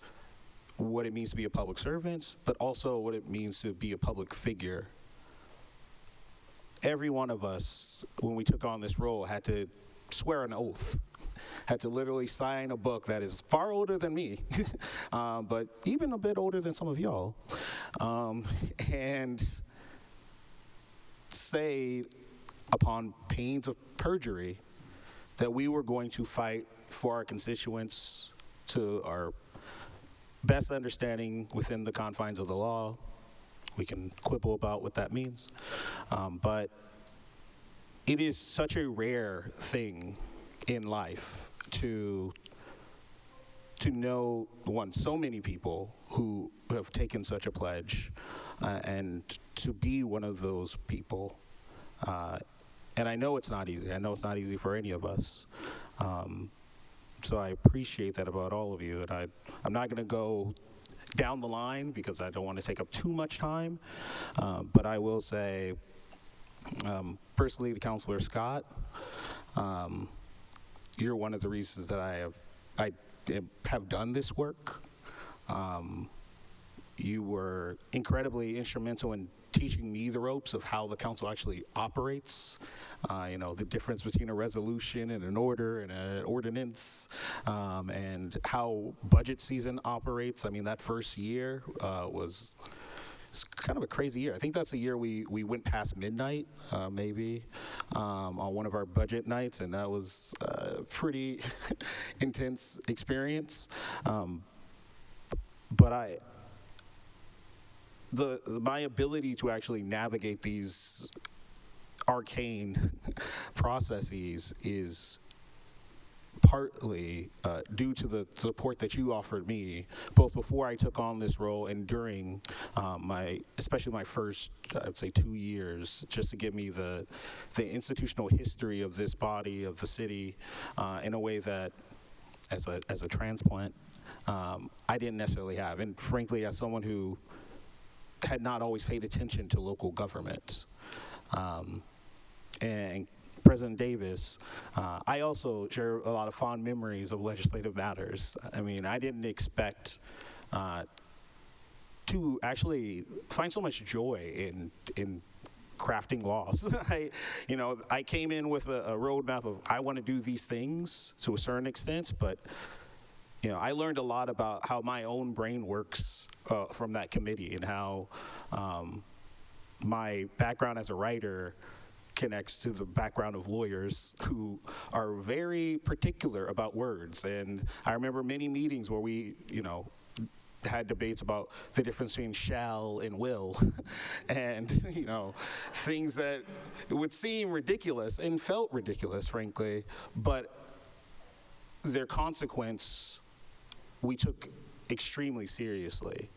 O: what it means to be a public servant, but also what it means to be a public figure. Every one of us, when we took on this role, had to swear an oath had to literally sign a book that is far older than me, but even a bit older than some of y'all, and say upon pains of perjury that we were going to fight for our constituents to our best understanding within the confines of the law. We can quibble about what that means, but it is such a rare thing in life to know, one, so many people who have taken such a pledge, and to be one of those people. And I know it's not easy. I know it's not easy for any of us. So I appreciate that about all of you. And I'm not going to go down the line because I don't want to take up too much time. But I will say, personally, to Councilor Scott, you're one of the reasons that I have done this work. You were incredibly instrumental in teaching me the ropes of how the council actually operates, the difference between a resolution and an order and an ordinance, and how budget season operates. I mean, that first year was kind of a crazy year. I think that's the year we went past midnight, maybe, on one of our budget nights, and that was a pretty intense experience. But my ability to actually navigate these arcane processes is partly due to the support that you offered me, both before I took on this role and during especially my first, I'd say, 2 years, just to give me the institutional history of this body, of the city, in a way that, as a transplant, I didn't necessarily have. And frankly, as someone who had not always paid attention to local government. And President Davis, I also share a lot of fond memories of legislative matters. I mean, I didn't expect to actually find so much joy in crafting laws. I came in with a roadmap of I want to do these things to a certain extent, but I learned a lot about how my own brain works from that committee, and how my background as a writer connects to the background of lawyers who are very particular about words. And I remember many meetings where we, had debates about the difference between shall and will, and things that would seem ridiculous and felt ridiculous, frankly, but their consequence we took extremely seriously.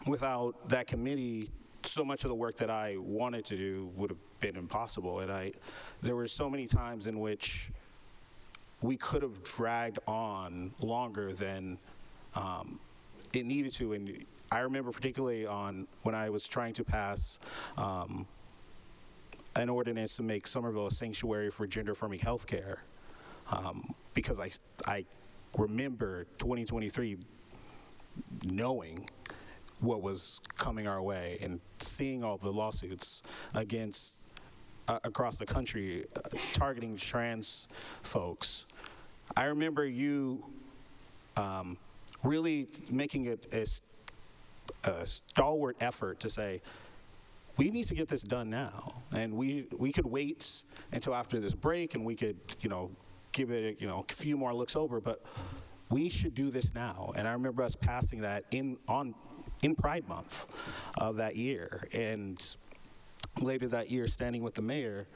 O: Without that committee, so much of the work that I wanted to do would have been impossible. And there were so many times in which we could have dragged on longer than it needed to. And I remember particularly when I was trying to pass an ordinance to make Somerville a sanctuary for gender-affirming health care, because I remember 2023 knowing what was coming our way and seeing all the lawsuits against across the country targeting trans folks. I remember you really making it a stalwart effort to say, we need to get this done now, and we could wait until after this break, and we could give it a few more looks over, but we should do this now. And I remember us passing that in Pride Month of that year, and later that year standing with the mayor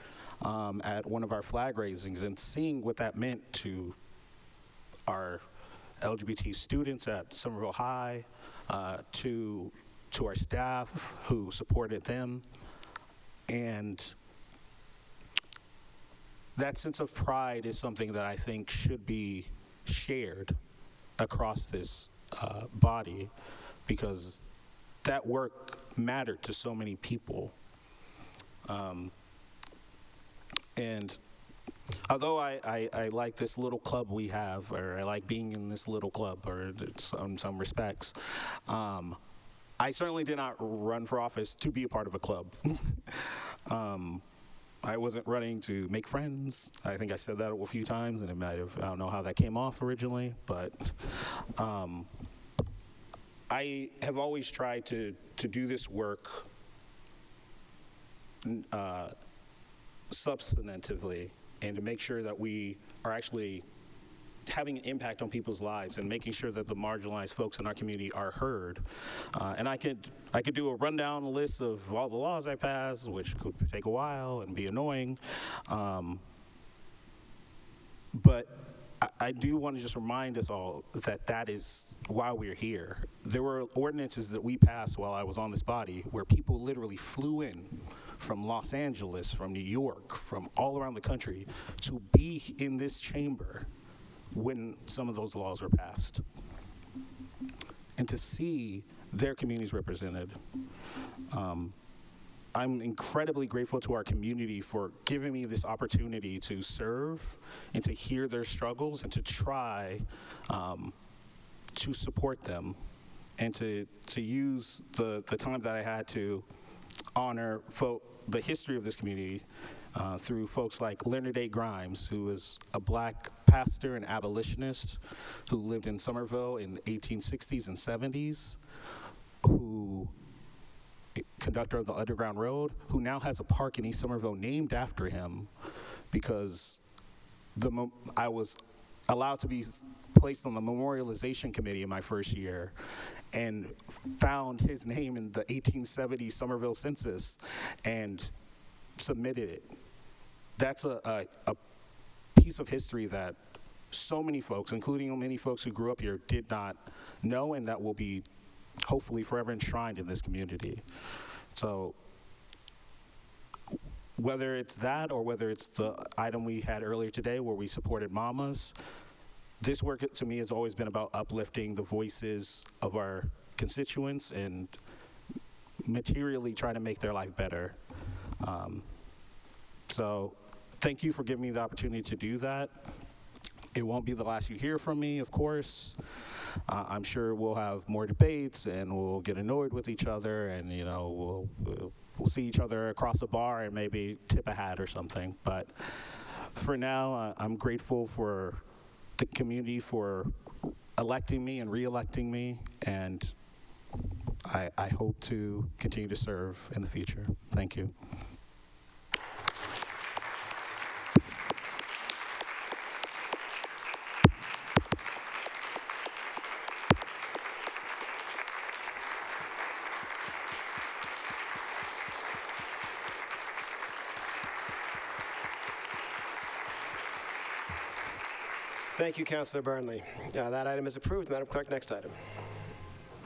O: at one of our flag raisings and seeing what that meant to our LGBT students at Somerville High, to our staff who supported them. And that sense of pride is something that I think should be shared across this body, because that work mattered to so many people. And although I like this little club we have, or I like being in this little club, or in some respects, I certainly did not run for office to be a part of a club. I wasn't running to make friends. I think I said that a few times, and it might have, I don't know how that came off originally, but I have always tried to do this work substantively and to make sure that we are actually having an impact on people's lives and making sure that the marginalized folks in our community are heard. And I could do a rundown list of all the laws I passed, which could take a while and be annoying. But I do want to just remind us all that that is why we're here. There were ordinances that we passed while I was on this body where people literally flew in from Los Angeles, from New York, from all around the country to be in this chamber when some of those laws were passed, and to see their communities represented. I'm incredibly grateful to our community for giving me this opportunity to serve and to hear their struggles and to try to support them and to use the time that I had to honor the history of this community through folks like Leonard A. Grimes, who was a black pastor and abolitionist who lived in Somerville in the 1860s and 70s, conductor of the Underground Road, who now has a park in East Somerville named after him because I was allowed to be placed on the memorialization committee in my first year and found his name in the 1870 Somerville census and submitted it. That's a piece of history that so many folks, including many folks who grew up here, did not know, and that will be hopefully forever enshrined in this community. So whether it's that or whether it's the item we had earlier today where we supported mamas, this work to me has always been about uplifting the voices of our constituents and materially trying to make their life better. So thank you for giving me the opportunity to do that. It won't be the last you hear from me, of course. I'm sure we'll have more debates and we'll get annoyed with each other, and we'll see each other across the bar and maybe tip a hat or something. But for now, I'm grateful for the community for electing me and re-electing me, and I hope to continue to serve in the future. Thank you.
A: Thank you, Councilor Burnley. That item is approved. Madam Clerk, next item.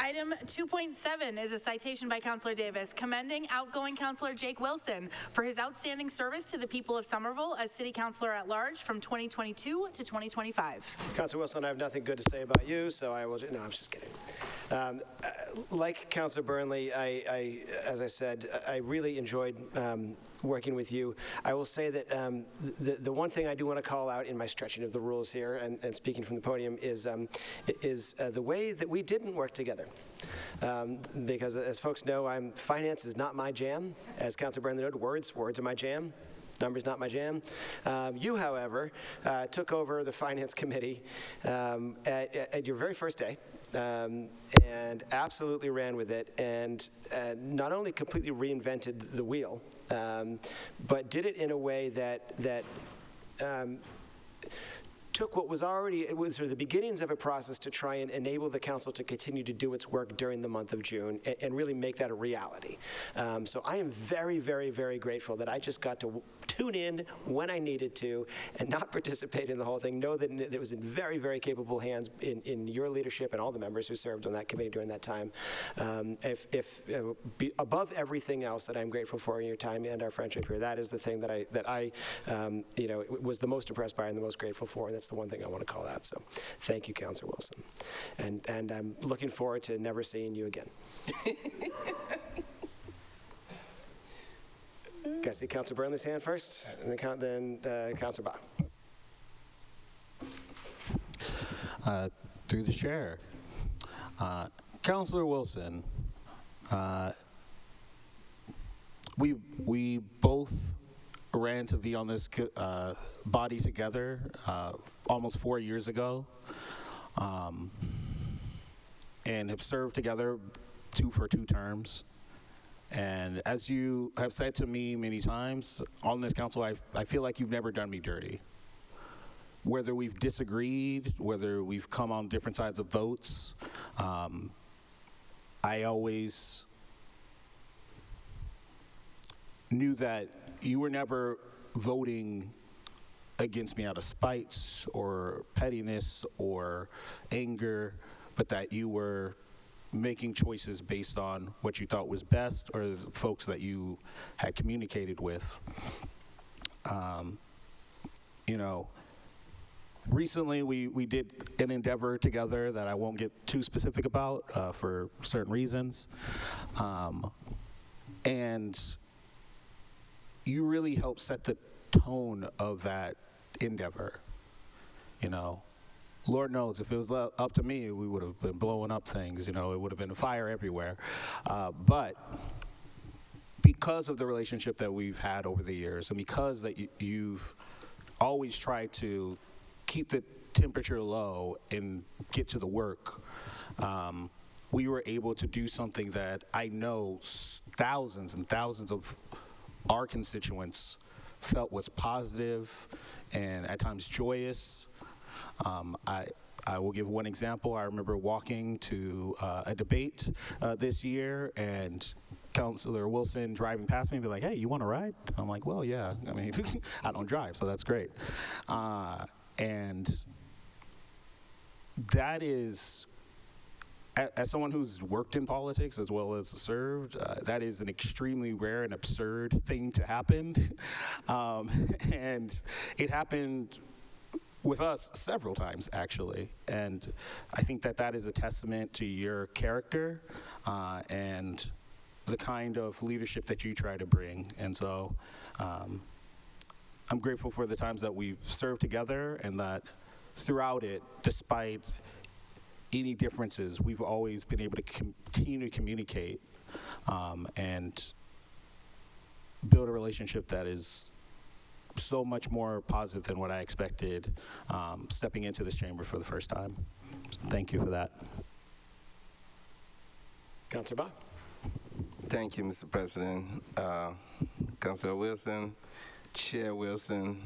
C: Item 2.7 is a citation by Councilor Davis commending outgoing Councilor Jake Wilson for his outstanding service to the people of Somerville as City Councilor at Large from 2022 to 2025.
A: Councilor Wilson, I have nothing good to say about you, so I will. No, I'm just kidding. Like Councilor Burnley, as I said, I really enjoyed working with you. I will say that the one thing I do want to call out in my stretching of the rules here and speaking from the podium is the way that we didn't work together. Because as folks know, finance is not my jam. As Councilor Burnley noted, words are my jam. Numbers not my jam. You, however, took over the Finance Committee at your very first day. And absolutely ran with it, and not only completely reinvented the wheel, but did it in a way that took what was already, it was sort of the beginnings of a process to try and enable the council to continue to do its work during the month of June and really make that a reality. So I am very, very, very grateful that I just got to tune in when I needed to and not participate in the whole thing. Know that it was in very, very capable hands in your leadership and all the members who served on that committee during that time. Above everything else that I'm grateful for in your time and our friendship here, that is the thing that I was the most impressed by and the most grateful for, and that's the one thing I want to call out. So thank you, Councilor Wilson. And I'm looking forward to never seeing you again. Can I see Councilor Burnley's hand first, and then Councilor Baugh.
O: Through the chair. Councilor Wilson, we both ran to be on this body together almost 4 years ago, and have served together for 2 terms. And as you have said to me many times on this council, I feel like you've never done me dirty. Whether we've disagreed, whether we've come on different sides of votes, I always knew that you were never voting against me out of spite or pettiness or anger, but that you were making choices based on what you thought was best or the folks that you had communicated with. You know, recently we did an endeavor together that I won't get too specific about for certain reasons. And you really helped set the tone of that endeavor. You know, Lord knows if it was up to me, we would have been blowing up things. You know, it would have been a fire everywhere. But because of the relationship that we've had over the years, and because that you've always tried to keep the temperature low and get to the work, we were able to do something that I know thousands and thousands of our constituents felt was positive and at times joyous. I will give one example. I remember walking to a debate this year, and Councilor Wilson driving past me and be like, "Hey, you want to ride?" I'm like, "Well, yeah. I mean, I don't drive, so that's great." And that is, as someone who's worked in politics as well as served, that is an extremely rare and absurd thing to happen. And it happened with us several times, actually. And I think that that is a testament to your character and the kind of leadership that you try to bring. And so I'm grateful for the times that we've served together, and that throughout it, despite any differences, we've always been able to continue to communicate and build a relationship that is so much more positive than what I expected stepping into this chamber for the first time. Thank you for that.
A: Councilor Bach.
D: Thank you, Mr. President. Councilor Wilson, Chair Wilson,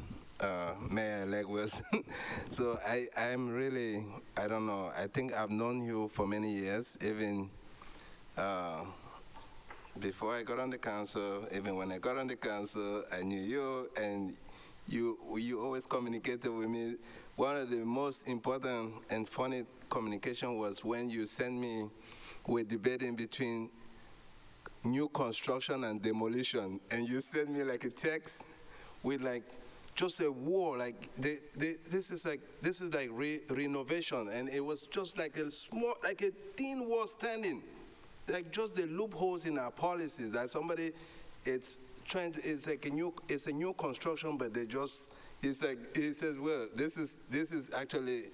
D: Mayor-elect Wilson. So I'm really, I don't know, I think I've known you for many years, even before I got on the council, even when I got on the council, I knew you, and you always communicated with me. One of the most important and funny communication was when you sent me, we're debating between new construction and demolition, and you sent me like a text with like just a war, like this is like renovation, and it was just like a small, like a thin wall standing, like just the loopholes in our policies that somebody, it's like it's a new construction, but they just, it's like, he says, well, this is actually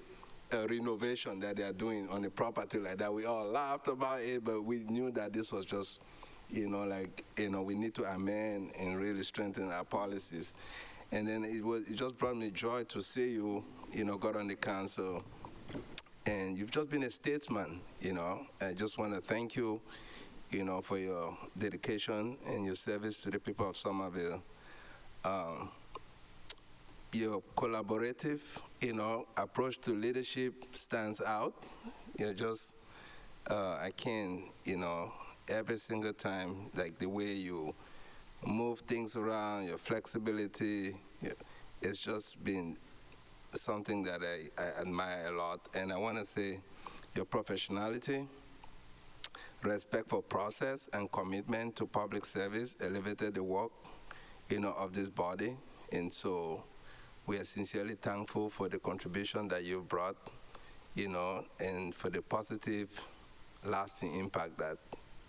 D: a renovation that they are doing on a property like that. We all laughed about it, but we knew that this was just, we need to amend and really strengthen our policies. And then it just brought me joy to see you, got on the council, and you've just been a statesman, I just want to thank you, for your dedication and your service to the people of Somerville. Your collaborative, approach to leadership stands out. I can, every single time, like the way you move things around, your flexibility, it's just been something that I admire a lot. And I want to say your professionality, respect for process, and commitment to public service elevated the work, of this body. And so we are sincerely thankful for the contribution that you've brought, and for the positive, lasting impact that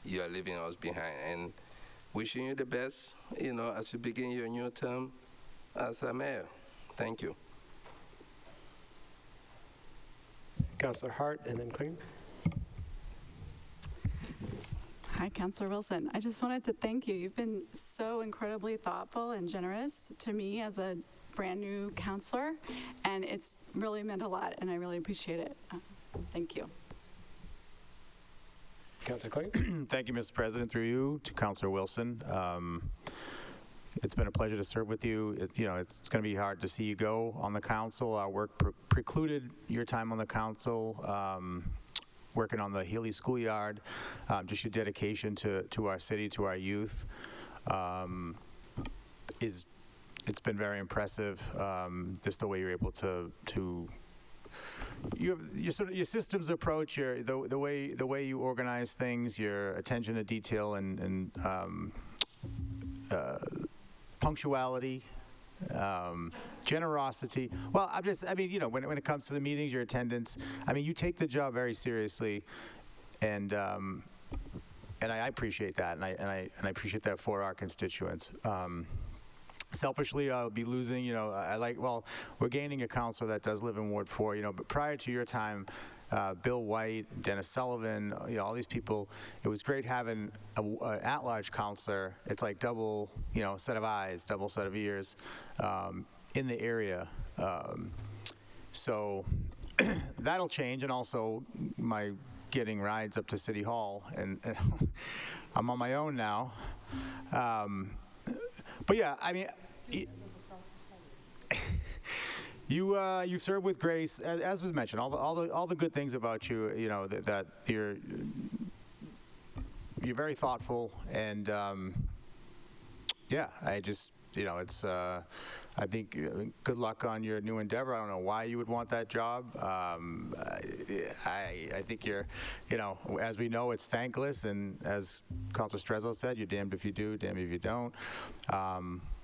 D: you are leaving us behind. And wishing you the best, as you begin your new term as a mayor. Thank you.
A: Councilor Hart, and then Clinton.
F: Hi, Councilor Wilson. I just wanted to thank you. You've been so incredibly thoughtful and generous to me as a brand new counselor, and it's really meant a lot, and I really appreciate it. Thank you.
A: Councilor Clay?
G: Thank you, Mr. President. Through you to Councilor Wilson. It's been a pleasure to serve with you. It's going to be hard to see you go on the council. Our work precluded your time on the council, working on the Healy Schoolyard. Just your dedication to our city, to our youth, it's been very impressive. Just the way you're able to your systems approach, the way you organize things, your attention to detail, and punctuality, generosity. Well, when it comes to the meetings, your attendance, you take the job very seriously, and I appreciate that, and I appreciate that for our constituents. Selfishly, I'll be losing, we're gaining a counselor that does live in Ward 4, but prior to your time, Bill White, Dennis Sullivan, all these people, it was great having an at-large counselor. It's like double, set of eyes, double set of ears in the area. So that'll change, and also my getting rides up to City Hall, and I'm on my own now. But yeah, you've served with grace, as was mentioned. All the good things about you, that you're very thoughtful, and it's. I think good luck on your new endeavor. I don't know why you would want that job. I think you're, as we know, it's thankless, and as Councilor Strezzo said, you're damned if you do, damned if you don't.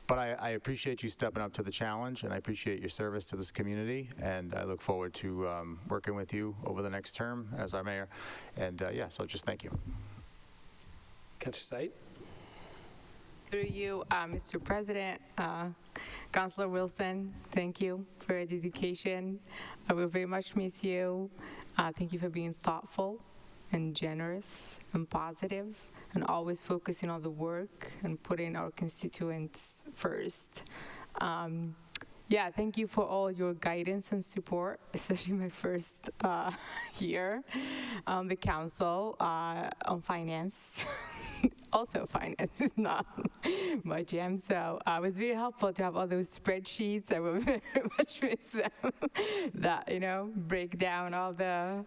G: But I appreciate you stepping up to the challenge, and I appreciate your service to this community, and I look forward to working with you over the next term as our mayor. And so just thank you.
A: Councilor Said?
W: Through you, Mr. President, Councilor Wilson, thank you for your dedication. I will very much miss you. Thank you for being thoughtful and generous and positive, and always focusing on the work and putting our constituents first. Thank you for all your guidance and support, especially my first year on the council on finance. Also, finance is not my jam, so it was very helpful to have all those spreadsheets. I will very much miss them. That break down all the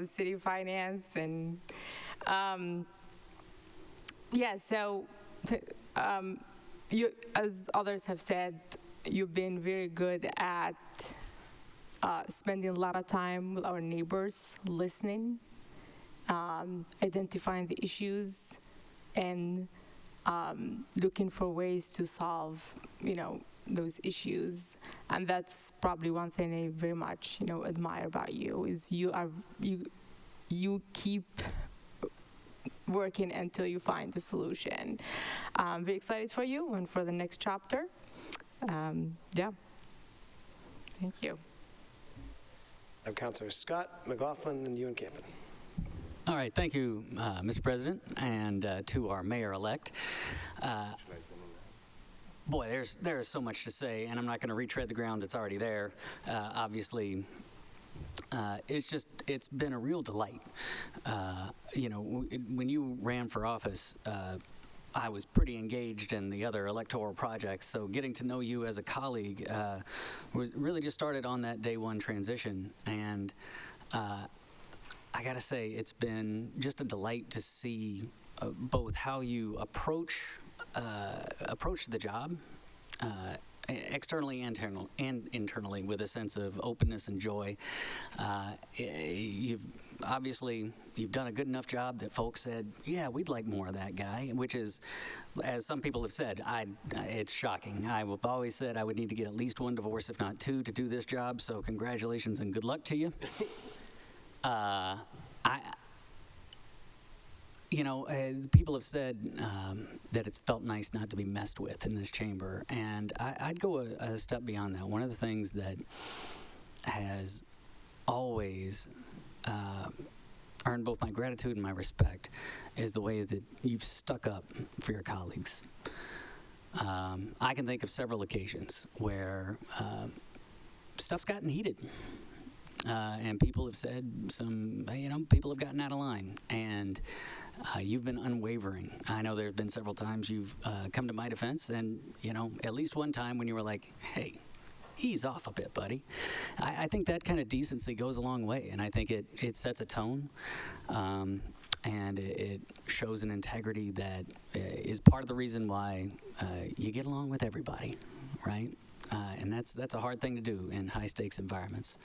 W: city finance, and you, as others have said, you've been very good at spending a lot of time with our neighbors, listening, identifying the issues, and looking for ways to solve, those issues. And that's probably one thing I very much, admire about you, is you keep working until you find the solution. I'm very excited for you and for the next chapter. Thank you.
A: I'm Councilor Scott, McLaughlin, and Ewan Campen.
E: All right, thank you, Mr. President, and to our mayor-elect. Boy, there is so much to say, and I'm not going to retread the ground that's already there. Obviously, it's been a real delight. When you ran for office, I was pretty engaged in the other electoral projects, so getting to know you as a colleague was really just started on that day one transition, and I gotta say, it's been just a delight to see both how you approach the job, externally and internally, with a sense of openness and joy. You've done a good enough job that folks said, yeah, we'd like more of that guy, which is, as some people have said, it's shocking. I've always said I would need to get at least one divorce, if not two, to do this job, so congratulations and good luck to you. People have said that it's felt nice not to be messed with in this chamber, and I'd go a step beyond that. One of the things that has always, earned both my gratitude and my respect is the way that you've stuck up for your colleagues. I can think of several occasions where stuff's gotten heated. And people have said people have gotten out of line, and you've been unwavering. I know there have been several times you've come to my defense, and, at least one time when you were like, hey, ease off a bit, buddy. I think that kind of decency goes a long way, and I think it sets a tone, and it shows an integrity that is part of the reason why you get along with everybody, right? And that's a hard thing to do in high-stakes environments.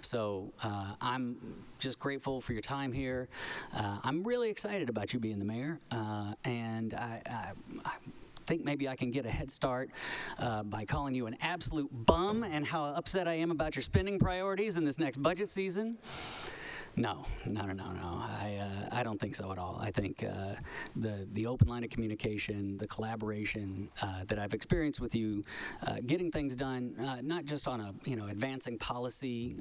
E: So I'm just grateful for your time here. I'm really excited about you being the mayor, and I think maybe I can get a head start by calling you an absolute bum and how upset I am about your spending priorities in this next budget season. No. I don't think so at all. I think the open line of communication, the collaboration that I've experienced with you, getting things done, not just on a advancing policy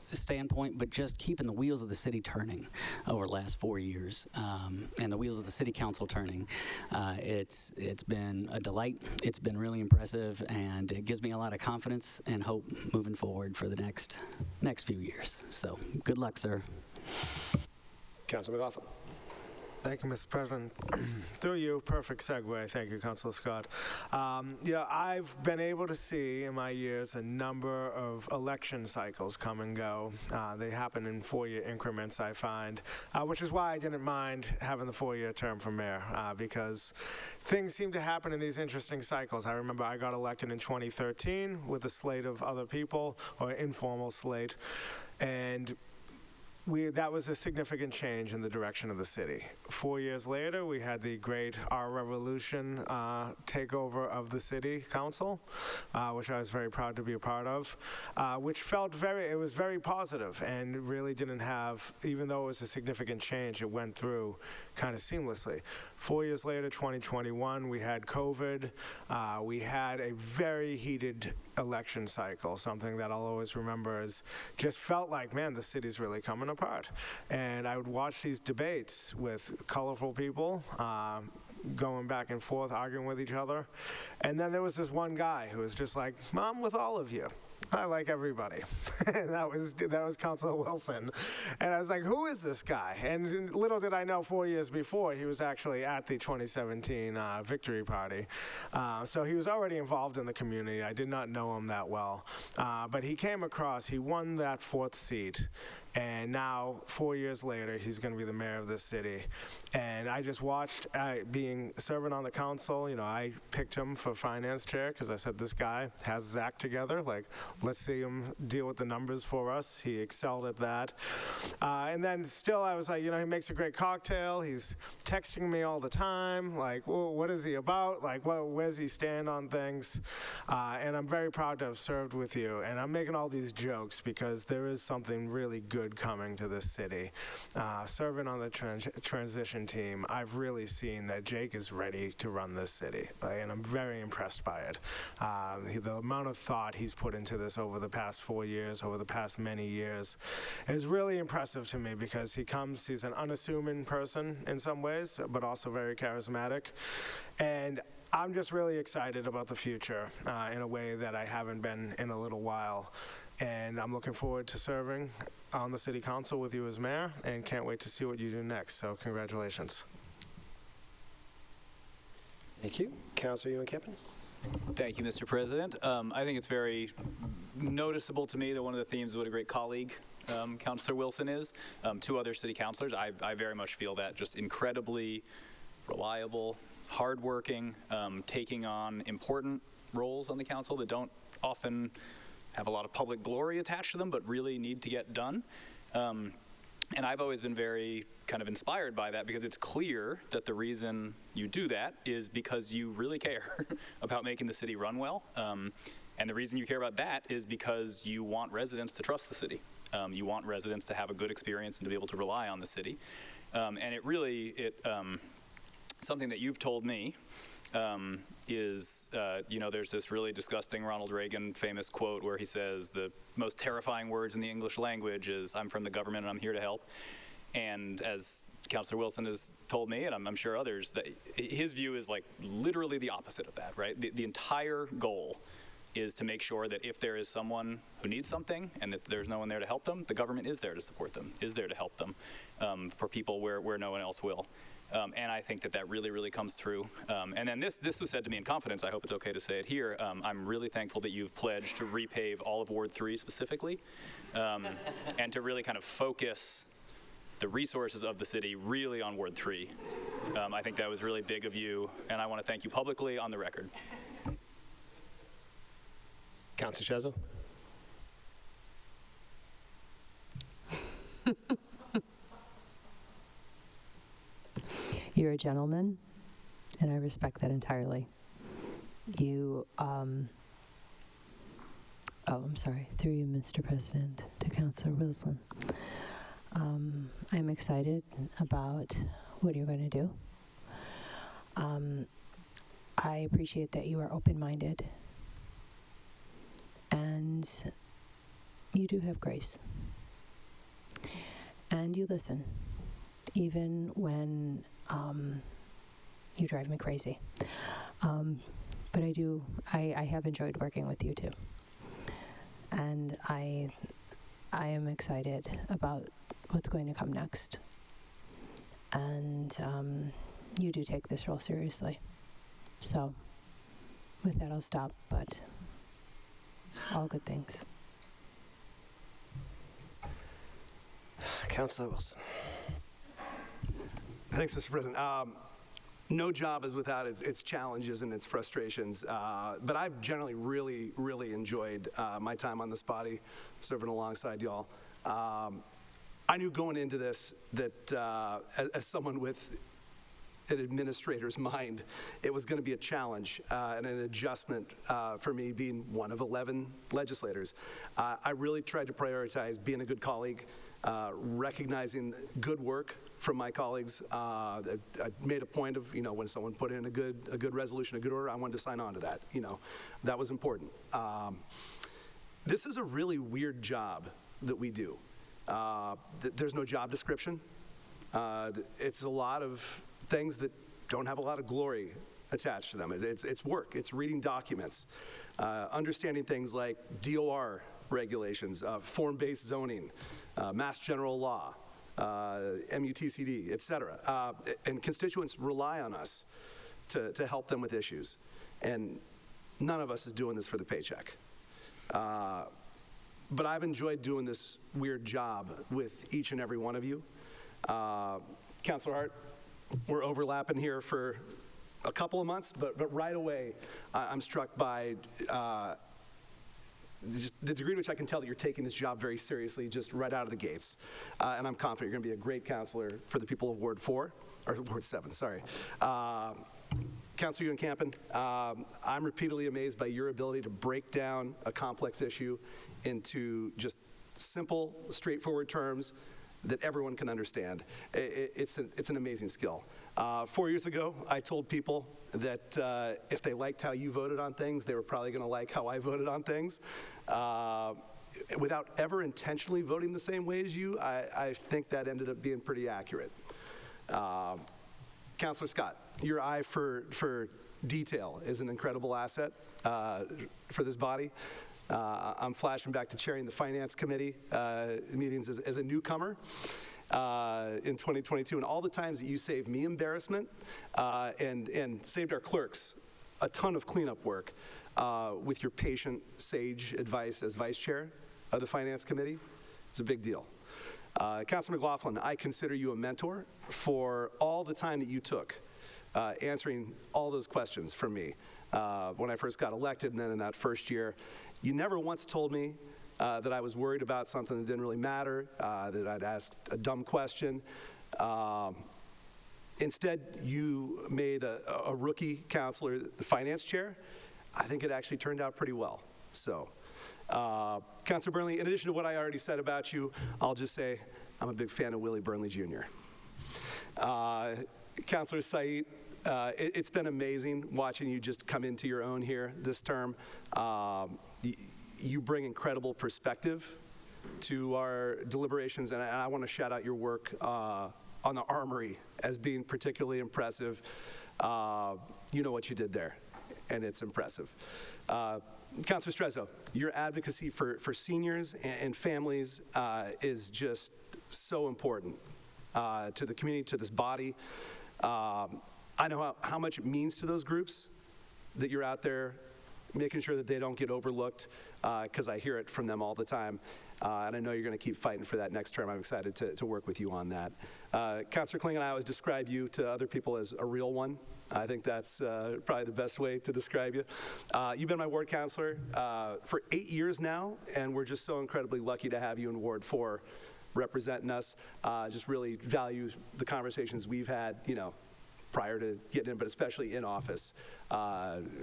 E: standpoint, but just keeping the wheels of the city turning over the last 4 years, and the wheels of the city council turning. It's been a delight. It's been really impressive, and it gives me a lot of confidence and hope moving forward for the next few years. So good luck, sir.
A: Councilor McLaughlin.
H: Thank you, Mr. President. Through you, perfect segue. Thank you, Councilor Scott. I've been able to see in my years a number of election cycles come and go. They happen in 4-year increments, I find, which is why I didn't mind having the 4-year term for mayor, because things seem to happen in these interesting cycles. I remember I got elected in 2013 with a slate of other people, or informal slate, and that was a significant change in the direction of the city. 4 years later, we had the great Our Revolution takeover of the city council, which I was very proud to be a part of, which it was very positive and really didn't have, even though it was a significant change, it went through kind of seamlessly. 4 years later, 2021, we had COVID. We had a very heated election cycle, something that I'll always remember is just felt like, man, the city's really coming apart. And I would watch these debates with colorful people going back and forth, arguing with each other. And then there was this one guy who was just like, I'm with all of you. I like everybody. And that was Councilor Wilson. And I was like, who is this guy? And little did I know 4 years before, he was actually at the 2017 victory party. So he was already involved in the community. I did not know him that well. But he won that 4th seat. And now, 4 years later, he's going to be the mayor of this city. And I just watched serving on the council. I picked him for finance chair because I said, this guy has his act together. Like, let's see him deal with the numbers for us. He excelled at that. And then still, I was like, he makes a great cocktail. He's texting me all the time. Like, well, what is he about? Like, where does he stand on things? And I'm very proud to have served with you. And I'm making all these jokes because there is something really good coming to this city. Serving on the transition team, I've really seen that Jake is ready to run this city, and I'm very impressed by it. The amount of thought he's put into this over the past 4 years, over the past many years, is really impressive to me because he's an unassuming person in some ways, but also very charismatic. And I'm just really excited about the future in a way that I haven't been in a little while. And I'm looking forward to serving on the city council with you as mayor, and can't wait to see what you do next. So congratulations.
A: Thank you. Councilor Ewan-Kippen.
Q: Thank you, Mr. President. I think it's very noticeable to me that one of the themes of what a great colleague Councilor Wilson is. 2 other city councilors, I very much feel that, just incredibly reliable, hardworking, taking on important roles on the council that don't often have a lot of public glory attached to them, but really need to get done. And I've always been very kind of inspired by that because it's clear that the reason you do that is because you really care about making the city run well. And the reason you care about that is because you want residents to trust the city. You want residents to have a good experience and to be able to rely on the city. And something that you've told me is, there's this really disgusting Ronald Reagan famous quote where he says the most terrifying words in the English language is, I'm from the government and I'm here to help. And as Councilor Wilson has told me, and I'm sure others, that his view is like literally the opposite of that, right? The entire goal is to make sure that if there is someone who needs something and that there's no one there to help them, the government is there to support them, is there to help them for people where no one else will. And I think that really, really comes through. And then this was said to me in confidence. I hope it's okay to say it here. I'm really thankful that you've pledged to repave all of Ward 3 specifically, and to really kind of focus the resources of the city really on Ward 3. I think that was really big of you, and I want to thank you publicly on the record.
A: Councilor Chesil.
J: You're a gentleman, and I respect that entirely. You, I'm sorry, through you, Mr. President, to Councilor Wilson. I'm excited about what you're going to do. I appreciate that you are open-minded, and you do have grace. And you listen, even when you drive me crazy. But I have enjoyed working with you too. And I am excited about what's going to come next. And you do take this role seriously. So with that, I'll stop, but all good things.
A: Councilor Wilson.
V: Thanks, Mr. President. No job is without its challenges and its frustrations, but I've generally really enjoyed my time on this body, serving alongside y'all. I knew going into this that as someone with an administrator's mind, it was going to be a challenge and an adjustment for me being one of 11 legislators. I really tried to prioritize being a good colleague, recognizing good work from my colleagues. I made a point of, when someone put in a good resolution, a good order, I wanted to sign on to that. That was important. This is a really weird job that we do. There's no job description. It's a lot of things that don't have a lot of glory attached to them. It's work. It's reading documents, understanding things like DOR regulations, form-based zoning, Mass General Law, MUTCD, et cetera. And constituents rely on us to help them with issues. And none of us is doing this for the paycheck. But I've enjoyed doing this weird job with each and every one of you. Councilor Hart, we're overlapping here for a couple of months, but right away, I'm struck by the degree to which I can tell that you're taking this job very seriously just right out of the gates. And I'm confident you're going to be a great counselor for the people of Ward 4, or Ward 7, sorry. Councilor Ewan-Campen, I'm repeatedly amazed by your ability to break down a complex issue into just simple, straightforward terms that everyone can understand. It's an amazing skill. 4 years ago, I told people that if they liked how you voted on things, they were probably going to like how I voted on things. Without ever intentionally voting the same way as you, I think that ended up being pretty accurate. Councilor Scott, your eye for detail is an incredible asset for this body. I'm flashing back to chairing the Finance Committee meetings as a newcomer in 2022, and all the times that you saved me embarrassment and saved our clerks a ton of cleanup work with your patient, sage advice as vice chair of the Finance Committee. It's a big deal. Councilor McLaughlin, I consider you a mentor for all the time that you took answering all those questions from me when I first got elected, and then in that first year. You never once told me that I was worried about something that didn't really matter, that I'd asked a dumb question. Instead, you made a rookie counselor the finance chair. I think it actually turned out pretty well. So, Councilor Burnley, in addition to what I already said about you, I'll just say I'm a big fan of Willie Burnley Jr. Councilor Said, it's been amazing watching you just come into your own here this term. You bring incredible perspective to our deliberations, and I want to shout out your work on the Armory as being particularly impressive. You know what you did there, and it's impressive. Councilor Strezzo, your advocacy for seniors and families is just so important to the community, to this body. I know how much it means to those groups that you're out there making sure that they don't get overlooked, because I hear it from them all the time. And I know you're going to keep fighting for that next term. I'm excited to work with you on that. Councilor Kling and I always describe you to other people as a real one. I think that's probably the best way to describe you. You've been my ward councilor for 8 years now, and we're just so incredibly lucky to have you in Ward 4 representing us. Just really value the conversations we've had, prior to getting in, but especially in office.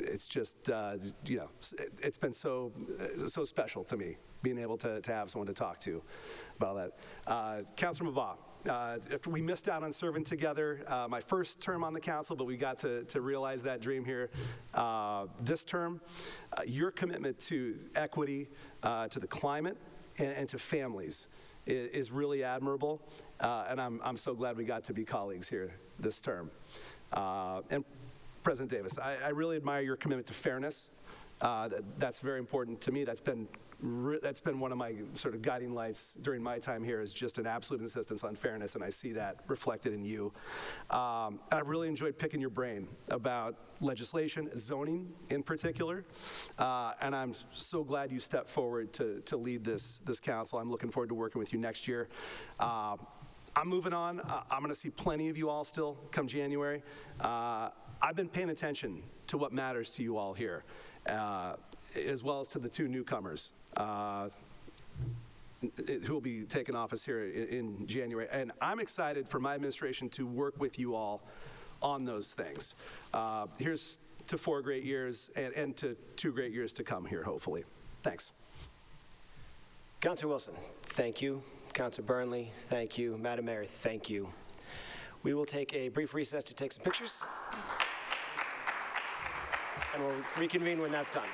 V: It's just, it's been so special to me, being able to have someone to talk to about that. Councilor Mabah, after we missed out on serving together my first term on the council, but we got to realize that dream here this term. Your commitment to equity, to the climate, and to families is really admirable, and I'm so glad we got to be colleagues here this term. And President Davis, I really admire your commitment to fairness. That's very important to me. That's been one of my sort of guiding lights during my time here, is just an absolute insistence on fairness, and I see that reflected in you. I really enjoyed picking your brain about legislation, zoning in particular, and I'm so glad you stepped forward to lead this council. I'm looking forward to working with you next year. I'm moving on. I'm going to see plenty of you all still come January. I've been paying attention to what matters to you all here, as well as to the two newcomers who will be taking office here in January. And I'm excited for my administration to work with you all on those things. Here's to 4 great years and to 2 great years to come here, hopefully. Thanks.
A: Councilor Wilson, thank you. Councilor Burnley, thank you. Madam Mayor, thank you. We will take a brief recess to take some pictures, and we'll reconvene when that's done.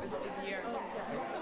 L: Is it here?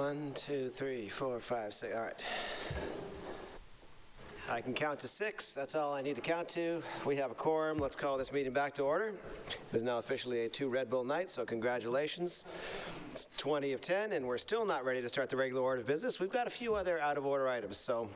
A: 1, 2, 3, 4, 5, 6. All right. I can count to 6. That's all I need to count to. We have a quorum. Let's call this meeting back to order. It is now officially a 2 Red Bull night, so congratulations. It's 20 of 10, and we're still not ready to start the regular order of business. We've got a few other out-of-order items, so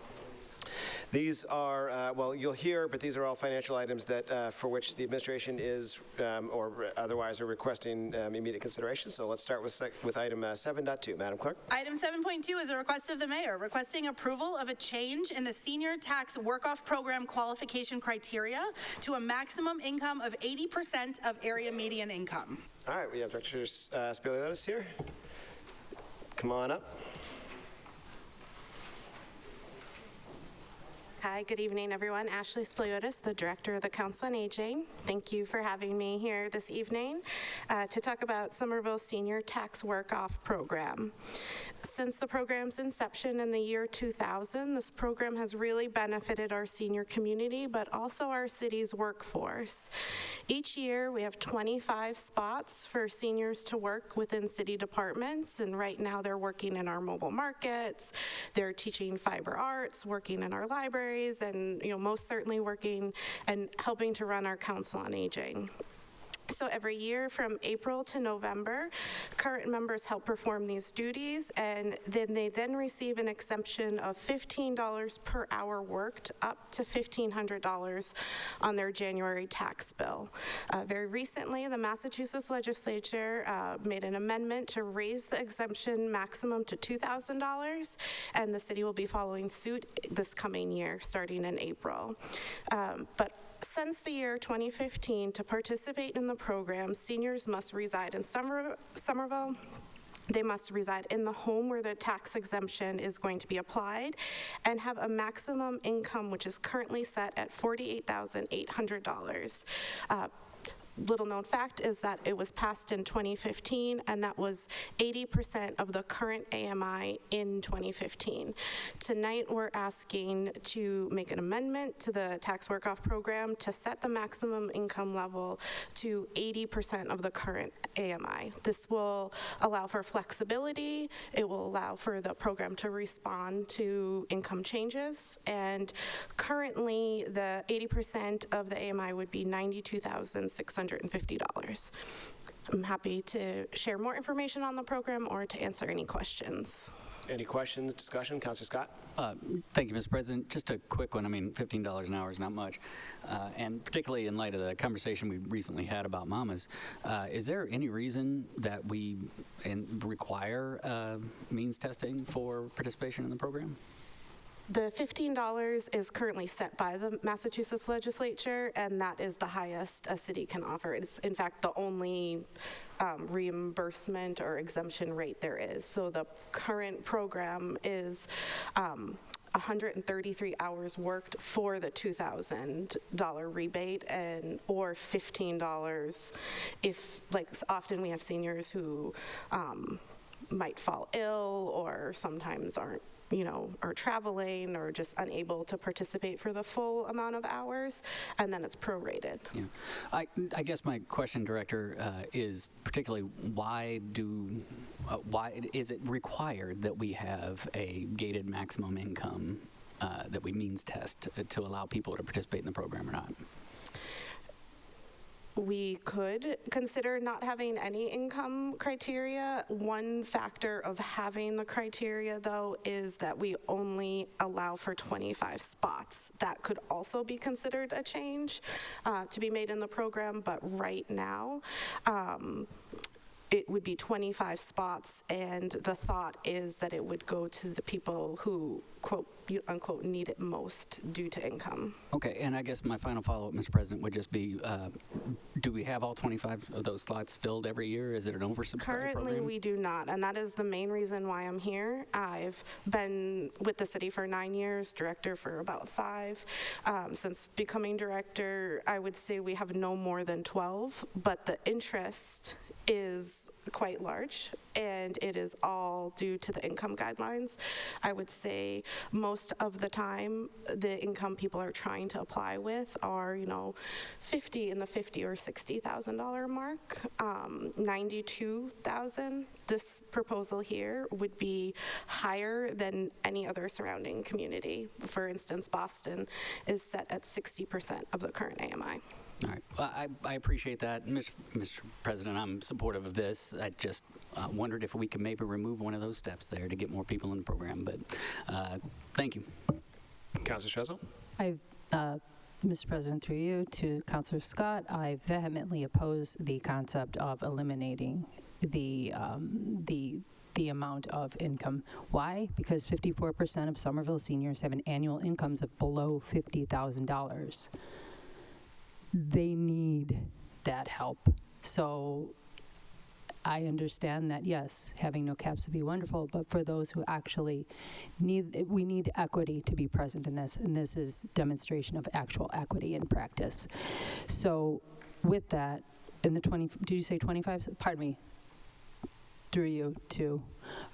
A: these are, well, you'll hear, but these are all financial items that for which the administration is or otherwise are requesting immediate consideration. So let's start with item 7.2. Madam Clerk.
C: Item 7.2 is a request of the mayor requesting approval of a change in the senior tax work-off program qualification criteria to a maximum income of 80% of area median income.
A: All right, we have Director Spiliotis here. Come on up.
L: Hi, good evening, everyone. Ashley Spiliotis, the Director of the Council on Aging. Thank you for having me here this evening to talk about Somerville Senior Tax Work-Off Program. Since the program's inception in the year 2000, this program has really benefited our senior community, but also our city's workforce. Each year, we have 25 spots for seniors to work within city departments, and right now they're working in our mobile markets, they're teaching fiber arts, working in our libraries, and most certainly working and helping to run our Council on Aging. So every year from April to November, current members help perform these duties, and then they receive an exemption of $15 per hour worked up to $1,500 on their January tax bill. Very recently, the Massachusetts legislature made an amendment to raise the exemption maximum to $2,000, and the city will be following suit this coming year, starting in April. But since the year 2015, to participate in the program, seniors must reside in Somerville. They must reside in the home where the tax exemption is going to be applied and have a maximum income which is currently set at $48,800. Little known fact is that it was passed in 2015, and that was 80% of the current AMI in 2015. Tonight, we're asking to make an amendment to the tax work-off program to set the maximum income level to 80% of the current AMI. This will allow for flexibility. It will allow for the program to respond to income changes, and currently, the 80% of the AMI would be $92,650. I'm happy to share more information on the program or to answer any questions.
A: Any questions, discussion? Councilor Scott?
E: Thank you, Mr. President. Just a quick one. I mean, $15 an hour is not much. And particularly in light of the conversation we recently had about mamas, is there any reason that we require means testing for participation in the program?
L: The $15 is currently set by the Massachusetts legislature, and that is the highest a city can offer. It's, in fact, the only reimbursement or exemption rate there is. So the current program is 133 hours worked for the $2,000 rebate, and or $15 if, like, often we have seniors who might fall ill or sometimes aren't, are traveling or just unable to participate for the full amount of hours, and then it's prorated.
E: Yeah. I guess my question, Director, is particularly why is it required that we have a gated maximum income that we means test to allow people to participate in the program or not?
L: We could consider not having any income criteria. One factor of having the criteria, though, is that we only allow for 25 spots. That could also be considered a change to be made in the program, but right now, it would be 25 spots, and the thought is that it would go to the people who, quote, unquote, need it most due to income.
E: Okay, and I guess my final follow-up, Mr. President, would just be, do we have all 25 of those slots filled every year? Is it an oversubscribed
L: Currently,
E: program?
L: we do not, and that is the main reason why I'm here. I've been with the city for 9 years, director for about 5. Since becoming director, I would say we have no more than 12, but the interest is quite large, and it is all due to the income guidelines. I would say most of the time, the income people are trying to apply with are, in the $50,000 or $60,000 mark. 92,000. This proposal here would be higher than any other surrounding community. For instance, Boston is set at 60% of the current AMI.
E: All right. Well, I appreciate that. Mr. President, I'm supportive of this. I just wondered if we could maybe remove one of those steps there to get more people in the program, but thank you.
A: Councilor Strezel?
J: Mr. President, through you to Councilor Scott, I vehemently oppose the concept of eliminating the amount of income. Why? Because 54% of Somerville seniors have an annual incomes of below $50,000. They need that help. So I understand that, yes, having no caps would be wonderful, but for those who actually we need equity to be present in this, and this is demonstration of actual equity in practice. So with that, in the did you say 25? Pardon me. Through you to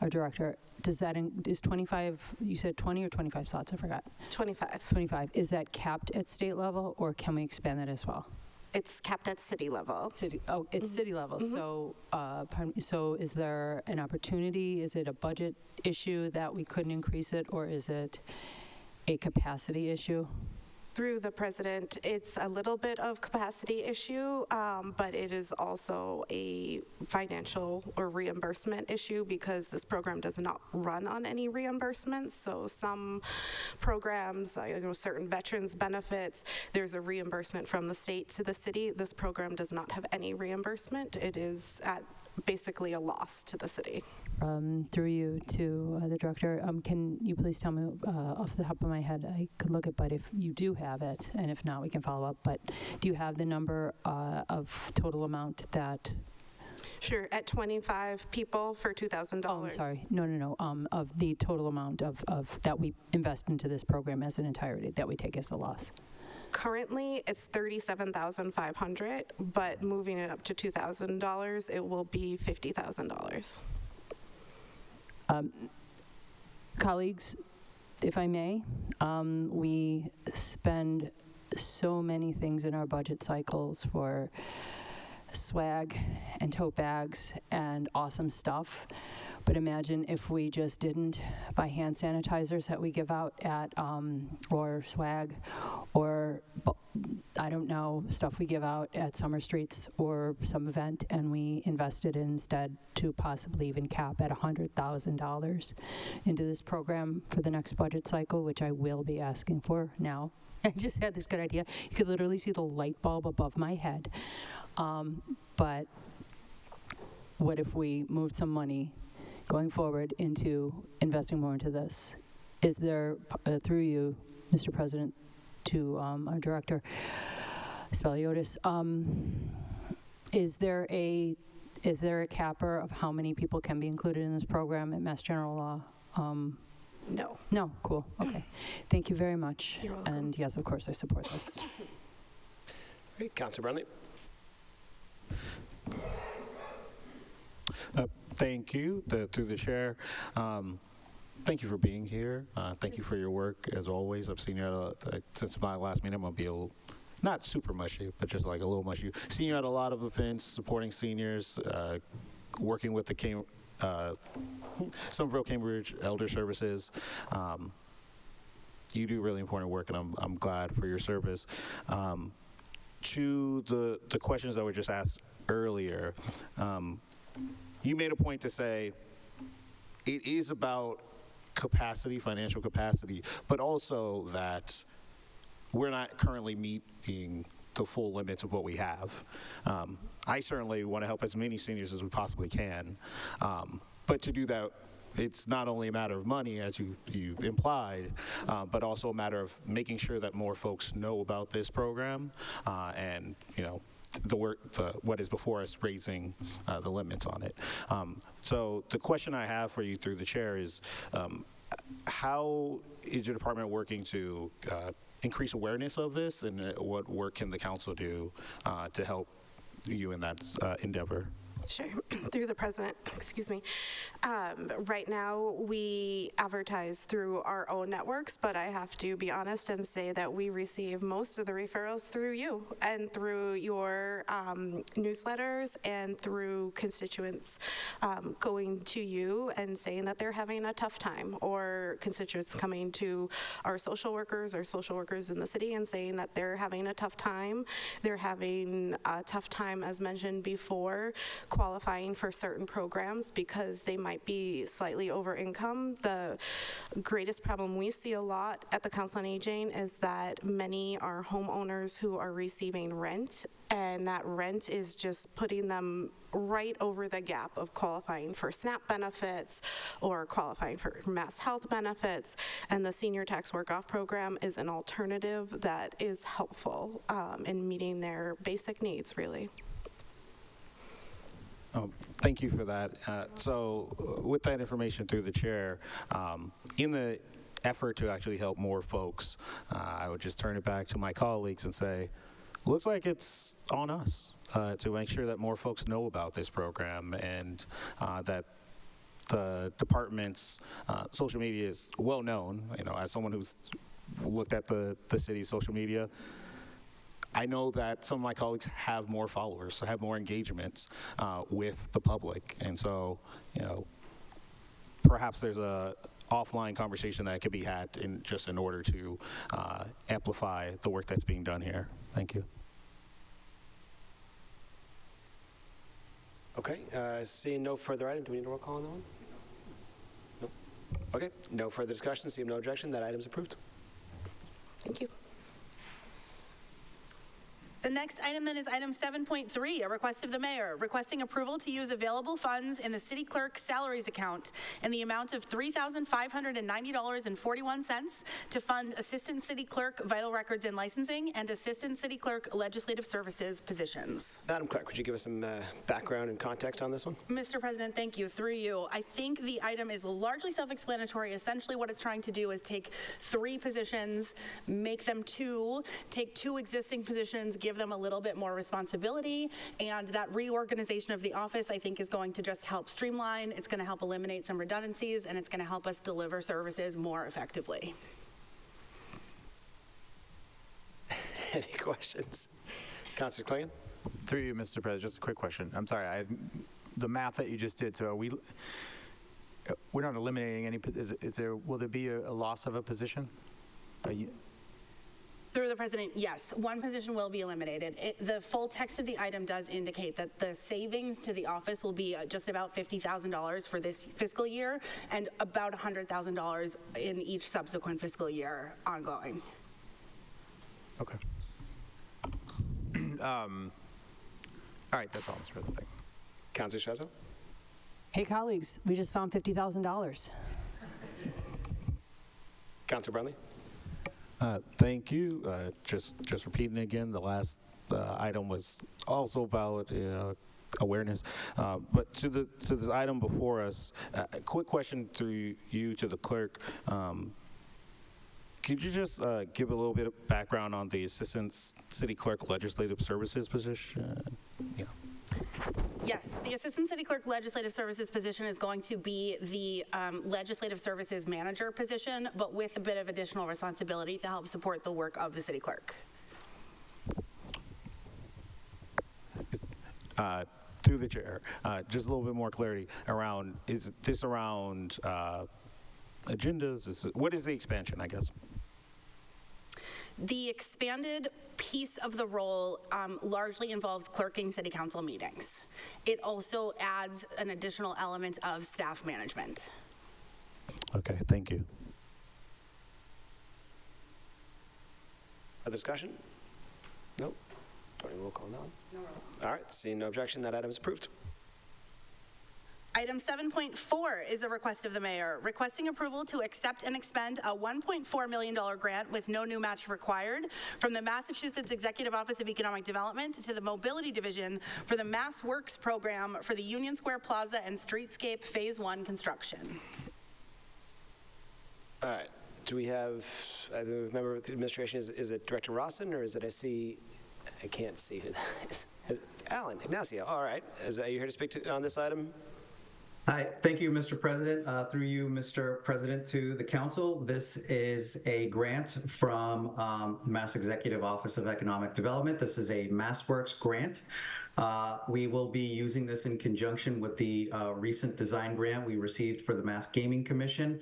J: our director, is 25, you said 20 or 25 slots? I forgot.
L: 25.
J: 25. Is that capped at state level, or can we expand that as well?
L: It's capped at city level.
J: It's city level.
L: Mm-hmm.
J: So, pardon me, so is there an opportunity? Is it a budget issue that we couldn't increase it, or is it a capacity issue?
L: Through the president, it's a little bit of capacity issue, but it is also a financial or reimbursement issue because this program does not run on any reimbursements. So some programs, certain veterans benefits, there's a reimbursement from the state to the city. This program does not have any reimbursement. It is at basically a loss to the city.
J: Through you to the director, can you please tell me off the top of my head, I could look it, but if you do have it, and if not, we can follow up, but do you have the number of total amount that?
L: Sure, at 25 people for $2,000.
J: Oh, I'm sorry. No. Of the total amount of that we invest into this program as an entirety, that we take as a loss.
L: Currently, it's $37,500, but moving it up to $2,000, it will be $50,000.
J: Colleagues, if I may, we spend so many things in our budget cycles for swag and tote bags and awesome stuff. But imagine if we just didn't buy hand sanitizers that we give out at, or swag, or I don't know, stuff we give out at Summer Streets or some event, and we invested instead to possibly even cap at $100,000 into this program for the next budget cycle, which I will be asking for now. I just had this good idea. You could literally see the light bulb above my head. But what if we moved some money going forward into investing more into this? Is there, through you, Mr. President, to our director, Speliotis, is there a capper of how many people can be included in this program at Mass General Law?
L: No.
J: No, cool, okay. Thank you very much.
L: You're welcome.
J: And yes, of course, I support this.
A: Great, Councilor Brunley.
O: Thank you, through the chair. Thank you for being here. Thank you for your work, as always. I've seen you since my last meeting. I'm going to be not super mushy, but just like a little mushy. Seen you at a lot of events, supporting seniors, working with the Somerville Cambridge Elder Services. You do really important work, and I'm glad for your service. To the questions that were just asked earlier, you made a point to say it is about capacity, financial capacity, but also that we're not currently meeting the full limits of what we have. I certainly want to help as many seniors as we possibly can, but to do that, it's not only a matter of money, as you implied, but also a matter of making sure that more folks know about this program, and what is before us, raising the limits on it. So the question I have for you through the chair is, how is your department working to increase awareness of this, and what work can the council do to help you in that endeavor?
L: Sure. Through the president, excuse me. Right now, we advertise through our own networks, but I have to be honest and say that we receive most of the referrals through you and through your newsletters and through constituents going to you and saying that they're having a tough time, or constituents coming to our social workers in the city and saying that they're having a tough time. They're having a tough time, as mentioned before, qualifying for certain programs because they might be slightly over income. The greatest problem we see a lot at the Council on Aging is that many are homeowners who are receiving rent, and that rent is just putting them right over the gap of qualifying for SNAP benefits or qualifying for mass health benefits, and the Senior Tax Work-Off program is an alternative that is helpful in meeting their basic needs, really.
O: Thank you for that. So with that information through the chair, in the effort to actually help more folks, I would just turn it back to my colleagues and say, looks like it's on us to make sure that more folks know about this program, and that the department's social media is well known. You know, as someone who's looked at the city's social media, I know that some of my colleagues have more followers, have more engagements with the public, and so, you know, perhaps there's a offline conversation that could be had in order to amplify the work that's being done here. Thank you.
A: Okay, seeing no further item, do we need a roll call on that one? No. Okay, no further discussion, seeing no objection, that item's approved.
L: Thank you.
C: The next item then is item 7.3, a request of the mayor, requesting approval to use available funds in the city clerk salaries account in the amount of $3,590.41 to fund assistant city clerk vital records and licensing and assistant city clerk legislative services positions.
A: Madam Clerk, would you give us some background and context on this one?
C: Mr. President, thank you. Through you, I think the item is largely self-explanatory. Essentially what it's trying to do is take 3 positions, make them 2, take 2 existing positions, give them a little bit more responsibility, and that reorganization of the office, I think, is going to just help streamline. It's going to help eliminate some redundancies, and it's going to help us deliver services more effectively.
A: Any questions? Councilor Klingon?
G: Through you, Mr. President, just a quick question. I'm sorry, the math that you just did, so we're not eliminating any, will there be a loss of a position?
C: Through the president, yes, 1 position will be eliminated. The full text of the item does indicate that the savings to the office will be just about $50,000 for this fiscal year and about $100,000 in each subsequent fiscal year ongoing.
G: Okay. All right, that's all, Mr. President. Thank you.
A: Councilor Shazo?
J: Hey, colleagues, we just found $50,000.
A: Councilor Brunley?
O: Thank you. Just repeating again, the last item was also about awareness. But to this item before us, a quick question through you to the clerk. Could you just give a little bit of background on the Assistant City Clerk Legislative Services position? Yeah.
C: Yes, the Assistant City Clerk Legislative Services position is going to be the Legislative Services Manager position, but with a bit of additional responsibility to help support the work of the City Clerk.
O: Through the chair, just a little bit more clarity around, is this around agendas? What is the expansion, I guess?
C: The expanded piece of the role largely involves clerking city council meetings. It also adds an additional element of staff management.
O: Okay, thank you.
A: Further discussion? Nope. Don't need roll call now. No roll. All right, seeing no objection, that item is approved.
C: Item 7.4 is a request of the mayor, requesting approval to accept and expend a $1.4 million grant with no new match required from the Massachusetts Executive Office of Economic Development to the Mobility Division for the Mass Works program for the Union Square Plaza and Streetscape Phase 1 construction.
A: All right, do we have, I member of the administration, is it Director Rawson, or is it, I see I can't see who that is. It's Alan Ignacio. All right. Are you here to speak on this item?
K: Hi, thank you, Mr. President. Through you, Mr. President, to the council. This is a grant from Mass Executive Office of Economic Development. This is a MassWorks grant. We will be using this in conjunction with the recent design grant we received for the Mass Gaming Commission.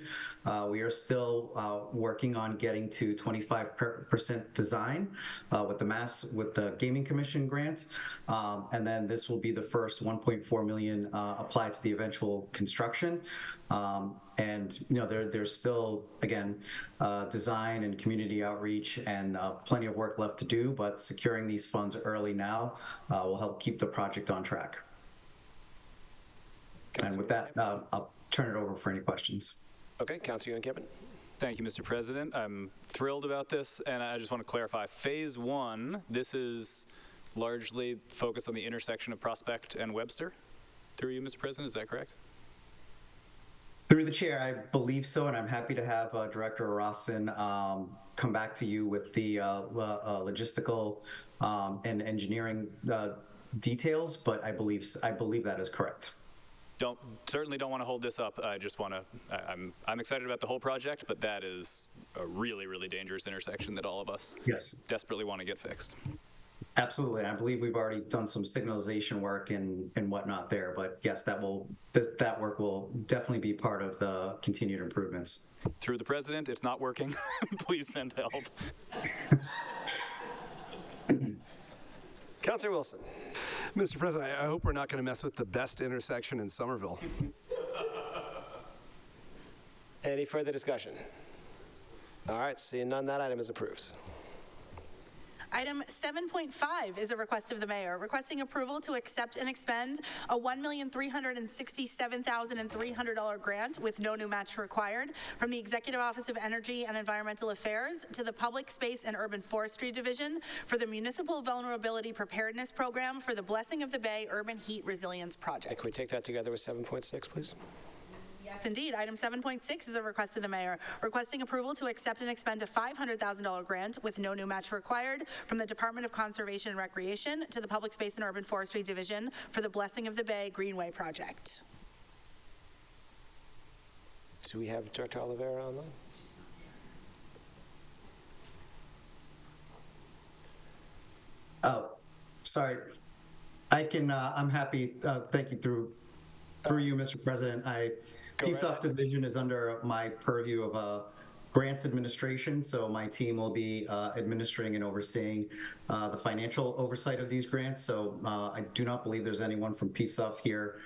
K: We are still working on getting to 25% design with the Gaming Commission grant, and then this will be the first 1.4 million applied to the eventual construction. And there's still, again, design and community outreach and plenty of work left to do, but securing these funds early now will help keep the project on track. And with that, I'll turn it over for any questions.
A: Okay, Councilor Kevin.
Q: Thank you, Mr. President. I'm thrilled about this, and I just want to clarify. Phase 1, this is largely focused on the intersection of Prospect and Webster. Through you, Mr. President, is that correct?
K: Through the chair, I believe so, and I'm happy to have Director Rossin come back to you with the logistical and engineering details, but I believe that is correct.
Q: Certainly don't want to hold this up. I just want to, I'm excited about the whole project, but that is a really, really dangerous intersection that all of us desperately want to get fixed.
K: Absolutely. I believe we've already done some signalization work and whatnot there, but yes, that work will definitely be part of the continued improvements.
Q: Through the president, it's not working. Please send help.
A: Councilor Wilson.
V: Mr. President, I hope we're not going to mess with the best intersection in Somerville.
A: Any further discussion? All right, seeing none, that item is approved.
C: Item 7.5 is a request of the mayor, requesting approval to accept and expend a $1,367,300 grant with no new match required from the Executive Office of Energy and Environmental Affairs to the Public Space and Urban Forestry Division for the Municipal Vulnerability Preparedness Program for the Blessing of the Bay Urban Heat Resilience Project.
A: Can we take that together with 7.6, please?
C: Yes, indeed. Item 7.6 is a request of the mayor, requesting approval to accept and expend a $500,000 grant with no new match required from the Department of Conservation and Recreation to the Public Space and Urban Forestry Division for the Blessing of the Bay Greenway Project.
A: Do we have Director Oliveira online?
K: Oh, sorry. I'm happy. Thank you through you, Mr. President. PSOF division is under my purview of grants administration, so my team will be administering and overseeing the financial oversight of these grants. So I do not believe there's anyone from PSOF here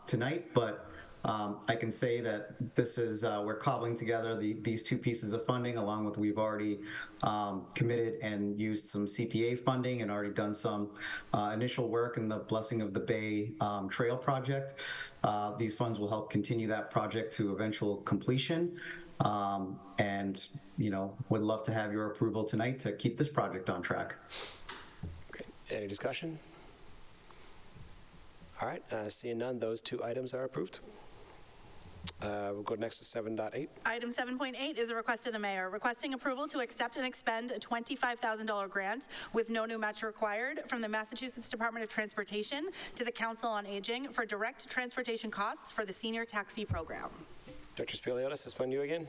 K: tonight, but I can say that this is, we're cobbling together these two pieces of funding, along with we've already committed and used some CPA funding and already done some initial work in the Blessing of the Bay Trail project. These funds will help continue that project to eventual completion. And, would love to have your approval tonight to keep this project on track.
A: Okay. Any discussion? All right. Seeing none, those two items are approved. We'll go next to 7.8.
C: Item 7.8 is a request of the mayor, requesting approval to accept and expend a $25,000 grant with no new match required from the Massachusetts Department of Transportation to the Council on Aging for direct transportation costs for the senior taxi program.
A: Dr. Spiliotis, this one you again.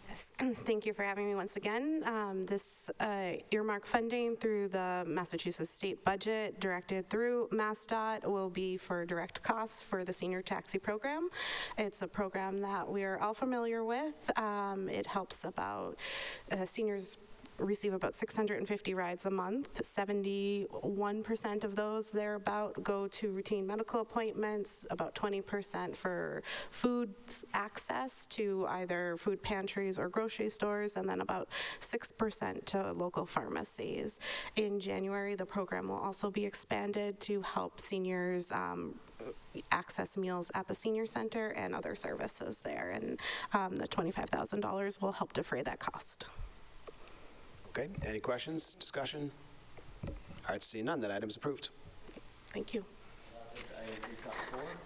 L: Yes, thank you for having me once again. This earmark funding through the Massachusetts state budget directed through MassDOT will be for direct costs for the senior taxi program. It's a program that we're all familiar with. It helps about seniors receive about 650 rides a month. 71% of those thereabout go to routine medical appointments, about 20% for food access to either food pantries or grocery stores, and then about 6% to local pharmacies. In January, the program will also be expanded to help seniors access meals at the senior center and other services there, and the $25,000 will help defray that cost.
A: Okay, any questions, discussion? All right, seeing none, that item's approved.
L: Thank you.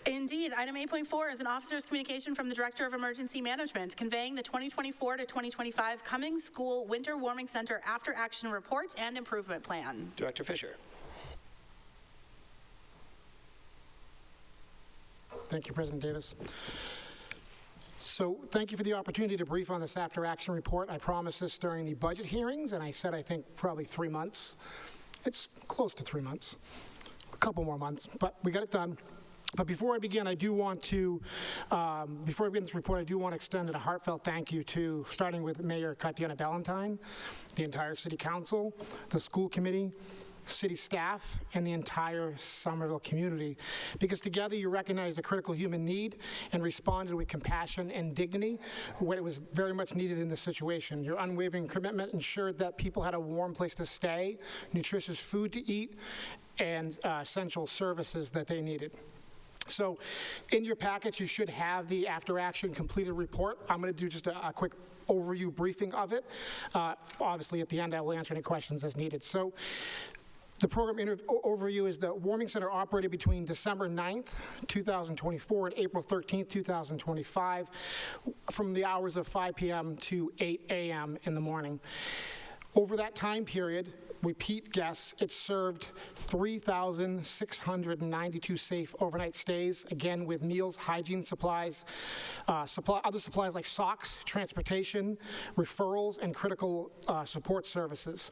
C: Indeed. Item 8.4 is an officer's communication from the Director of Emergency Management conveying the 2024 to 2025 Cummings School Winter Warming Center After Action Report and Improvement Plan.
A: Director Fisher.
M: Thank you, President Davis. So thank you for the opportunity to brief on this after action report. I promised this during the budget hearings, and I said I think probably 3 months. It's close to 3 months, a couple more months, but we got it done. But before I begin, I do want to, before I begin this report, I do want to extend a heartfelt thank you to, starting with Mayor Katiana Ballantyne, the entire City Council, the school committee, city staff, and the entire Somerville community, because together you recognized the critical human need and responded with compassion and dignity when it was very much needed in this situation. Your unwavering commitment ensured that people had a warm place to stay, nutritious food to eat, and essential services that they needed. So in your package, you should have the after-action completed report. I'm going to do just a quick overview briefing of it. Obviously, at the end, I will answer any questions as needed. So the program overview is the warming center operated between December 9th, 2024 and April 13th, 2025 from the hours of 5 p.m. to 8 a.m. in the morning. Over that time period, repeat guests, it served 3,692 safe overnight stays, again with meals, hygiene supplies, other supplies like socks, transportation, referrals, and critical support services.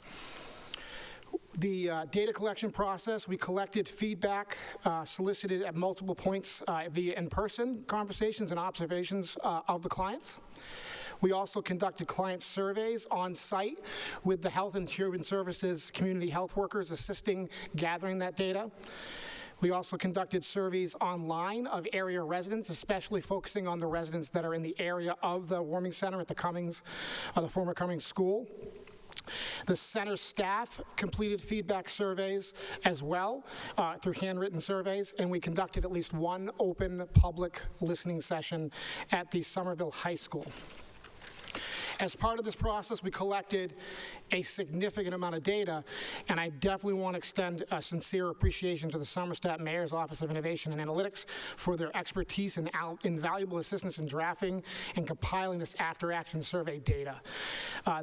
M: The data collection process, we collected feedback solicited at multiple points via in-person conversations and observations of the clients. We also conducted client surveys on site with the Health and Human Services community health workers assisting gathering that data. We also conducted surveys online of area residents, especially focusing on the residents that are in the area of the warming center at the Cummings, the former Cummings School. The center staff completed feedback surveys as well through handwritten surveys, and we conducted at least one open public listening session at the Somerville High School. As part of this process, we collected a significant amount of data, and I definitely want to extend a sincere appreciation to the Somerset Mayor's Office of Innovation and Analytics for their expertise and invaluable assistance in drafting and compiling this after-action survey data.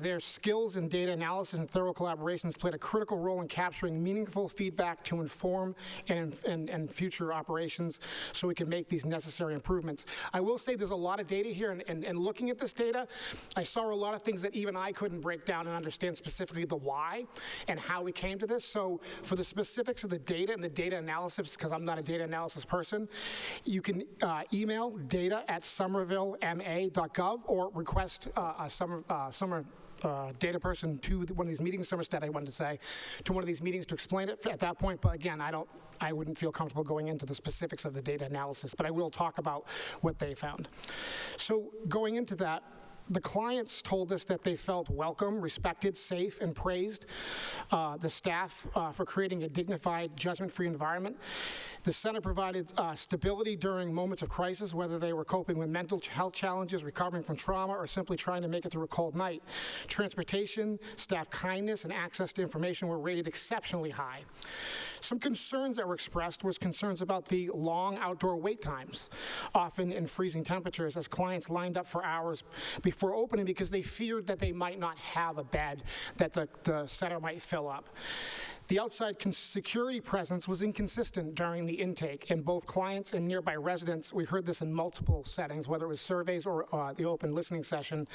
M: Their skills in data analysis and thorough collaborations played a critical role in capturing meaningful feedback to inform and future operations so we can make these necessary improvements. I will say there's a lot of data here, and looking at this data, I saw a lot of things that even I couldn't break down and understand specifically the why and how we came to this. So for the specifics of the data and the data analysis, because I'm not a data analysis person, you can email data@somervillema.gov or request a summer data person to one of these meetings, Somerset, I wanted to say, to one of these meetings to explain it at that point. But again, I wouldn't feel comfortable going into the specifics of the data analysis, but I will talk about what they found. So going into that, the clients told us that they felt welcome, respected, safe, and praised the staff for creating a dignified, judgment-free environment. The center provided stability during moments of crisis, whether they were coping with mental health challenges, recovering from trauma, or simply trying to make it through a cold night. Transportation, staff kindness, and access to information were rated exceptionally high. Some concerns that were expressed was concerns about the long outdoor wait times, often in freezing temperatures, as clients lined up for hours before opening because they feared that they might not have a bed, that the center might fill up. The outside security presence was inconsistent during the intake, and both clients and nearby residents, we heard this in multiple settings, whether it was surveys or the open listening session,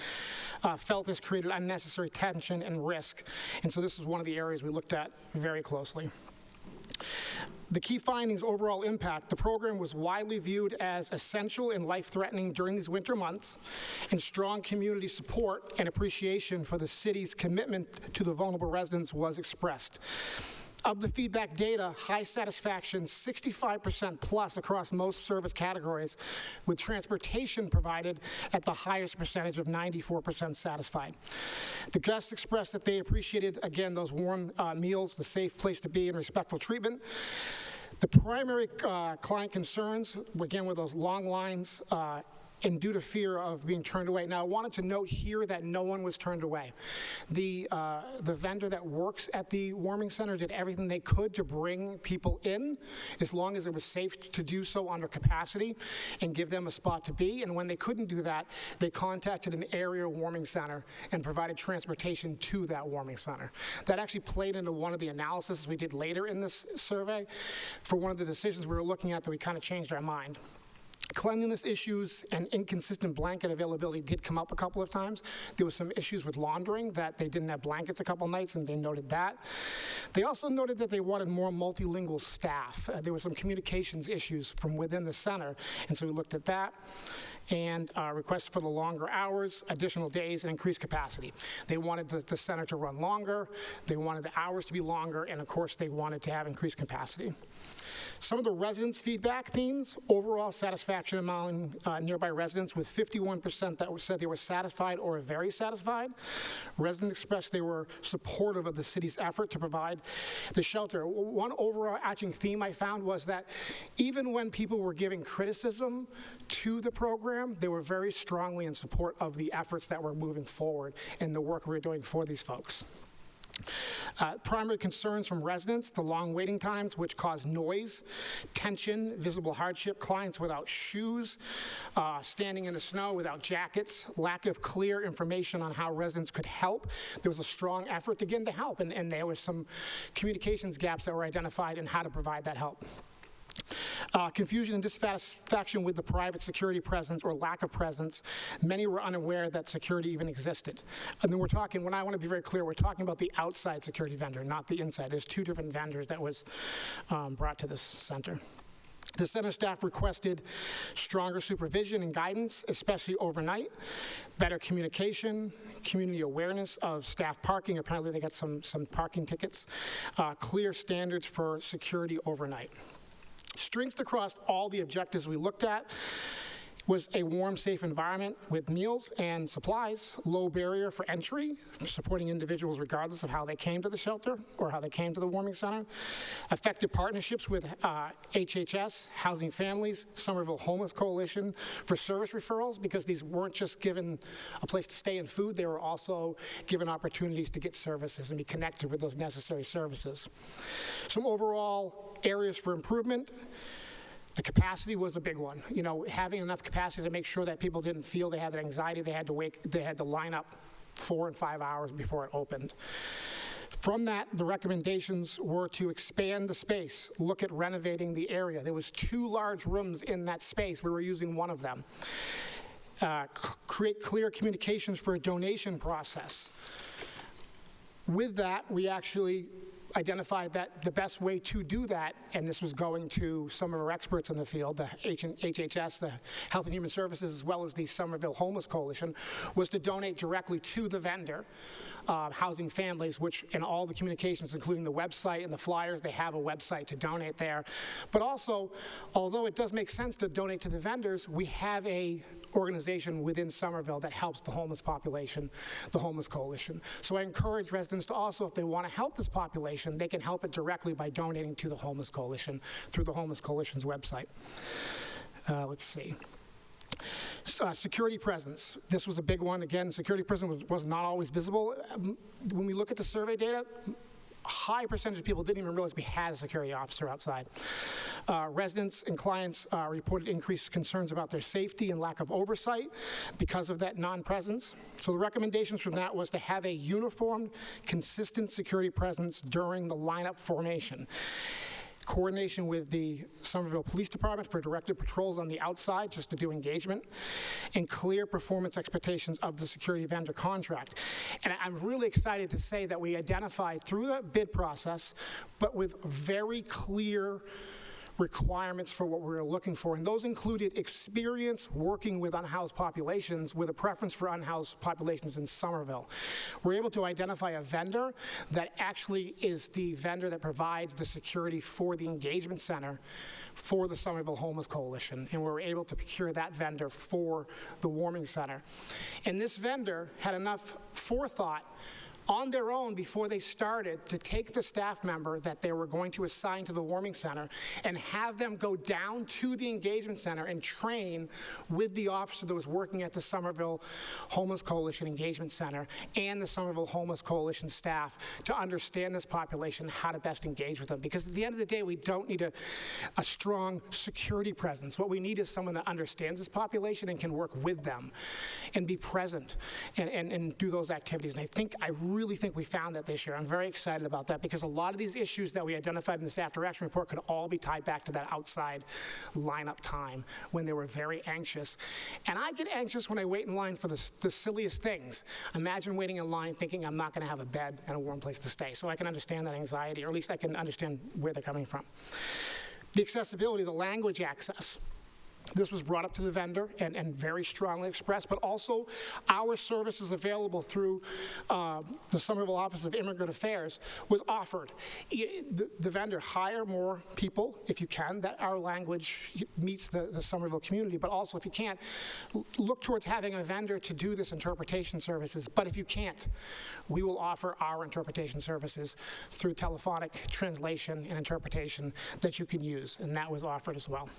M: felt this created unnecessary tension and risk. And so this is one of the areas we looked at very closely. The key findings, overall impact, the program was widely viewed as essential and life-threatening during these winter months, and strong community support and appreciation for the city's commitment to the vulnerable residents was expressed. Of the feedback data, high satisfaction, 65% plus across most service categories, with transportation provided at the highest percentage of 94% satisfied. The guests expressed that they appreciated, again, those warm meals, the safe place to be, and respectful treatment. The primary client concerns, again, were those long lines and due to fear of being turned away. Now, I wanted to note here that no one was turned away. The vendor that works at the warming center did everything they could to bring people in, as long as it was safe to do so under capacity, and give them a spot to be. And when they couldn't do that, they contacted an area warming center and provided transportation to that warming center. That actually played into one of the analyses we did later in this survey for one of the decisions we were looking at that we kind of changed our mind. Cleanliness issues and inconsistent blanket availability did come up a couple of times. There was some issues with laundering, that they didn't have blankets a couple nights, and they noted that. They also noted that they wanted more multilingual staff. There were some communications issues from within the center, and so we looked at that. And requests for the longer hours, additional days, and increased capacity. They wanted the center to run longer, they wanted the hours to be longer, and of course they wanted to have increased capacity. Some of the residents' feedback themes: overall satisfaction among nearby residents, with 51% that said they were satisfied or very satisfied. Residents expressed they were supportive of the city's effort to provide the shelter. One overarching theme I found was that even when people were giving criticism to the program, they were very strongly in support of the efforts that were moving forward and the work we were doing for these folks. Primary concerns from residents: the long waiting times, which cause noise, tension, visible hardship, clients without shoes, standing in the snow without jackets, lack of clear information on how residents could help. There was a strong effort to get them to help, and there were some communications gaps that were identified in how to provide that help. Confusion and dissatisfaction with the private security presence or lack of presence. Many were unaware that security even existed. And then we're talking, when I want to be very clear, we're talking about the outside security vendor, not the inside. There's two different vendors that was brought to this center. The center staff requested stronger supervision and guidance, especially overnight, better communication, community awareness of staff parking. Apparently they got some parking tickets, clear standards for security overnight. Strengths across all the objectives we looked at was a warm, safe environment with meals and supplies, low barrier for entry, supporting individuals regardless of how they came to the shelter or how they came to the warming center, effective partnerships with HHS, Housing Families, Somerville Homeless Coalition for service referrals, because these weren't just given a place to stay and food, they were also given opportunities to get services and be connected with those necessary services. Some overall areas for improvement: the capacity was a big one. You know, having enough capacity to make sure that people didn't feel they had that anxiety, they had to line up 4 and 5 hours before it opened. From that, the recommendations were to expand the space, look at renovating the area. There was 2 large rooms in that space. We were using one of them. Create clear communications for a donation process. With that, we actually identified that the best way to do that, and this was going to some of our experts in the field, the HHS, the Health and Human Services, as well as the Somerville Homeless Coalition, was to donate directly to the vendor, Housing Families, which in all the communications, including the website and the flyers, they have a website to donate there. But also, although it does make sense to donate to the vendors, we have a organization within Somerville that helps the homeless population, the Homeless Coalition. So I encourage residents to also, if they want to help this population, they can help it directly by donating to the Homeless Coalition through the Homeless Coalition's website. Let's see. Security presence. This was a big one. Again, security presence was not always visible. When we look at the survey data, a high percentage of people didn't even realize we had a security officer outside. Residents and clients reported increased concerns about their safety and lack of oversight because of that non-presence. So the recommendations from that was to have a uniformed, consistent security presence during the lineup formation. Coordination with the Somerville Police Department for directed patrols on the outside, just to do engagement, and clear performance expectations of the security vendor contract. And I'm really excited to say that we identified through the bid process, but with very clear requirements for what we were looking for, and those included experience working with unhoused populations with a preference for unhoused populations in Somerville. We're able to identify a vendor that actually is the vendor that provides the security for the engagement center for the Somerville Homeless Coalition, and we were able to procure that vendor for the warming center. And this vendor had enough forethought on their own before they started to take the staff member that they were going to assign to the warming center and have them go down to the engagement center and train with the officer that was working at the Somerville Homeless Coalition Engagement Center and the Somerville Homeless Coalition staff to understand this population, how to best engage with them. Because at the end of the day, we don't need a strong security presence. What we need is someone that understands this population and can work with them and be present and do those activities. And I really think we found that this year. I'm very excited about that because a lot of these issues that we identified in this after action report could all be tied back to that outside lineup time when they were very anxious. And I get anxious when I wait in line for the silliest things. Imagine waiting in line thinking I'm not going to have a bed and a warm place to stay. So I can understand that anxiety, or at least I can understand where they're coming from. The accessibility, the language access. This was brought up to the vendor and very strongly expressed, but also our services available through the Somerville Office of Immigrant Affairs was offered. The vendor, hire more people, if you can, that our language meets the Somerville community, but also if you can't, look towards having a vendor to do this interpretation services. But if you can't, we will offer our interpretation services through telephonic translation and interpretation that you can use, and that was offered as well.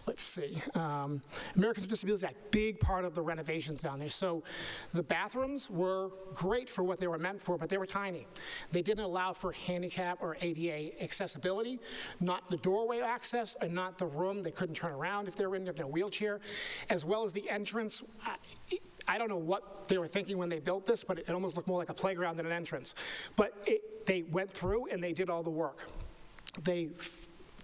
M: Let's see. Americans with Disabilities Act, big part of the renovations down there. So the bathrooms were great for what they were meant for, but they were tiny. They didn't allow for handicap or ADA accessibility, not the doorway access, and not the room. They couldn't turn around if they were in their wheelchair, as well as the entrance. I don't know what they were thinking when they built this, but it almost looked more like a playground than an entrance. But they went through and they did all the work. They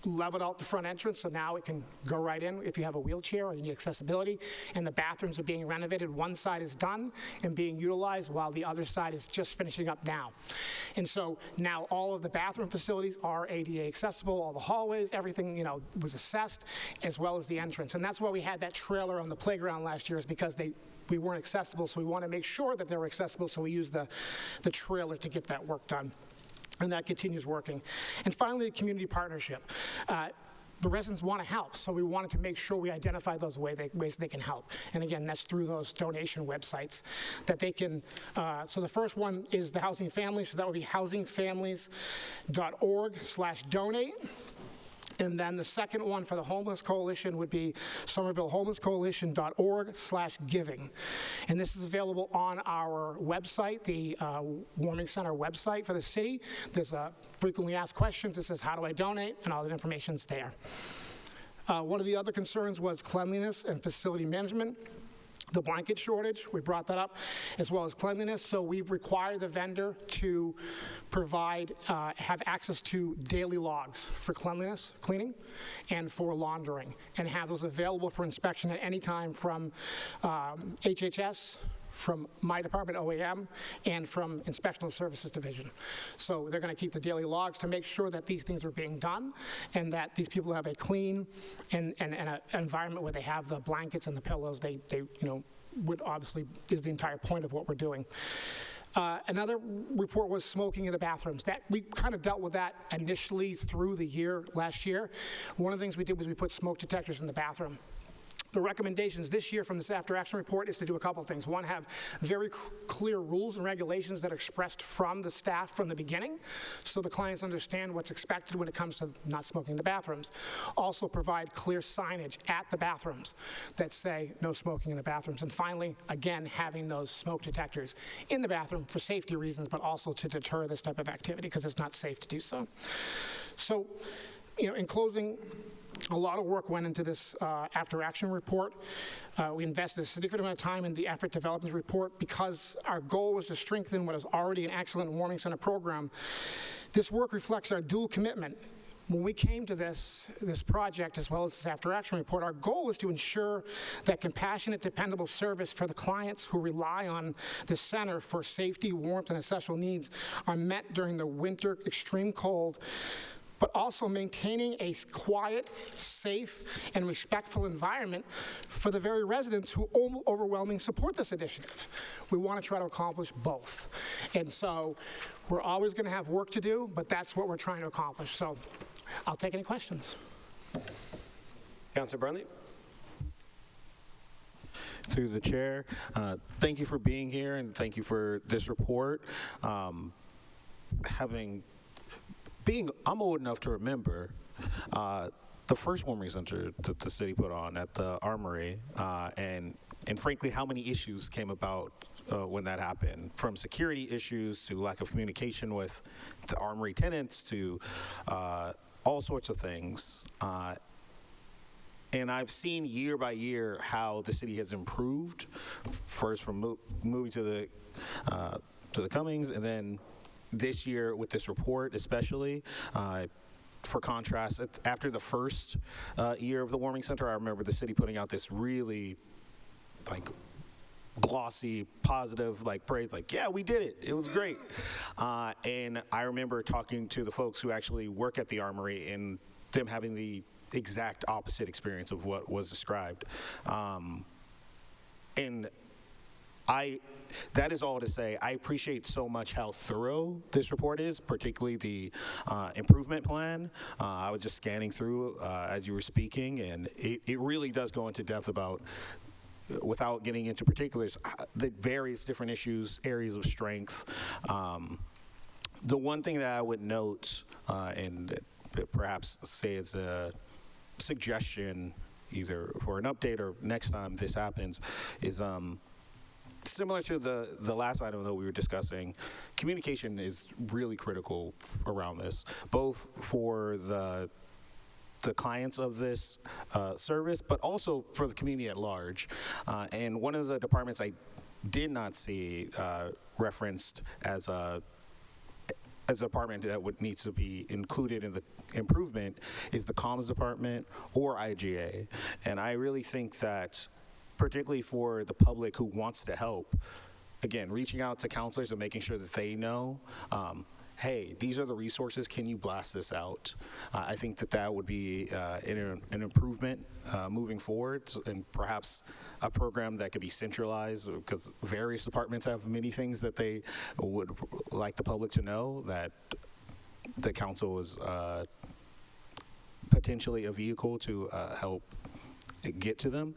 M: leveled out the front entrance, so now it can go right in if you have a wheelchair or you need accessibility, and the bathrooms are being renovated. One side is done and being utilized while the other side is just finishing up now. And so now all of the bathroom facilities are ADA accessible, all the hallways, everything, was assessed, as well as the entrance. And that's why we had that trailer on the playground last year, is because we weren't accessible, so we want to make sure that they were accessible, so we used the trailer to get that work done. And that continues working. And finally, the community partnership. The residents want to help, so we wanted to make sure we identify those ways they can help. And again, that's through those donation websites that they can. So the first one is the Housing Families, so that would be housingfamilies.org/donate. And then the second one for the Homeless Coalition would be somervillehomelesscoalition.org/giving. And this is available on our website, the Warming Center website for the city. There's a frequently asked questions. It says, how do I donate? And all the information's there. One of the other concerns was cleanliness and facility management. The blanket shortage, we brought that up, as well as cleanliness. So we've required the vendor to provide, have access to daily logs for cleanliness, cleaning, and for laundering, and have those available for inspection at any time from HHS, from my department, OAM, and from Inspectional Services Division. So they're going to keep the daily logs to make sure that these things are being done and that these people have a clean and an environment where they have the blankets and the pillows. They would obviously is the entire point of what we're doing. Another report was smoking in the bathrooms. That we kind of dealt with that initially through the year last year. One of the things we did was we put smoke detectors in the bathroom. The recommendations this year from this after action report is to do a couple of things. One, have very clear rules and regulations that are expressed from the staff from the beginning, so the clients understand what's expected when it comes to not smoking in the bathrooms. Also provide clear signage at the bathrooms that say no smoking in the bathrooms. And finally, again, having those smoke detectors in the bathroom for safety reasons, but also to deter this type of activity because it's not safe to do so. So, in closing, a lot of work went into this after action report. We invested a significant amount of time in the effort development report because our goal was to strengthen what is already an excellent warming center program. This work reflects our dual commitment. When we came to this project, as well as this after action report, our goal was to ensure that compassionate, dependable service for the clients who rely on the center for safety, warmth, and essential needs are met during the winter extreme cold, but also maintaining a quiet, safe, and respectful environment for the very residents who overwhelmingly support this initiative. We want to try to accomplish both. And so we're always going to have work to do, but that's what we're trying to accomplish. So I'll take any questions.
A: Councilor Burnley.
O: through the chair, thank you for being here and thank you for this report. I'm old enough to remember the first warming center that the city put on at the Armory, and frankly, how many issues came about when that happened, from security issues to lack of communication with the Armory tenants to all sorts of things. And I've seen year by year how the city has improved, first from moving to the Cummings, and then this year with this report especially. For contrast, after the first year of the warming center, I remember the city putting out this really glossy, positive, praise, yeah, we did it. It was great. And I remember talking to the folks who actually work at the Armory and them having the exact opposite experience of what was described. And that is all to say, I appreciate so much how thorough this report is, particularly the improvement plan. I was just scanning through as you were speaking, and it really does go into depth about, without getting into particulars, the various different issues, areas of strength. The one thing that I would note, and perhaps say as a suggestion, either for an update or next time this happens, is similar to the last item that we were discussing. Communication is really critical around this, both for the clients of this service, but also for the community at large. And one of the departments I did not see referenced as a department that would need to be included in the improvement is the comms department or IGA. And I really think that, particularly for the public who wants to help, again, reaching out to counselors and making sure that they know, hey, these are the resources, can you blast this out? I think that would be an improvement moving forward, and perhaps a program that could be centralized, because various departments have many things that they would like the public to know, that the council is potentially a vehicle to help get to them.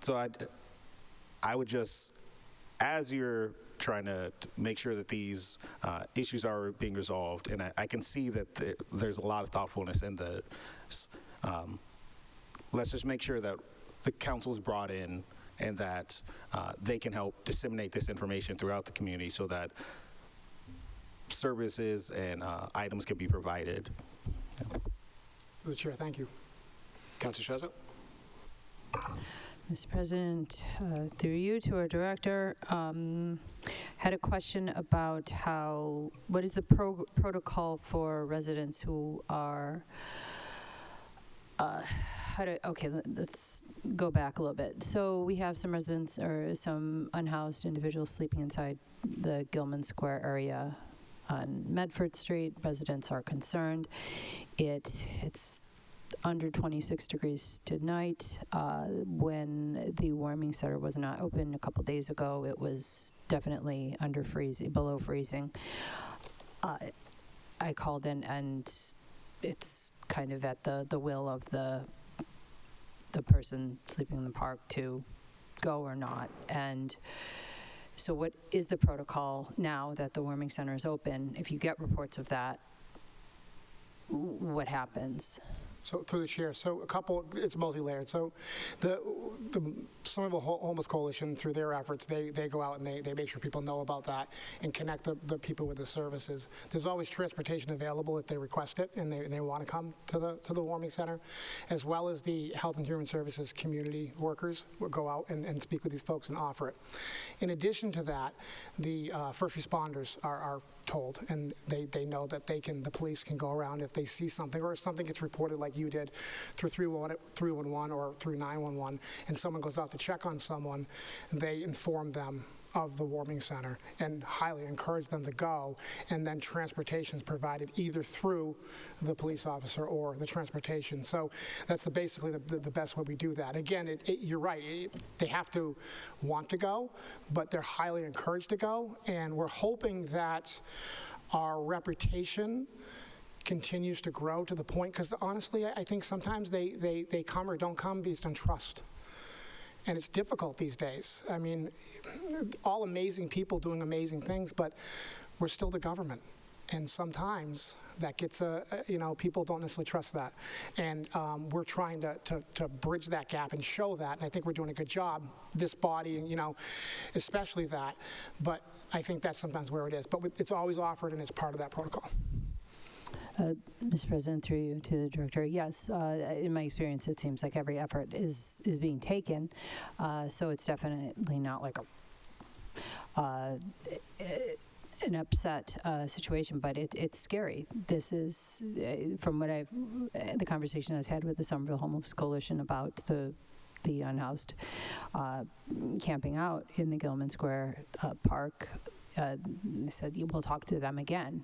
O: So I would just, as you're trying to make sure that these issues are being resolved, and I can see that there's a lot of thoughtfulness in this, let's just make sure that the council is brought in and that they can help disseminate this information throughout the community so that services and items can be provided.
M: The chair, thank you.
A: Councilor Shezza?
J: Mr. President, through you to our director, had a question about what is the protocol for residents who are, okay, let's go back a little bit. So we have some residents or some unhoused individuals sleeping inside the Gilman Square area on Medford Street. Residents are concerned. It's under 26 degrees tonight. When the warming center was not open a couple days ago, it was definitely below freezing. I called in, and it's kind of at the will of the person sleeping in the park to go or not. And so what is the protocol now that the warming center is open? If you get reports of that, what happens?
M: So through the chair, it's multi-layered. So the Somerville Homeless Coalition, through their efforts, they go out and they make sure people know about that and connect the people with the services. There's always transportation available if they request it and they want to come to the warming center, as well as the Health and Human Services community workers will go out and speak with these folks and offer it. In addition to that, the first responders are told, and they know that the police can go around if they see something, or if something gets reported like you did through 311 or through 911, and someone goes out to check on someone, they inform them of the warming center and highly encourage them to go, and then transportation is provided either through the police officer or the transportation. So that's basically the best way we do that. Again, you're right, they have to want to go, but they're highly encouraged to go, and we're hoping that our reputation continues to grow to the point, because honestly, I think sometimes they come or don't come based on trust. And it's difficult these days. I mean, all amazing people doing amazing things, but we're still the government. And sometimes that gets, people don't necessarily trust that. And we're trying to bridge that gap and show that. And I think we're doing a good job, this body, and, especially that. But I think that's sometimes where it is. But it's always offered, and it's part of that protocol.
J: Mr. President, through you to the Director, yes, in my experience, it seems like every effort is being taken. So it's definitely not like an upset situation, but it's scary. This is, from what the conversation I've had with the Somerville Homeless Coalition about the unhoused camping out in the Gilman Square Park, they said, we'll talk to them again.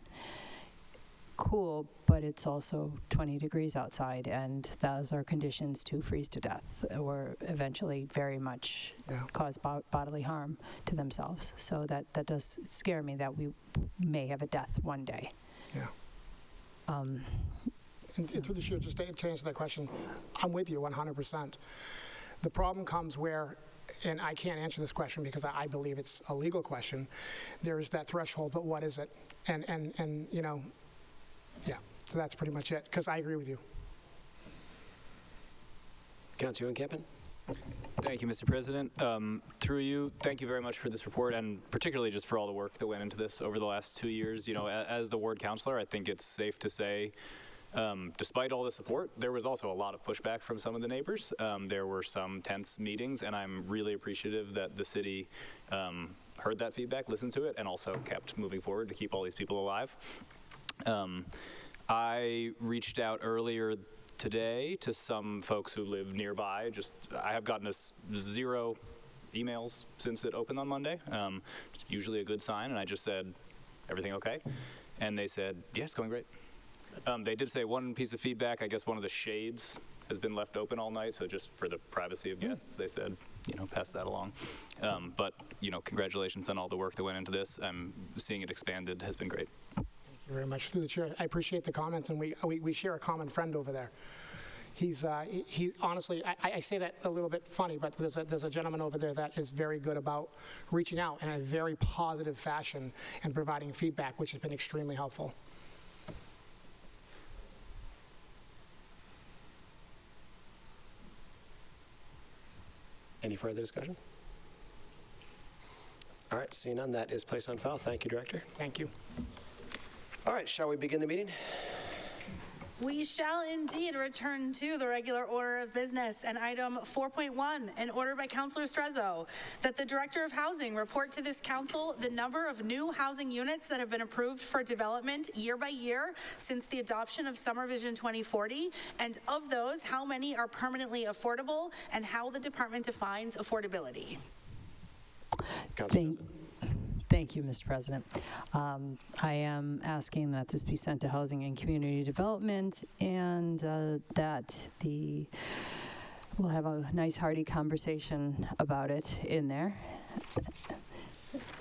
J: Cool, but it's also 20 degrees outside, and those are conditions to freeze to death or eventually very much cause bodily harm to themselves. So that does scare me that we may have a death one day.
M: Yeah. And through the chair, just to answer that question, I'm with you 100%. The problem comes where, and I can't answer this question because I believe it's a legal question, there is that threshold, but what is it? And yeah, so that's pretty much it, because I agree with you.
A: Councilor Campen.
Q: Thank you, Mr. President. Through you, thank you very much for this report, and particularly just for all the work that went into this over the last 2 years. As the ward councilor, I think it's safe to say, despite all the support, there was also a lot of pushback from some of the neighbors. There were some tense meetings, and I'm really appreciative that the city heard that feedback, listened to it, and also kept moving forward to keep all these people alive. I reached out earlier today to some folks who live nearby. I have gotten 0 emails since it opened on Monday. It's usually a good sign, and I just said, everything okay? And they said, yeah, it's going great. They did say one piece of feedback, I guess one of the shades has been left open all night, so just for the privacy of guests, they said, pass that along. But, congratulations on all the work that went into this. Seeing it expanded has been great.
M: Thank you very much. Through the chair, I appreciate the comments, and we share a common friend over there. He's honestly, I say that a little bit funny, but there's a gentleman over there that is very good about reaching out in a very positive fashion and providing feedback, which has been extremely helpful.
A: Any further discussion? All right, seeing none, that is placed on file. Thank you, Director.
M: Thank you.
A: All right, shall we begin the meeting?
C: We shall indeed return to the regular order of business. And item 4.1, an order by Councilor Strezzo that the Director of Housing report to this council the number of new housing units that have been approved for development year by year since the adoption of Summer Vision 2040, and of those, how many are permanently affordable, and how the department defines affordability.
J: Thank you, Mr. President. I am asking that this be sent to Housing and Community Development, and that we'll have a nice, hearty conversation about it in there.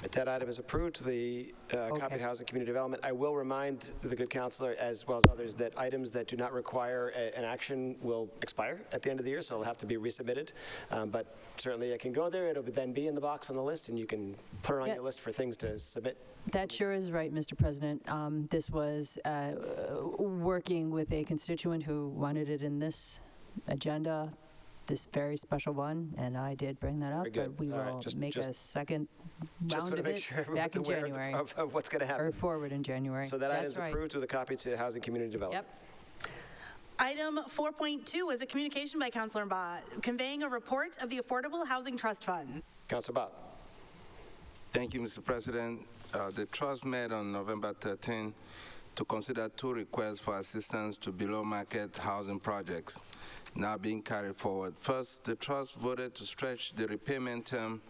A: If that item is approved, the copied Housing Community Development, I will remind the good councilor, as well as others, that items that do not require an action will expire at the end of the year, so it'll have to be resubmitted. But certainly it can go there. It'll then be in the box on the list, and you can put it on your list for things to submit.
J: That sure is right, Mr. President. This was working with a constituent who wanted it in this agenda, this very special one, and I did bring that up, but we will make a second round of it back in January.
A: Of what's going to happen.
J: Or forward in January.
A: So that item is approved with a copy to Housing Community Development.
J: Yep.
C: Item 4.2 is a communication by Councilor Mba conveying a report of the Affordable Housing Trust Fund.
A: Councilor Bob.
D: Thank you, Mr. President. The Trust met on November 13 to consider 2 requests for assistance to below-market housing projects now being carried forward. First, the Trust voted to stretch the repayment term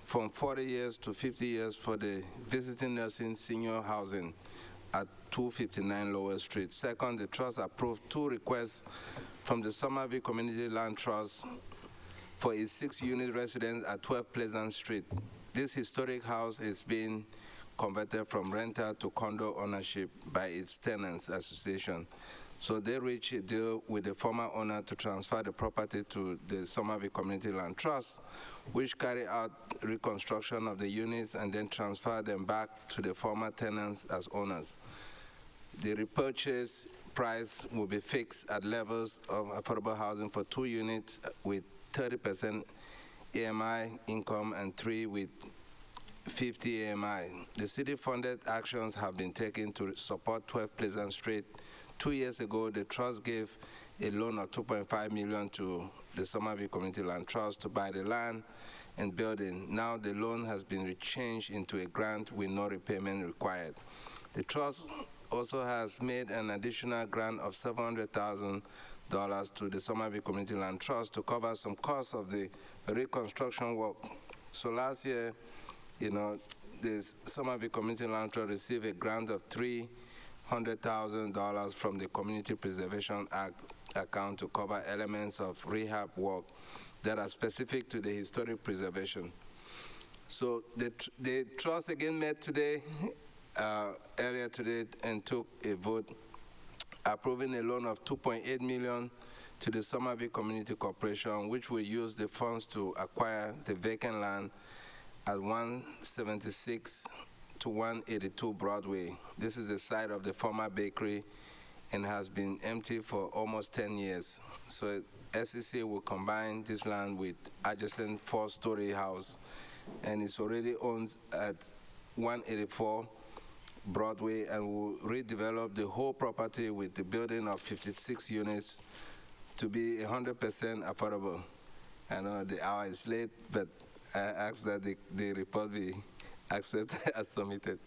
D: from 40 years to 50 years for the visiting nursing senior housing at 259 Lower Street. Second, the Trust approved 2 requests from the Somerville Community Land Trust for a 6-unit residence at 12 Pleasant Street. This historic house is being converted from rental to condo ownership by its tenants association. So they reached a deal with the former owner to transfer the property to the Somerville Community Land Trust, which carried out reconstruction of the units and then transferred them back to the former tenants as owners. The repurchase price will be fixed at levels of affordable housing for 2 units with 30% AMI income and 3 with 50 AMI. The city-funded actions have been taken to support 12 Pleasant Street. 2 years ago, the trust gave a loan of $2.5 million to the Somerville Community Land Trust to buy the land and building. Now the loan has been changed into a grant with no repayment required. The trust also has made an additional grant of $700,000 to the Somerville Community Land Trust to cover some costs of the reconstruction work. So last year, the Somerville Community Land Trust received a grant of $300,000 from the Community Preservation Act account to cover elements of rehab work that are specific to the historic preservation. So the trust again met today, earlier today, and took a vote approving a loan of $2.8 million to the Somerville Community Corporation, which will use the funds to acquire the vacant land at 176 to 182 Broadway. This is the site of the former bakery and has been empty for almost 10 years. So SEC will combine this land with adjacent 4-story house, and it's already owned at 184 Broadway, and will redevelop the whole property with the building of 56 units to be 100% affordable. I know the hour is late, but I ask that the report be accepted as submitted.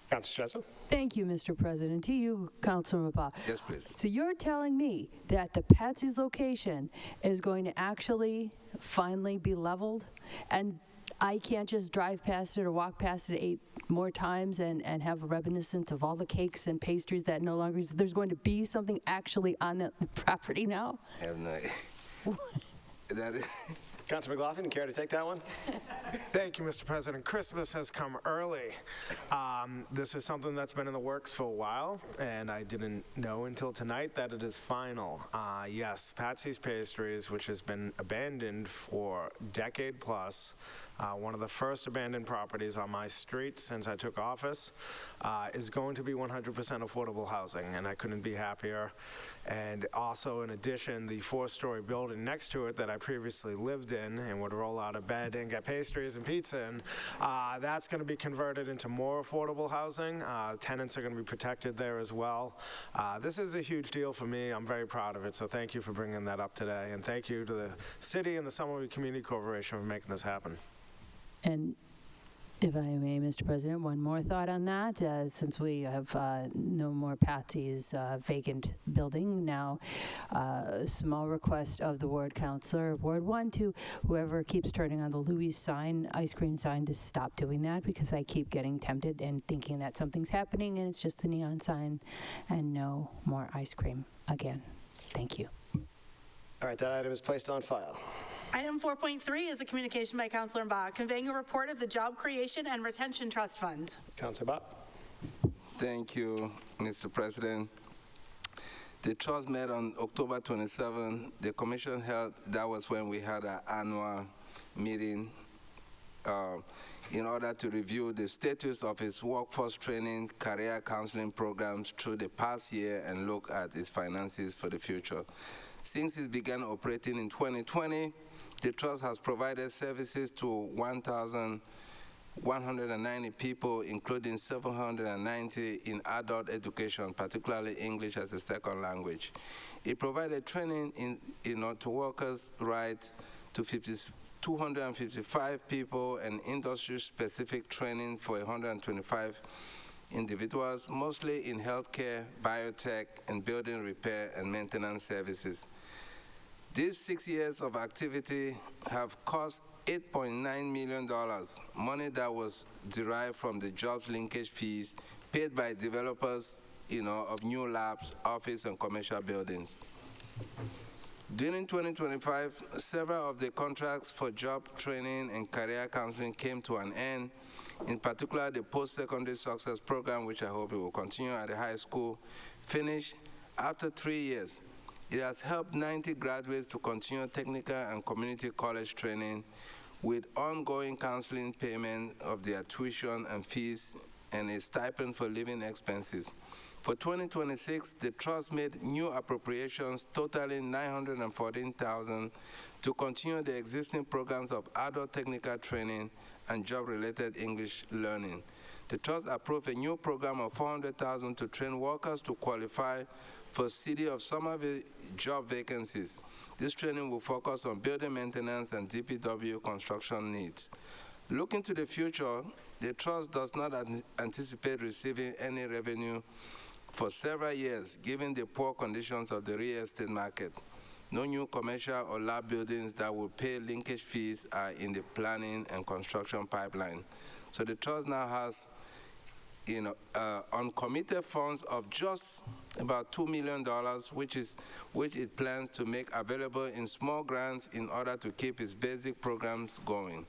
A: Councilor Strezo?
J: Thank you, Mr. President. To you, Councilor Mapa.
D: Yes, please.
J: So you're telling me that the Patsy's location is going to actually finally be leveled, and I can't just drive past it or walk past it 8 more times and have a reminiscence of all the cakes and pastries that no longer exist? There's going to be something actually on the property now?
D: I have no idea. That is
A: Councilor McLaughlin, care to take that one?
H: Thank you, Mr. President. Christmas has come early. This is something that's been in the works for a while, and I didn't know until tonight that it is final. Yes, Patsy's Pastries, which has been abandoned for a decade plus, one of the first abandoned properties on my street since I took office, is going to be 100% affordable housing, and I couldn't be happier. And also, in addition, the 4-story building next to it that I previously lived in and would roll out of bed and get pastries and pizza in, that's going to be converted into more affordable housing. Tenants are going to be protected there as well. This is a huge deal for me. I'm very proud of it, so thank you for bringing that up today. And thank you to the city and the Somerville Community Corporation for making this happen.
J: And if I may, Mr. President, one more thought on that. Since we have no more Patsy's vacant building now, small request of the ward councillor, Ward 1, to whoever keeps turning on the Louis sign, ice cream sign, to stop doing that, because I keep getting tempted and thinking that something's happening and it's just the neon sign, and no more ice cream again. Thank you.
A: All right, that item is placed on file.
C: Item 4.3 is a communication by Councilor Mba conveying a report of the Job Creation and Retention Trust Fund.
A: Councilor Bott.
D: Thank you, Mr. President. The trust met on October 27. The commission held, that was when we had our annual meeting in order to review the status of its workforce training, career counseling programs through the past year and look at its finances for the future. Since it began operating in 2020, the trust has provided services to 1,190 people, including 790 in adult education, particularly English as a second language. It provided training to workers' rights to 255 people and industry-specific training for 125 individuals, mostly in healthcare, biotech, and building repair and maintenance services. These 6 years of activity have cost $8.9 million, money that was derived from the jobs linkage fees paid by developers, of new labs, office, and commercial buildings. During 2025, several of the contracts for job training and career counseling came to an end, In particular, the post-secondary success program, which I hope it will continue at the high school, finished after 3 years. It has helped 90 graduates to continue technical and community college training with ongoing counseling payment of their tuition and fees and a stipend for living expenses. For 2026, the Trust made new appropriations totaling $914,000 to continue the existing programs of adult technical training and job-related English learning. The Trust approved a new program of $400,000 to train workers to qualify for City of Somerville job vacancies. This training will focus on building maintenance and DPW construction needs. Looking to the future, the Trust does not anticipate receiving any revenue for several years, given the poor conditions of the real estate market. No new commercial or lab buildings that will pay linkage fees are in the planning and construction pipeline. So the Trust now has uncommitted funds of just about $2 million, which it plans to make available in small grants in order to keep its basic programs going.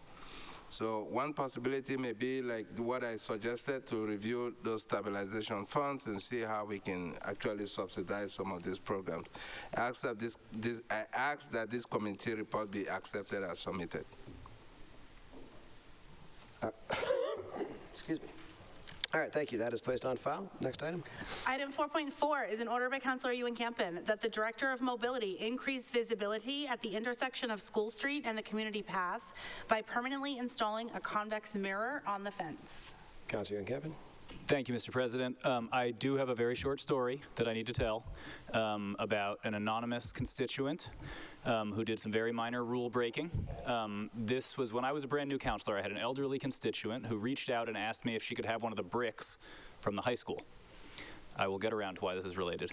D: So one possibility may be like what I suggested, to review those stabilization funds and see how we can actually subsidize some of these programs. I ask that this committee report be accepted as submitted.
A: Excuse me. All right, thank you. That is placed on file. Next item.
C: Item 4.4 is an order by Councilor Ewan Campen that the Director of Mobility increase visibility at the intersection of School Street and the community path by permanently installing a convex mirror on the fence.
A: Councilor Ewan Campen.
Q: Thank you, Mr. President. I do have a very short story that I need to tell about an anonymous constituent who did some very minor rule breaking. This was when I was a brand new counselor. I had an elderly constituent who reached out and asked me if she could have one of the bricks from the high school. I will get around to why this is related.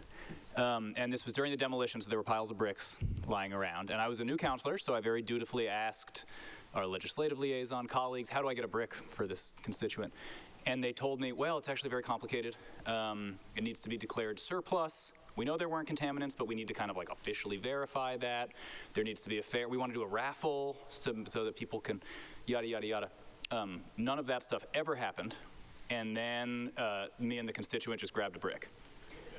Q: And this was during the demolition, so there were piles of bricks lying around. And I was a new counselor, so I very dutifully asked our legislative liaison colleagues, how do I get a brick for this constituent? And they told me, well, it's actually very complicated. It needs to be declared surplus. We know there weren't contaminants, but we need to kind of like officially verify that. There needs to be we want to do a raffle so that people can yada, yada, yada. None of that stuff ever happened. And then me and the constituent just grabbed a brick.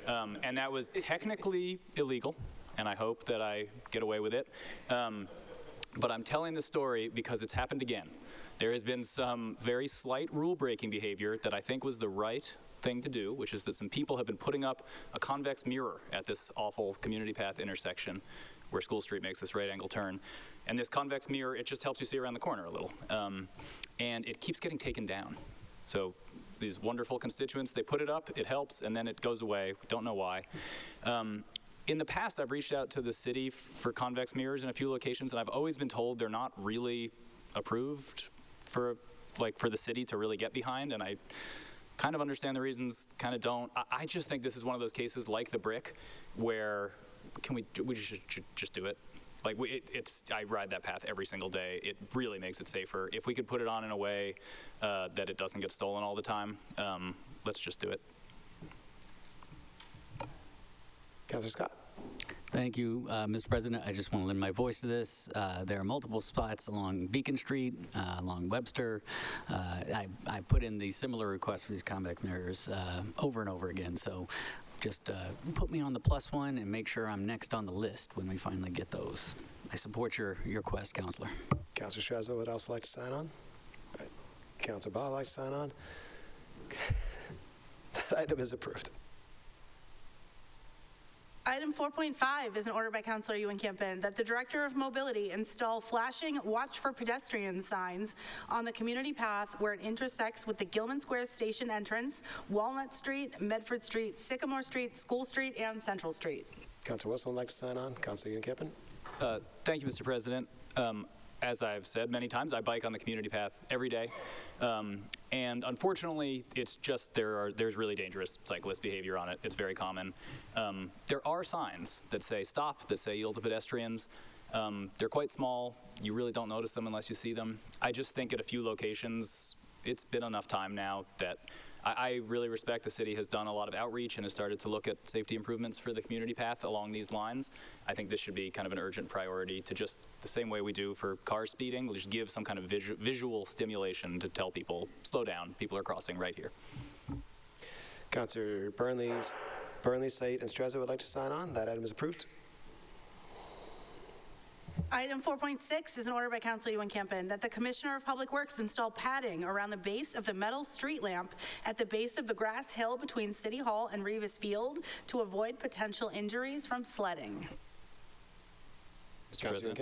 Q: And that was technically illegal, and I hope that I get away with it. But I'm telling the story because it's happened again. There has been some very slight rule-breaking behavior that I think was the right thing to do, which is that some people have been putting up a convex mirror at this awful community path intersection where School Street makes this right-angle turn. And this convex mirror, it just helps you see around the corner a little. And it keeps getting taken down. So these wonderful constituents, they put it up, it helps, and then it goes away. We don't know why. In the past, I've reached out to the city for convex mirrors in a few locations, and I've always been told they're not really approved for the city to really get behind, and I kind of understand the reasons, kind of don't. I just think this is one of those cases like the brick where we should just do it. Like I ride that path every single day. It really makes it safer. If we could put it on in a way that it doesn't get stolen all the time, let's just do it.
A: Councilor Scott.
E: Thank you, Mr. President. I just want to lend my voice to this. There are multiple spots along Beacon Street, along Webster. I put in the similar request for these convex mirrors over and over again. So just put me on the +1 and make sure I'm next on the list when we finally get those. I support your quest, Councilor.
A: Councilor Shrezza would also like to sign on. All right. Councilor Ball would like to sign on. That item is approved.
C: Item 4.5 is an order by Councilor Ewan Campen that the Director of Mobility install flashing watch for pedestrians signs on the community path where it intersects with the Gilman Square Station entrance, Walnut Street, Medford Street, Sycamore Street, School Street, and Central Street.
A: Councilor Wilson would like to sign on. Councilor Ewan Campen.
Q: Thank you, Mr. President. As I've said many times, I bike on the community path every day. And unfortunately, it's just there's really dangerous cyclist behavior on it. It's very common. There are signs that say stop, that say yield to pedestrians. They're quite small. You really don't notice them unless you see them. I just think at a few locations, it's been enough time now that I really respect the city has done a lot of outreach and has started to look at safety improvements for the community path along these lines. I think this should be kind of an urgent priority to just the same way we do for car speeding. We'll just give some kind of visual stimulation to tell people, slow down, people are crossing right here.
A: Councillor Burnley, Sait, and Strezza would like to sign on. That item is approved.
C: Item 4.6 is an order by Councilor Ewan Campen that the Commissioner of Public Works install padding around the base of the metal street lamp at the base of the grass hill between City Hall and Revis Field to avoid potential injuries from sledding.
Q: Mr. President,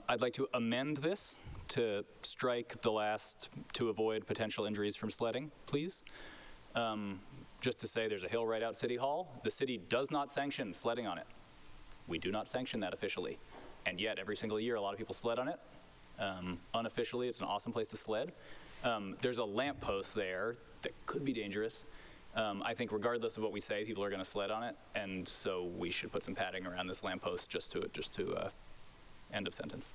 Q: I'd like to amend this to strike the last "to avoid potential injuries from sledding," please. Just to say there's a hill right out City Hall. The city does not sanction sledding on it. We do not sanction that officially. And yet, every single year, a lot of people sled on it. Unofficially, it's an awesome place to sled. There's a lamppost there that could be dangerous. I think regardless of what we say, people are going to sled on it, and so we should put some padding around this lamppost just to end of sentence.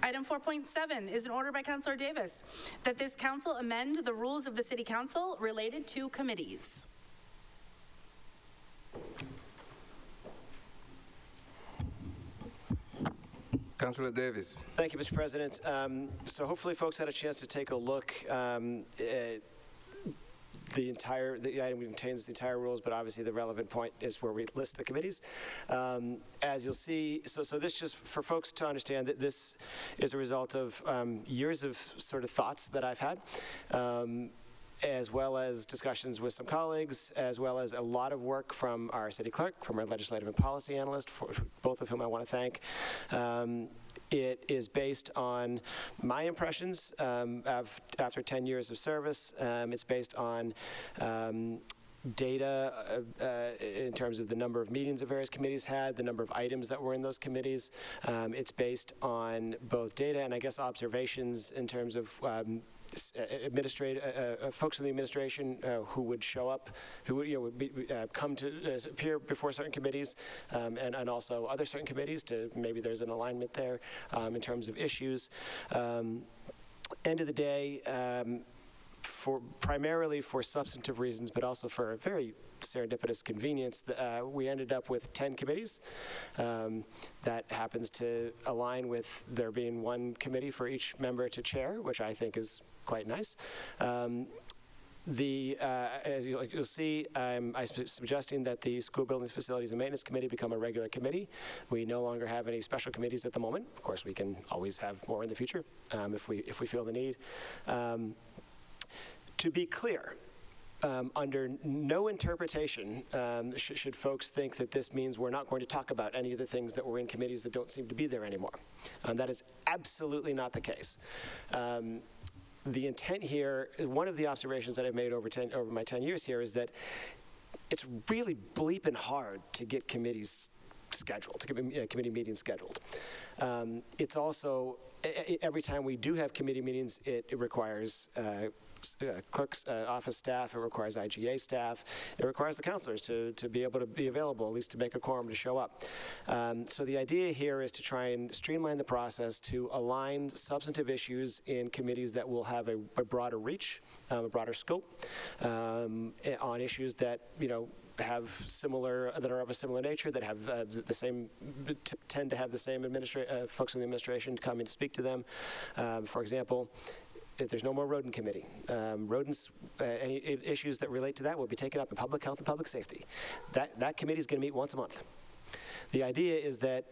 C: Item 4.7 is an order by Councilor Davis that this council amend the rules of the City Council related to committees.
D: Councilor Davis.
A: Thank you, Mr. President. So hopefully folks had a chance to take a look. The item contains the entire rules, but obviously the relevant point is where we list the committees. As you'll see, so this just for folks to understand that this is a result of years of sort of thoughts that I've had, as well as discussions with some colleagues, as well as a lot of work from our city clerk, from our legislative and policy analyst, for both of whom I want to thank. It is based on my impressions after 10 years of service. It's based on data in terms of the number of meetings the various committees had, the number of items that were in those committees. It's based on both data and I guess observations in terms of folks in the administration who would show up, who would come to appear before certain committees, and also other certain committees to maybe there's an alignment there in terms of issues. End of the day, primarily for substantive reasons, but also for a very serendipitous convenience, we ended up with 10 committees. That happens to align with there being one committee for each member to chair, which I think is quite nice. As you'll see, I'm suggesting that the School Buildings, Facilities, and Maintenance Committee become a regular committee. We no longer have any special committees at the moment. Of course, we can always have more in the future if we feel the need. To be clear, under no interpretation should folks think that this means we're not going to talk about any of the things that were in committees that don't seem to be there anymore. That is absolutely not the case. The intent here, one of the observations that I've made over my 10 years here is that it's really bleeping hard to get committees scheduled, to get committee meetings scheduled. It's also, every time we do have committee meetings, it requires clerk's office staff, it requires IGA staff, it requires the councilors to be able to be available, at least to make a quorum to show up. So the idea here is to try and streamline the process to align substantive issues in committees that will have a broader reach, a broader scope, on issues that, have that are of a similar nature, that have the same, tend to have the same folks in the administration coming to speak to them. For example, if there's no more rodent committee. Rodents, any issues that relate to that will be taken up in public health and public safety. That committee is going to meet once a month. The idea is that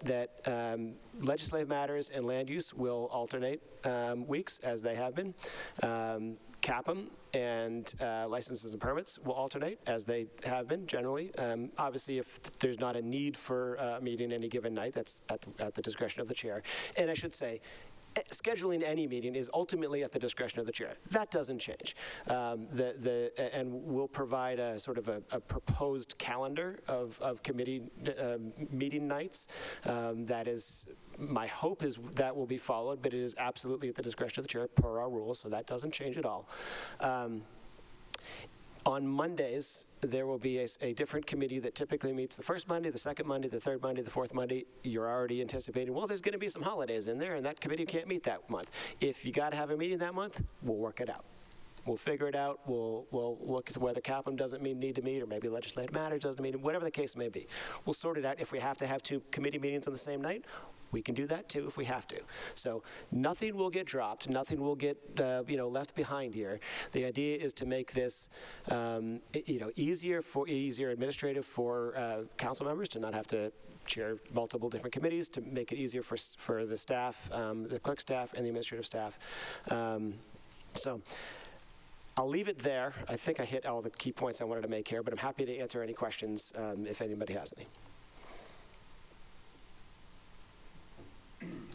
A: legislative matters and land use will alternate weeks, as they have been. CAPM and licenses and permits will alternate, as they have been generally. Obviously, if there's not a need for a meeting any given night, that's at the discretion of the chair. And I should say, scheduling any meeting is ultimately at the discretion of the chair. That doesn't change. And we'll provide a sort of a proposed calendar of committee meeting nights. That is, my hope is that will be followed, but it is absolutely at the discretion of the chair per our rules, so that doesn't change at all. On Mondays, there will be a different committee that typically meets the first Monday, the second Monday, the third Monday, the fourth Monday. You're already anticipating, well, there's going to be some holidays in there, and that committee can't meet that month. If you got to have a meeting that month, we'll work it out. We'll figure it out. We'll look at whether CAPM doesn't need to meet, or maybe legislative matters doesn't meet, whatever the case may be. We'll sort it out. If we have to have 2 committee meetings on the same night, we can do that too if we have to. So nothing will get dropped. Nothing will get left behind here. The idea is to make this easier administrative for council members to not have to chair multiple different committees, to make it easier for the staff, the clerk staff, and the administrative staff. So I'll leave it there. I think I hit all the key points I wanted to make here, but I'm happy to answer any questions if anybody has any.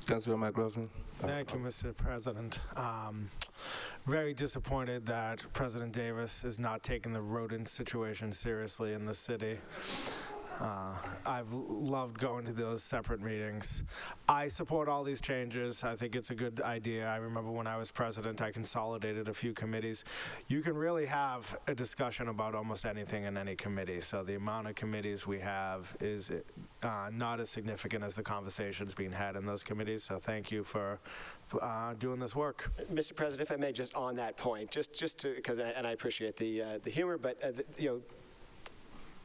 D: Councilor McLaughlin.
H: Thank you, Mr. President. Very disappointed that President Davis is not taking the rodent situation seriously in the city. I've loved going to those separate meetings. I support all these changes. I think it's a good idea. I remember when I was president, I consolidated a few committees. You can really have a discussion about almost anything in any committee. So the amount of committees we have is not as significant as the conversations being had in those committees. So thank you for doing this work.
A: Mr. President, if I may, just on that point, just to, because, and I appreciate the humor, but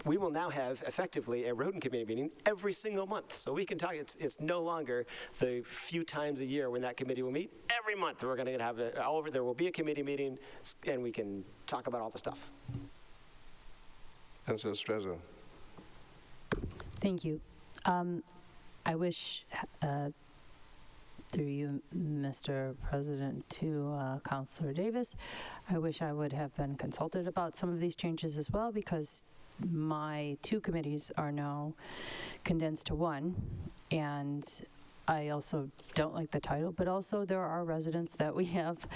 A: we will now have effectively a rodent committee meeting every single month. So we can talk, it's no longer the few times a year when that committee will meet. Every month we're going to have there will be a committee meeting, and we can talk about all the stuff.
D: Councilor Strezzo.
J: Thank you. I wish, through you, Mr. President, to Councilor Davis, I wish I would have been consulted about some of these changes as well, because my 2 committees are now condensed to 1, and I also don't like the title, but also there are residents that we have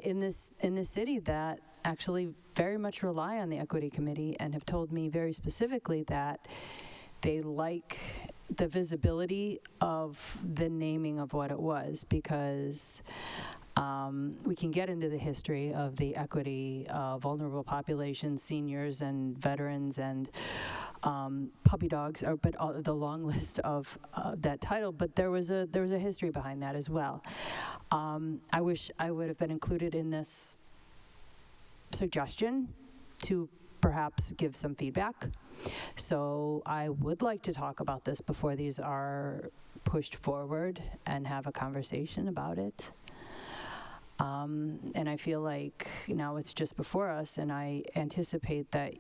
J: in this city that actually very much rely on the Equity Committee and have told me very specifically that they like the visibility of the naming of what it was, because we can get into the history of the equity, vulnerable populations, seniors and veterans and puppy dogs, but the long list of that title. But there was a history behind that as well. I wish I would have been included in this suggestion to perhaps give some feedback. So I would like to talk about this before these are pushed forward and have a conversation about it. And I feel like now it's just before us, and I anticipate that,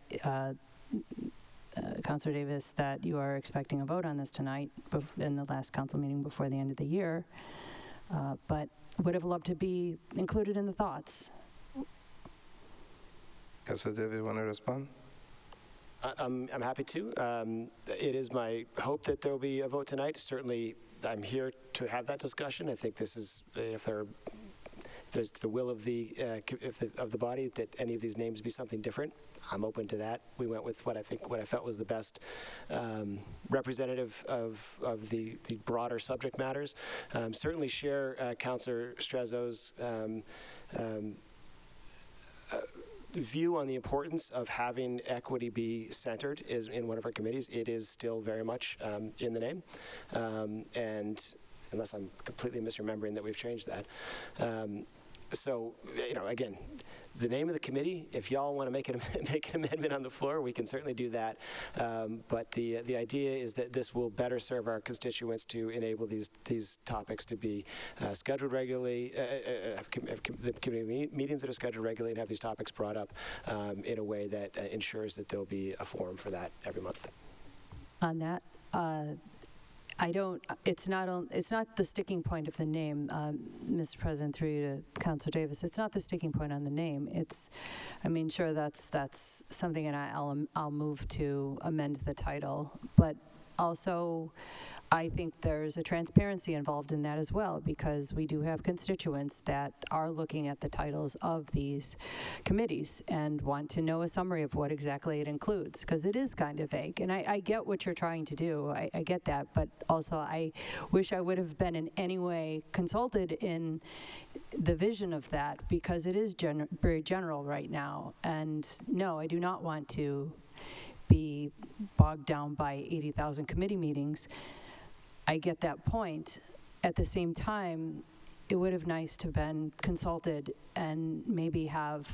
J: Councilor Davis, that you are expecting a vote on this tonight in the last council meeting before the end of the year, but would have loved to be included in the thoughts.
D: Councilor Davis, want to respond?
A: I'm happy to. It is my hope that there will be a vote tonight. Certainly, I'm here to have that discussion. I think this is, if there's the will of the body that any of these names be something different, I'm open to that. We went with what I felt was the best representative of the broader subject matters. Certainly share Councilor Strezzo's view on the importance of having equity be centered is in one of our committees. It is still very much in the name, and unless I'm completely misremembering that we've changed that. So, again, the name of the committee, if y'all want to make an amendment on the floor, we can certainly do that. But the idea is that this will better serve our constituents to enable these topics to be scheduled regularly, the committee meetings that are scheduled regularly, and have these topics brought up in a way that ensures that there'll be a forum for that every month.
J: On that, it's not the sticking point of the name, Mr. President, through you to Councilor Davis. It's not the sticking point on the name. Sure, that's something, and I'll move to amend the title. But also, I think there's a transparency involved in that as well, because we do have constituents that are looking at the titles of these committees and want to know a summary of what exactly it includes, because it is kind of vague. And I get what you're trying to do. I get that. But also, I wish I would have been in any way consulted in the vision of that, because it is very general right now. And no, I do not want to be bogged down by 80,000 committee meetings. I get that point. At the same time, it would have nice to have been consulted and maybe have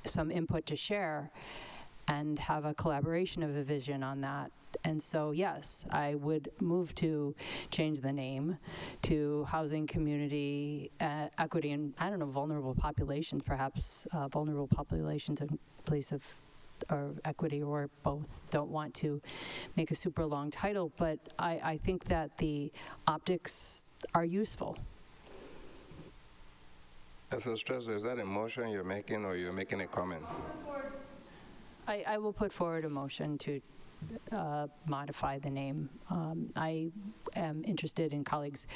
J: some input to share and have a collaboration of a vision on that. And so, yes, I would move to change the name to Housing, Community, Equity, and, I don't know, Vulnerable Populations, perhaps Vulnerable Populations in place of or equity, or both. Don't want to make a super long title, but I think that the optics are useful.
D: As a stressor, is that a motion you're making, or you're making a comment?
J: I will put forward a motion to modify the name. I am interested in colleagues'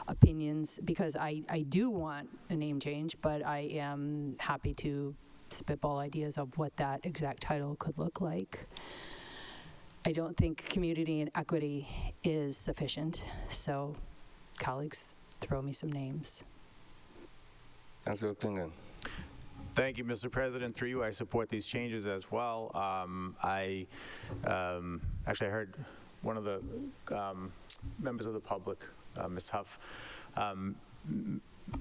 J: opinions, because I do want a name change, but I am happy to spitball ideas of what that exact title could look like. I don't think community and equity is sufficient, so colleagues, throw me some names.
D: Councilor Pingan.
G: Thank you, Mr. President. Through you, I support these changes as well. I heard one of the members of the public, Ms. Huff,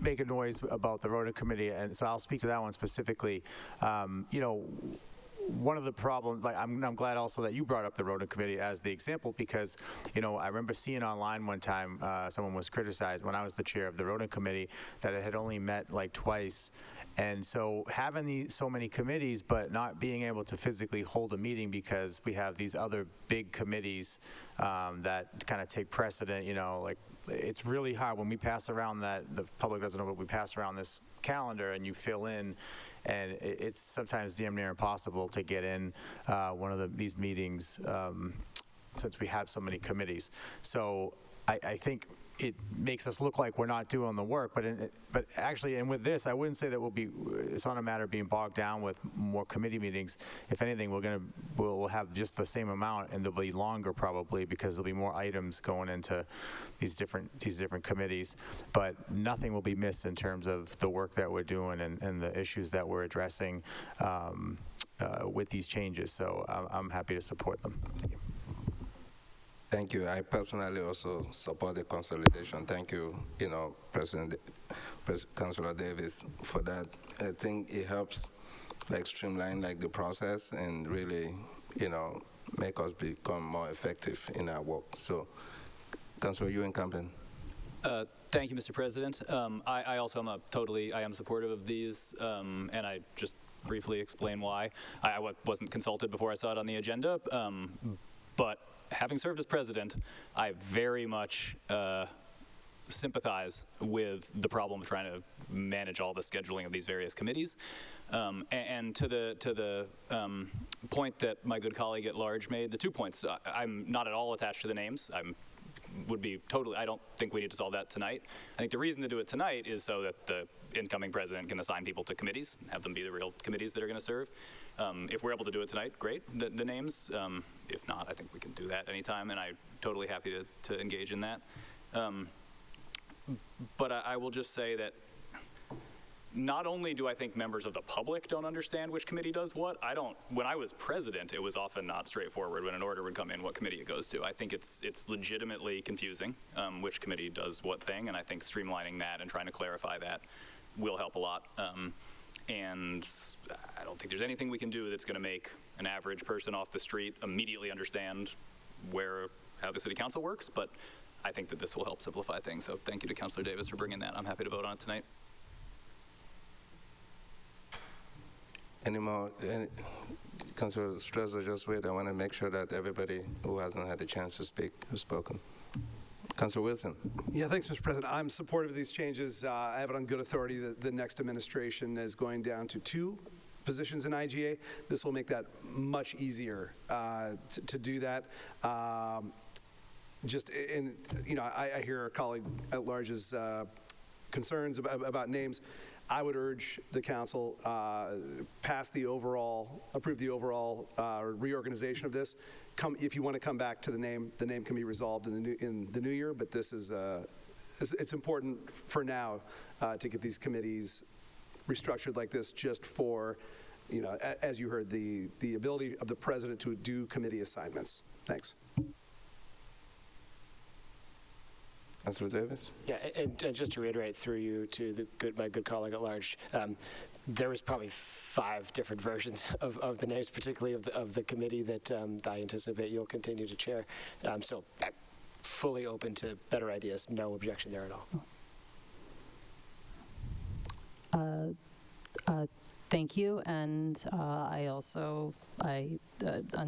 G: make a noise about the Rota Committee, and so I'll speak to that one specifically. One of the problems, I'm glad also that you brought up the Rota Committee as the example, because, I remember seeing online one time, someone was criticized when I was the chair of the Rota Committee that it had only met twice. And so having so many committees, but not being able to physically hold a meeting because we have these other big committees that kind of take precedent, it's really hard when we pass around that, the public doesn't know, but we pass around this calendar and you fill in, and it's sometimes damn near impossible to get in one of these meetings since we have so many committees. So I think it makes us look like we're not doing the work, but actually, and with this, I wouldn't say that it's not a matter of being bogged down with more committee meetings. If anything, we'll have just the same amount, and they'll be longer probably, because there'll be more items going into these different committees. But nothing will be missed in terms of the work that we're doing and the issues that we're addressing with these changes. So I'm happy to support them. Thank you.
D: Thank you. I personally also support the consolidation. Thank you, Councilor Davis, for that. I think it helps, streamline the process and really, make us become more effective in our work. So, Councilor Ewan-Campbell.
Q: Thank you, Mr. President. I also am supportive of these, and I just briefly explain why. I wasn't consulted before I saw it on the agenda, but having served as president, I very much sympathize with the problem of trying to manage all the scheduling of these various committees. And to the point that my good colleague at large made, the 2 points, I'm not at all attached to the names. I don't think we need to solve that tonight. I think the reason to do it tonight is so that the incoming president can assign people to committees, have them be the real committees that are going to serve. If we're able to do it tonight, great, the names. If not, I think we can do that anytime, and I'm totally happy to engage in that. But I will just say that not only do I think members of the public don't understand which committee does what, when I was president, it was often not straightforward when an order would come in what committee it goes to. I think it's legitimately confusing which committee does what thing, and I think streamlining that and trying to clarify that will help a lot. And I don't think there's anything we can do that's going to make an average person off the street immediately understand how the city council works, but I think that this will help simplify things. So thank you to Councilor Davis for bringing that. I'm happy to vote on it tonight.
D: Any more? Councilor Strasser, just wait. I want to make sure that everybody who hasn't had a chance to speak has spoken. Councilor Wilson.
V: Yeah, thanks, Mr. President. I'm supportive of these changes. I have it on good authority that the next administration is going down to 2 positions in IGA. This will make that much easier to do that. just in, I hear our colleague at large's concerns about names. I would urge the council approve the overall reorganization of this. If you want to come back to the name can be resolved in the new year. But this is it's important for now to get these committees restructured like this, just for, as you heard, the ability of the president to do committee assignments. Thanks.
D: Councilor Davis?
A: Yeah, and just to reiterate through you to my good colleague at large, there was probably 5 different versions of the names, particularly of the committee that I anticipate you'll continue to chair. So I'm fully open to better ideas. No objection there at all.
J: Thank you, and on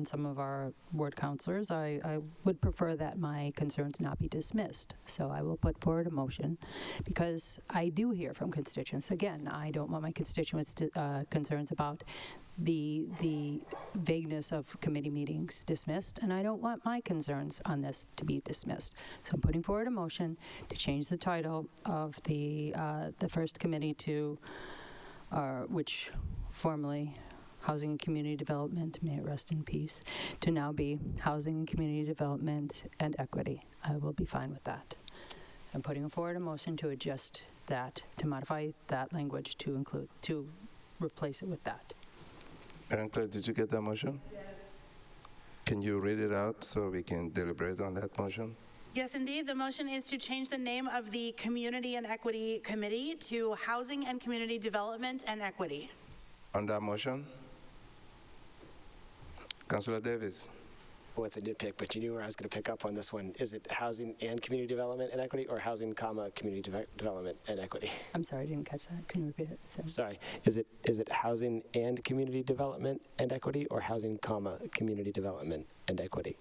J: some of our ward councilors, I would prefer that my concerns not be dismissed. So I will put forward a motion, because I do hear from constituents. Again, I don't want my constituents to, concerns about the vagueness of committee meetings dismissed, and I don't want my concerns on this to be dismissed. So I'm putting forward a motion to change the title of the first committee to which formerly Housing and Community Development, may it rest in peace, to now be Housing and Community Development and Equity. I will be fine with that. I'm putting forward a motion to adjust that, to modify that language to replace it with that.
D: Madam Clerk, did you get that motion? Yes. Can you read it out so we can deliberate on that motion?
C: Yes, indeed. The motion is to change the name of the Community and Equity Committee to Housing and Community Development and Equity.
D: On that motion? Councilor Davis?
A: Well, it's a nitpick, but you knew where I was going to pick up on this one. Is it Housing and Community Development and Equity, or Housing, Community Development and Equity?
J: I'm sorry, I didn't catch that. Can you repeat it?
A: Sorry. Is it Housing and Community Development and Equity, or Housing, Community Development and Equity?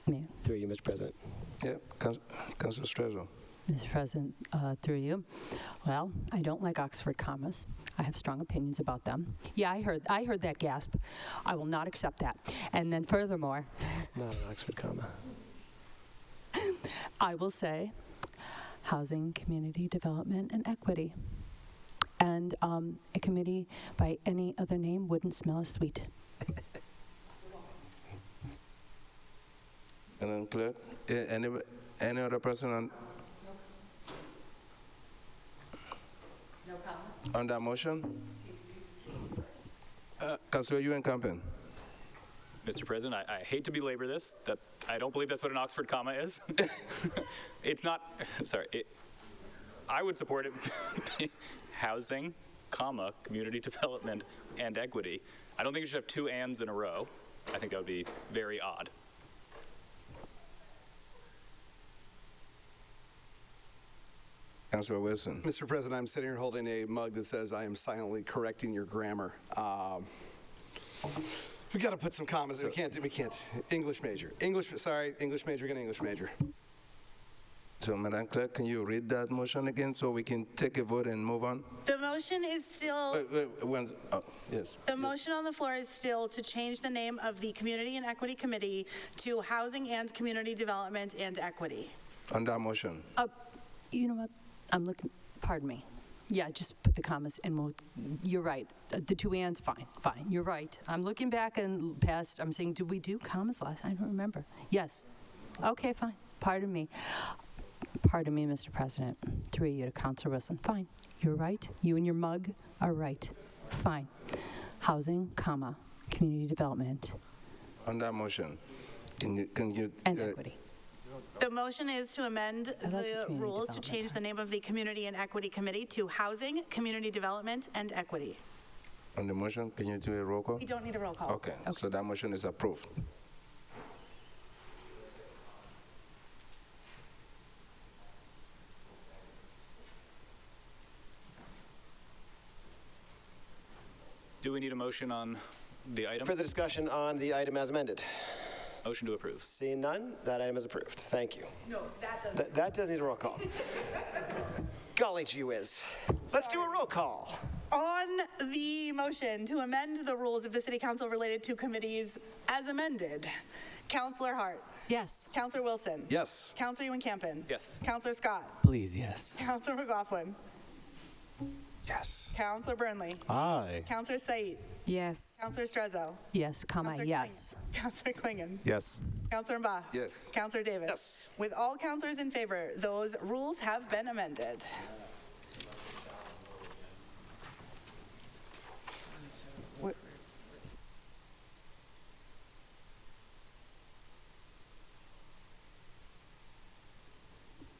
J: Me.
A: Through you, Mr. President.
D: Yeah, Councilor Strezzo.
J: Mr. President, through you. Well, I don't like Oxford commas. I have strong opinions about them. Yeah, I heard that gasp. I will not accept that. And then furthermore,
A: it's not an Oxford comma.
J: I will say Housing, Community Development, and Equity. And a committee by any other name wouldn't smell as sweet.
D: Madam Clerk, any other person on?
J: No comment.
D: On that motion? Councilor Ewan Campin.
Q: Mr. President, I hate to belabor this. I don't believe that's what an Oxford comma is. It's not. Sorry. I would support it. Housing, community development, and equity. I don't think you should have 2 ands in a row. I think that would be very odd.
D: Councilor Wilson.
V: Mr. President, I'm sitting here holding a mug that says, "I am silently correcting your grammar." We got to put some commas. We can't. English major. English major, get English major.
D: So, Madam Clerk, can you read that motion again so we can take a vote and move on?
C: The motion is still...
D: Yes.
C: The motion on the floor is still to change the name of the Community and Equity Committee to Housing and Community Development and Equity.
D: On that motion?
J: You know what? I'm looking, pardon me. Yeah, just put the commas and you're right. The 2 ands, fine. You're right. I'm looking back and past, I'm saying, did we do commas last? I don't remember. Yes. Okay, fine. Pardon me. Pardon me, Mr. President. Through you to Councilor Wilson. Fine. You're right. You and your mug are right. Fine. Housing, community development.
D: On that motion, can you
J: and equity.
C: The motion is to amend the rules to change the name of the Community and Equity Committee to Housing, Community Development, and Equity.
D: On the motion, can you do a roll call?
C: We don't need a roll call.
D: Okay. So that motion is approved.
Q: Do we need a motion on the item?
A: Further discussion on the item as amended.
Q: Motion to approve.
A: Seeing none, that item is approved. Thank you.
C: No, that doesn't.
A: That does need a roll call. Golly gee whiz. Let's do a roll call.
C: On the motion to amend the rules of the City Council related to committees as amended, Councilor Hart.
F: Yes.
C: Counselor Wilson?
V: Yes.
C: Counselor Ewan-Campen?
Q: Yes.
C: Counselor Scott?
E: Please, yes.
C: Counselor McLaughlin?
V: Yes.
C: Counselor Burnley?
O: Aye.
C: Counselor Said?
W: Yes.
C: Counselor Strezzo?
J: Yes,
C: Counselor
J: yes.
C: Counselor Klingon?
G: Yes.
C: Counselor Mba?
D: Yes.
C: Counselor Davis?
A: Yes.
C: With all counselors in favor, those rules have been amended.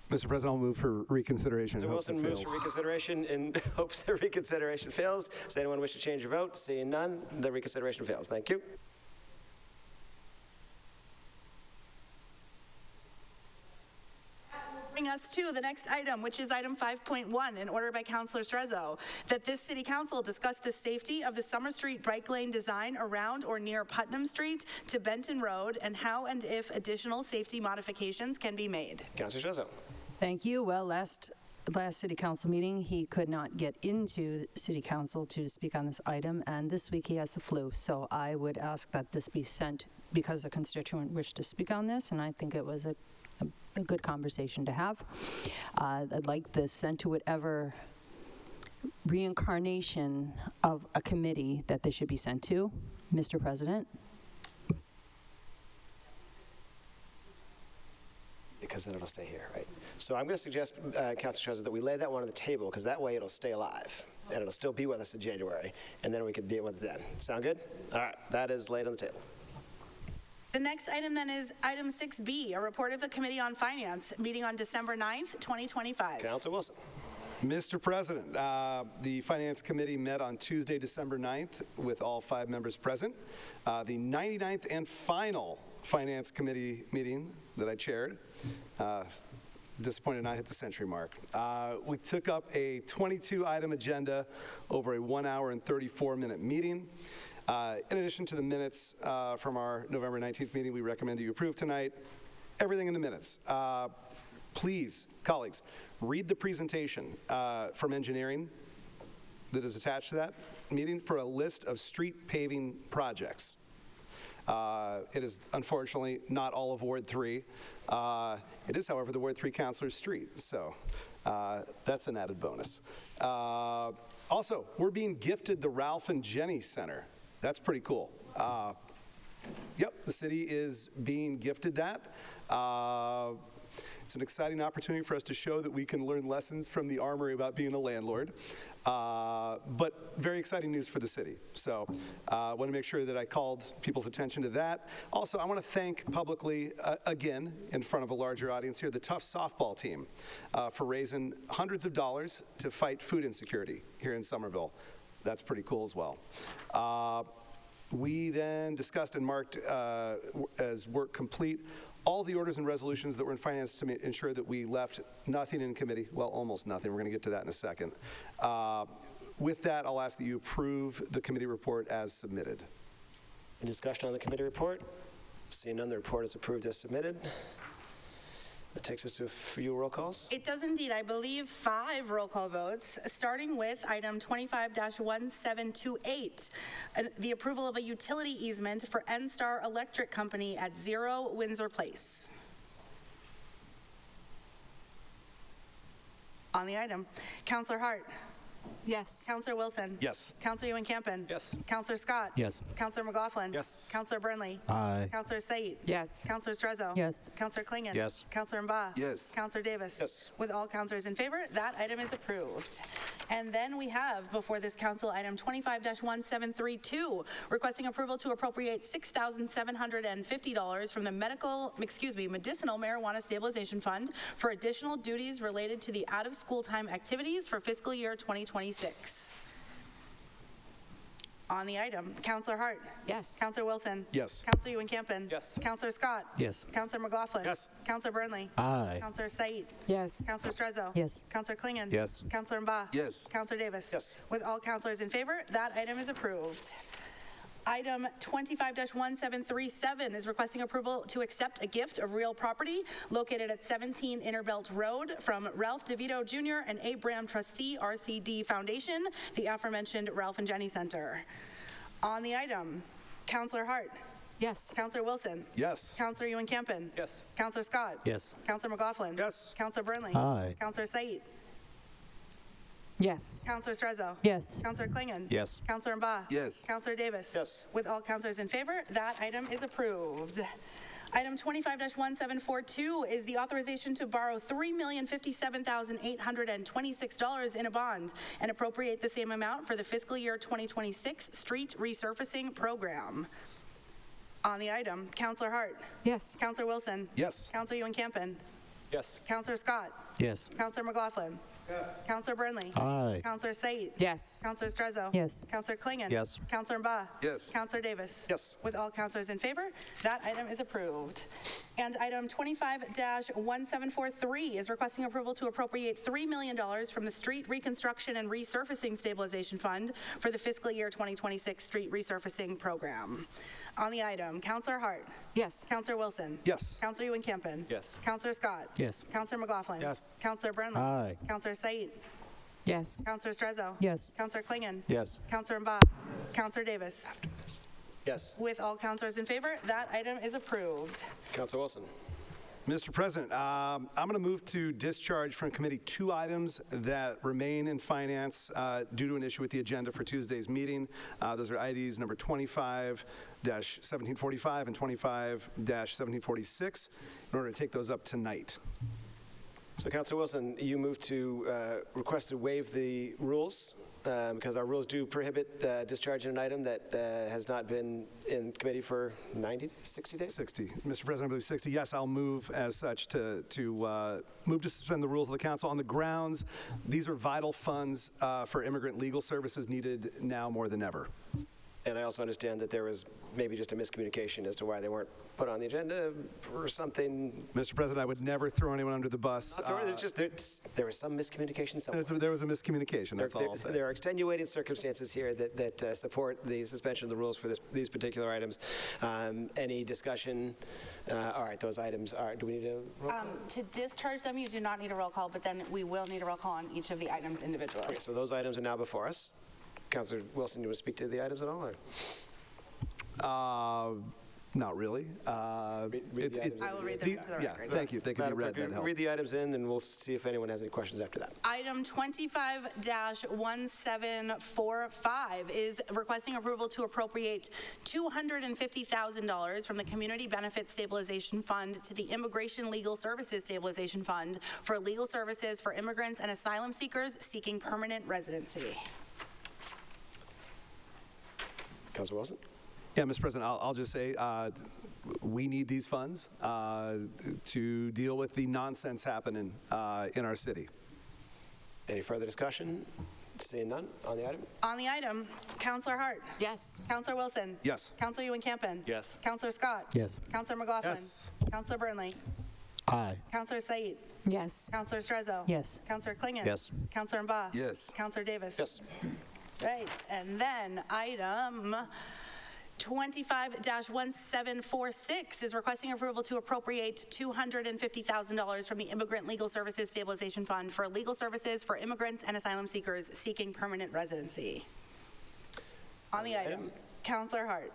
V: Mr. President, I'll move for reconsideration.
A: Mr. Wilson moves for reconsideration in hopes the reconsideration fails. Does anyone wish to change your vote? Seeing none, the reconsideration fails. Thank you.
C: Bring us to the next item, which is item 5.1, in order by Counselor Strezzo, that this City Council discuss the safety of the Summer Street bike lane design around or near Putnam Street to Benton Road, and how and if additional safety modifications can be made.
A: Councilor Strezzo.
J: Thank you. Well, last City Council meeting, he could not get into City Council to speak on this item, and this week he has the flu. So I would ask that this be sent because a constituent wished to speak on this, and I think it was a good conversation to have. I'd like this sent to whatever reincarnation of a committee that this should be sent to. Mr. President?
A: Because then it'll stay here, right? So I'm going to suggest, Councilor Strezzo, that we lay that one on the table, because that way it'll stay alive, and it'll still be with us in January, and then we can deal with it then. Sound good? All right, that is laid on the table.
C: The next item then is item 6B, a report of the Committee on Finance, meeting on December 9th, 2025.
A: Councilor Wilson.
V: Mr. President, the Finance Committee met on Tuesday, December 9th, with all 5 members present. The 99th and final Finance Committee meeting that I chaired. Disappointed not hit the century mark. We took up a 22-item agenda over a 1 hour and 34-minute meeting. In addition to the minutes from our November 19th meeting, we recommend that you approve tonight everything in the minutes. Please, colleagues, read the presentation from engineering that is attached to that meeting for a list of street paving projects. It is unfortunately not all of Ward 3. It is, however, the Ward 3 Councilor's street, so that's an added bonus. Also, we're being gifted the Ralph and Jenny Center. That's pretty cool. Yep, the city is being gifted that. It's an exciting opportunity for us to show that we can learn lessons from the Armory about being a landlord. But very exciting news for the city. So I want to make sure that I called people's attention to that. Also, I want to thank publicly, again, in front of a larger audience here, the Tufts softball team for raising hundreds of dollars to fight food insecurity here in Somerville. That's pretty cool as well. We then discussed and marked as work complete all the orders and resolutions that were in finance to ensure that we left nothing in committee. Well, almost nothing. We're going to get to that in a second. With that, I'll ask that you approve the committee report as submitted.
A: Any discussion on the committee report? Seeing none, the report is approved as submitted. That takes us to a few roll calls.
C: It does indeed, I believe, 5 roll call votes, starting with item 25-1728, the approval of a utility easement for NStar Electric Company at 0 Windsor Place. On the item, Councilor Hart.
F: Yes.
C: Counselor Wilson.
V: Yes.
C: Counselor Ewan-Campen.
Q: Yes.
C: Counselor Scott.
E: Yes.
C: Counselor McLaughlin.
V: Yes.
C: Counselor Burnley.
G: Aye.
C: Counselor Said.
W: Yes.
C: Counselor Strezzo.
J: Yes.
C: Counselor Klingon.
G: Yes.
C: Counselor Mba.
D: Yes.
C: Counselor Davis.
A: Yes.
C: With all counselors in favor, that item is approved. And then we have before this council item 25-1732, requesting approval to appropriate $6,750 from the medicinal marijuana stabilization fund for additional duties related to the out-of-school time activities for fiscal year 2026. On the item, Counselor Hart.
F: Yes.
C: Counselor Wilson.
V: Yes.
C: Counselor Ewan-Campen.
Q: Yes.
C: Counselor Scott.
E: Yes.
C: Counselor McLaughlin.
V: Yes.
C: Counselor Burnley.
G: Aye.
C: Counselor Said.
W: Yes.
C: Counselor Strezzo.
J: Yes.
C: Counselor Klingon.
G: Yes.
C: Counselor Mba.
D: Yes.
C: Counselor Davis.
A: Yes.
C: With all counselors in favor, that item is approved. Item 25-1737 is requesting approval to accept a gift of real property located at 17 Innerbelt Road from Ralph DeVito Jr. and Abraham Trustee RCD Foundation, the aforementioned Ralph and Jenny Center. On the item, Counselor Hart. Yes. Counselor Wilson?
V: Yes.
C: Counselor Ewan Campen?
Q: Yes.
C: Counselor Scott?
E: Yes.
C: Counselor McLaughlin?
V: Yes.
C: Counselor Burnley?
G: Aye.
C: Counselor Said?
W: Yes.
C: Counselor Strezzo?
J: Yes.
C: Counselor Klingon?
G: Yes.
C: Counselor Mba?
D: Yes.
C: Counselor Davis?
A: Yes.
C: With all counselors in favor, that item is approved. Item 25-1742 is the authorization to borrow $3,057,826 in a bond and appropriate the same amount for the fiscal year 2026 street resurfacing program. On the item, Counselor Hart?
W: Yes.
C: Counselor Wilson?
V: Yes.
C: Counselor Ewan Campen?
Q: Yes.
C: Counselor Scott?
E: Yes.
C: Counselor McLaughlin? Yes. Counselor Burnley?
G: Aye.
C: Counselor Said?
W: Yes.
C: Counselor Strezzo?
J: Yes.
C: Counselor Klingon?
G: Yes.
C: Counselor Mba?
D: Yes.
C: Counselor Davis?
A: Yes.
C: With all counselors in favor, that item is approved. And item 25-1743 is requesting approval to appropriate $3 million from the Street Reconstruction and Resurfacing Stabilization Fund for the fiscal year 2026 street resurfacing program. On the item, Counselor Hart?
W: Yes.
C: Counselor Wilson?
V: Yes.
C: Counselor Ewan Campen?
Q: Yes.
C: Counselor Scott?
E: Yes.
C: Counselor McLaughlin?
V: Yes.
C: Counselor Burnley?
G: Aye.
C: Counselor Said?
W: Yes.
C: Counselor Strezzo?
J: Yes.
C: Counselor Klingon?
G: Yes.
C: Counselor Mba? Counselor Davis?
A: Yes.
C: With all counselors in favor, that item is approved.
A: Counselor Wilson?
V: Mr. President, I'm going to move to discharge from committee 2 items that remain in finance due to an issue with the agenda for Tuesday's meeting. Those are IDs number 25-1745 and 25-1746, in order to take those up tonight.
A: So, Counselor Wilson, you moved to request to waive the rules because our rules do prohibit discharging an item that has not been in committee for 90 days, 60 days?
V: 60. Mr. President, I believe 60. Yes, I'll move as such to move to suspend the rules of the council on the grounds these are vital funds for immigrant legal services needed now more than ever.
A: And I also understand that there was maybe just a miscommunication as to why they weren't put on the agenda or something.
V: Mr. President, I would never throw anyone under the bus.
A: There was some miscommunication somewhere.
V: There was a miscommunication, that's all I'll say.
A: There are extenuating circumstances here that support the suspension of the rules for these particular items. Any discussion? All right, those items are, do we need a roll call?
C: To discharge them, you do not need a roll call, but then we will need a roll call on each of the items individually.
A: Okay, so those items are now before us. Councilor Wilson, you want to speak to the items at all? Or?
V: Not really.
A: Read the items
C: I will read them to the
V: Yeah,
C: record.
V: thank you. Thank you.
A: Madam
V: Read
A: Clerk,
V: that help.
A: read the items in, and we'll see if anyone has any questions after that.
C: Item 25-1745 is requesting approval to appropriate $250,000 from the Community Benefit Stabilization Fund to the Immigration Legal Services Stabilization Fund for legal services for immigrants and asylum seekers seeking permanent residency.
A: Councilor Wilson?
V: Yeah, Mr. President, I'll just say we need these funds to deal with the nonsense happening in our city.
A: Any further discussion? Seeing none on the item?
C: On the item, Counselor Hart?
W: Yes.
C: Counselor Wilson?
V: Yes.
C: Counselor Ewan Campen?
Q: Yes.
C: Counselor Scott?
E: Yes.
C: Counselor McLaughlin?
V: Yes.
C: Counselor Burnley?
G: Aye.
C: Counselor Said?
W: Yes.
C: Counselor Strezzo?
J: Yes.
C: Counselor Klingon?
G: Yes.
C: Counselor Mba?
D: Yes.
C: Counselor Davis?
A: Yes.
C: Right, and then item 25-1746 is requesting approval to appropriate $250,000 from the Immigrant Legal Services Stabilization Fund for legal services for immigrants and asylum seekers seeking permanent residency. On the item, Counselor Hart.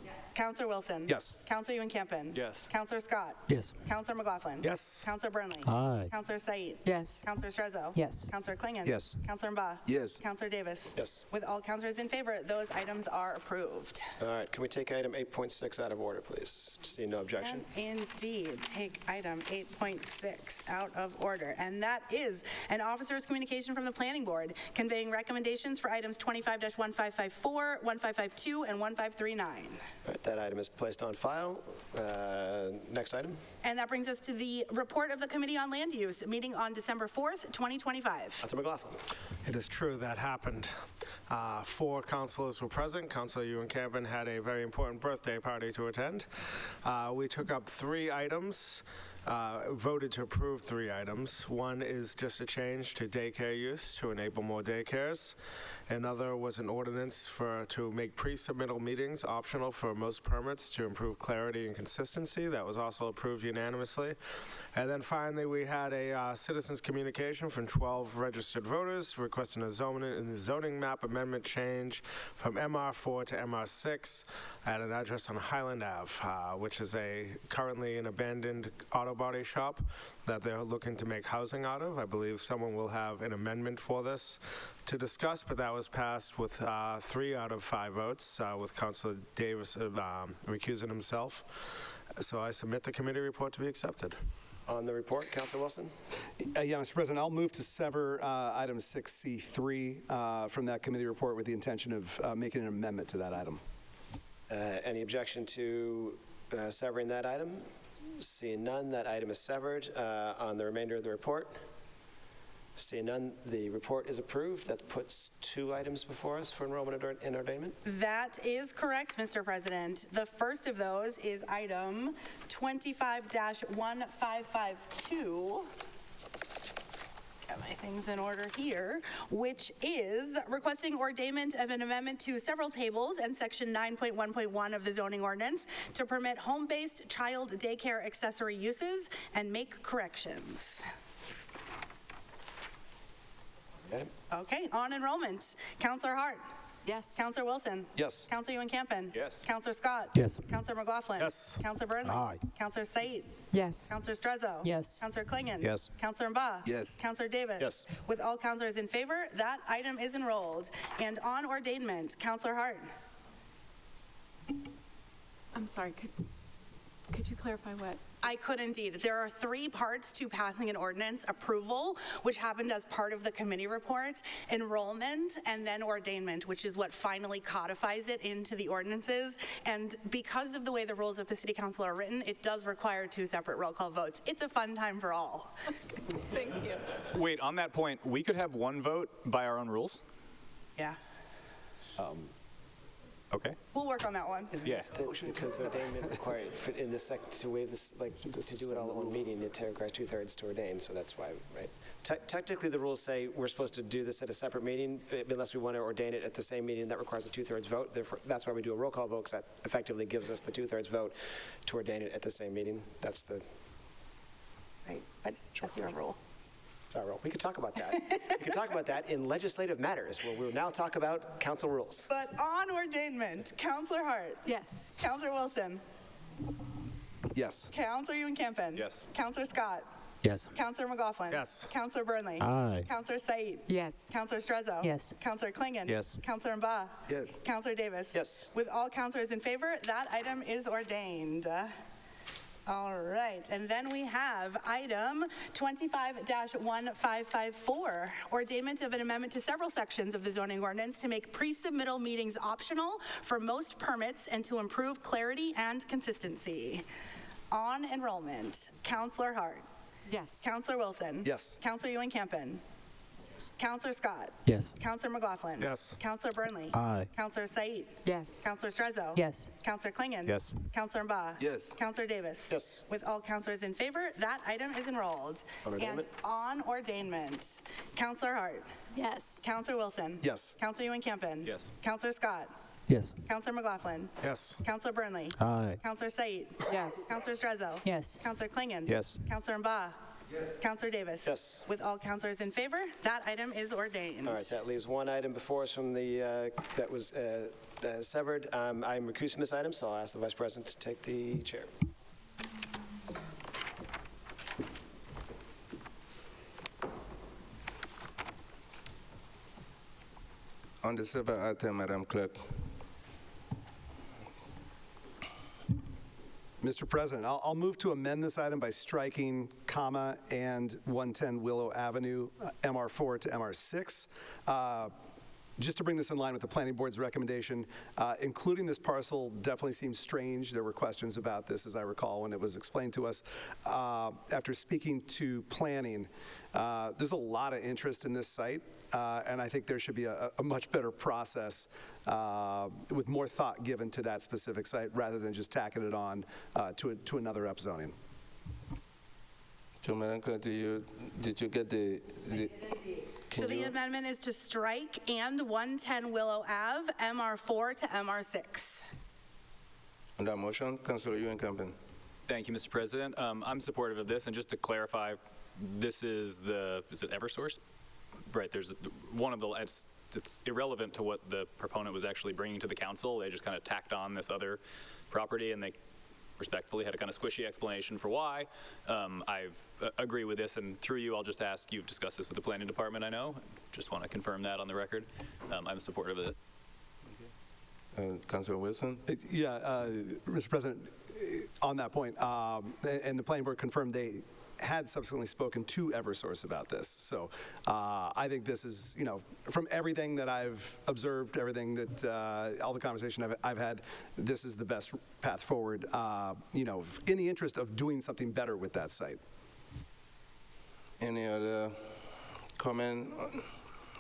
C: Yes. Counselor Wilson.
V: Yes.
C: Counselor Ewan Campen.
Q: Yes.
C: Counselor Scott.
E: Yes.
C: Counselor McLaughlin.
V: Yes.
C: Counselor Burnley.
G: Aye.
C: Counselor Said.
W: Yes.
C: Counselor Strezzo.
J: Yes.
C: Counselor Klingon.
G: Yes.
C: Counselor Mba.
D: Yes.
C: Counselor Davis.
A: Yes.
C: With all counselors in favor, those items are approved.
A: All right, can we take item 8.6 out of order, please? Seeing no objection.
C: And indeed, take item 8.6 out of order. And that is an officer's communication from the planning board conveying recommendations for items 25-1554, 1552, and 1539.
A: All right, that item is placed on file. Next item.
C: And that brings us to the report of the Committee on Land Use, meeting on December 4th, 2025.
A: Councilor McLaughlin.
H: It is true that happened. 4 councilors were present. Councilor Ewan Campen had a very important birthday party to attend. We took up 3 items. voted to approve 3 items. One is just a change to daycare use to enable more daycares. Another was an ordinance to make pre-submittal meetings optional for most permits to improve clarity and consistency. That was also approved unanimously. And then finally, we had a citizens communication from 12 registered voters requesting a zoning map amendment change from MR4 to MR6 at an address on Highland Ave, which is currently an abandoned auto body shop that they're looking to make housing out of. I believe someone will have an amendment for this to discuss, but that was passed with 3 out of 5 votes, with Councilor Davis recusing himself. So I submit the committee report to be accepted.
A: On the report, Councilor Wilson?
V: Yeah, Mr. President, I'll move to sever item 6C3 from that committee report with the intention of making an amendment to that item.
A: Any objection to severing that item? Seeing none, that item is severed. On the remainder of the report? Seeing none, the report is approved. That puts 2 items before us for enrollment and ordainment.
C: That is correct, Mr. President. The first of those is item 25-1552. Got my things in order here, which is requesting ordainment of an amendment to several tables and section 9.1.1 of the zoning ordinance to permit home-based child daycare accessory uses and make corrections. Okay, on enrollment, Councilor Hart.
F: Yes.
C: Councilor Wilson.
V: Yes.
C: Councilor Ewan-Campen.
Q: Yes.
C: Councilor Scott.
G: Yes.
C: Councilor McLaughlin.
V: Yes.
C: Councilor Burnley.
G: Aye.
C: Councilor Said.
N: Yes.
C: Councilor Strezzo.
J: Yes.
C: Councilor Klingon.
G: Yes.
C: Councilor Mba.
D: Yes.
C: Councilor Davis.
A: Yes.
C: With all councilors in favor, that item is enrolled. And on ordainment, Councilor Hart.
F: I'm sorry, could you clarify what?
C: I could indeed. There are 3 parts to passing an ordinance: approval, which happened as part of the committee report, enrollment, and then ordainment, which is what finally codifies it into the ordinances. And because of the way the rules of the city council are written, it does require 2 separate roll call votes. It's a fun time for all.
B: Thank you.
Q: Wait, on that point, we could have 1 vote by our own rules?
C: Yeah.
Q: Okay.
C: We'll work on that one.
Q: Yeah.
A: Because ordainment required in this to waive this, to do it all at one meeting, it requires 2/3 to ordain. So that's why, right? Technically, the rules say we're supposed to do this at a separate meeting, unless we want to ordain it at the same meeting. That requires a 2/3 vote. Therefore, that's why we do a roll call vote, because that effectively gives us the 2/3 vote to ordain it at the same meeting. That's the
C: right. But that's your rule.
A: It's our rule. We could talk about that. We could talk about that in legislative matters, where we'll now talk about council rules.
C: But on ordainment, Councilor Hart.
F: Yes.
C: Councilor Wilson.
V: Yes.
C: Councilor Ewan-Campen.
Q: Yes.
C: Councilor Scott.
E: Yes.
C: Councilor McLaughlin.
V: Yes.
C: Councilor Burnley.
G: Aye.
C: Councilor Said.
F: Yes.
C: Councilor Strezzo.
J: Yes.
C: Councilor Klingon.
G: Yes.
C: Councilor Mba.
D: Yes.
C: Councilor Davis.
A: Yes.
C: With all councilors in favor, that item is ordained. All right, and then we have item 25-1554, ordainment of an amendment to several sections of the zoning ordinance to make pre-submittal meetings optional for most permits and to improve clarity and consistency. On enrollment, Councilor Hart.
F: Yes.
C: Councilor Wilson.
V: Yes.
C: Councilor Ewan-Campen. Councilor Scott.
E: Yes.
C: Councilor McLaughlin.
V: Yes.
C: Councilor Burnley.
G: Aye.
C: Councilor Said.
F: Yes.
C: Councilor Strezzo.
J: Yes.
C: Councilor Klingon.
G: Yes.
C: Councilor Mba.
D: Yes.
C: Councilor Davis.
A: Yes.
C: With all councilors in favor, that item is enrolled.
A: On ordainment?
C: And on ordainment, Councilor Hart.
F: Yes.
C: Councilor Wilson.
V: Yes.
C: Councilor Ewan-Campen.
Q: Yes.
C: Councilor Scott.
E: Yes.
C: Councilor McLaughlin.
V: Yes.
C: Councilor Burnley.
G: Aye.
C: Councilor Said.
F: Yes.
C: Councilor Strezzo.
J: Yes.
C: Councilor Klingon.
G: Yes.
C: Councilor Mba. Councilor Davis.
A: Yes.
C: With all councilors in favor, that item is ordained.
A: All right, that leaves 1 item before us from the, that was severed. I'm recused from this item, so I'll ask the Vice President to take the chair.
D: On the severed item, Madam Clerk.
V: Mr. President, I'll move to amend this item by striking comma and 110 Willow Avenue, MR4 to MR6. Just to bring this in line with the Planning Board's recommendation, including this parcel definitely seems strange. There were questions about this, as I recall, when it was explained to us. After speaking to planning, there's a lot of interest in this site, and I think there should be a much better process with more thought given to that specific site rather than just tacking it on to another upzoning.
D: So, Madam Clerk, did you get the
C: So the amendment is to strike and 110 Willow Ave, MR4 to MR6.
D: on that motion, Councilor Ewan Campbell?
Q: Thank you, Mr. President. I'm supportive of this, and just to clarify, this is is it Eversource? Right, there's one of the, it's irrelevant to what the proponent was actually bringing to the council. They just kind of tacked on this other property, and they respectfully had a kind of squishy explanation for why. I agree with this, and through you, I'll just ask, you've discussed this with the planning department, I know. Just want to confirm that on the record. I'm supportive of it.
D: Councilor Wilson?
V: Mr. President, on that point, and the planning board confirmed they had subsequently spoken to Eversource about this. So I think this is, from everything that I've observed, everything that, all the conversation I've had, this is the best path forward, in the interest of doing something better with that site.
D: Any other comment?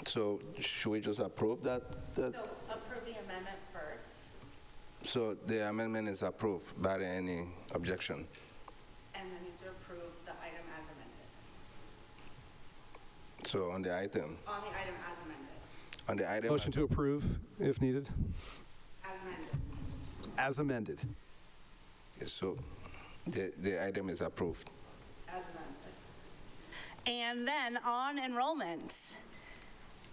D: So should we just approve that?
L: So approve the amendment first.
D: So the amendment is approved, barring any objection.
L: And then you have to approve the item as amended.
D: So on the item?
L: On the item as amended.
D: On the item?
V: Motion to approve, if needed.
L: As amended.
V: As amended.
D: So the item is approved.
L: As amended.
C: And then on enrollment,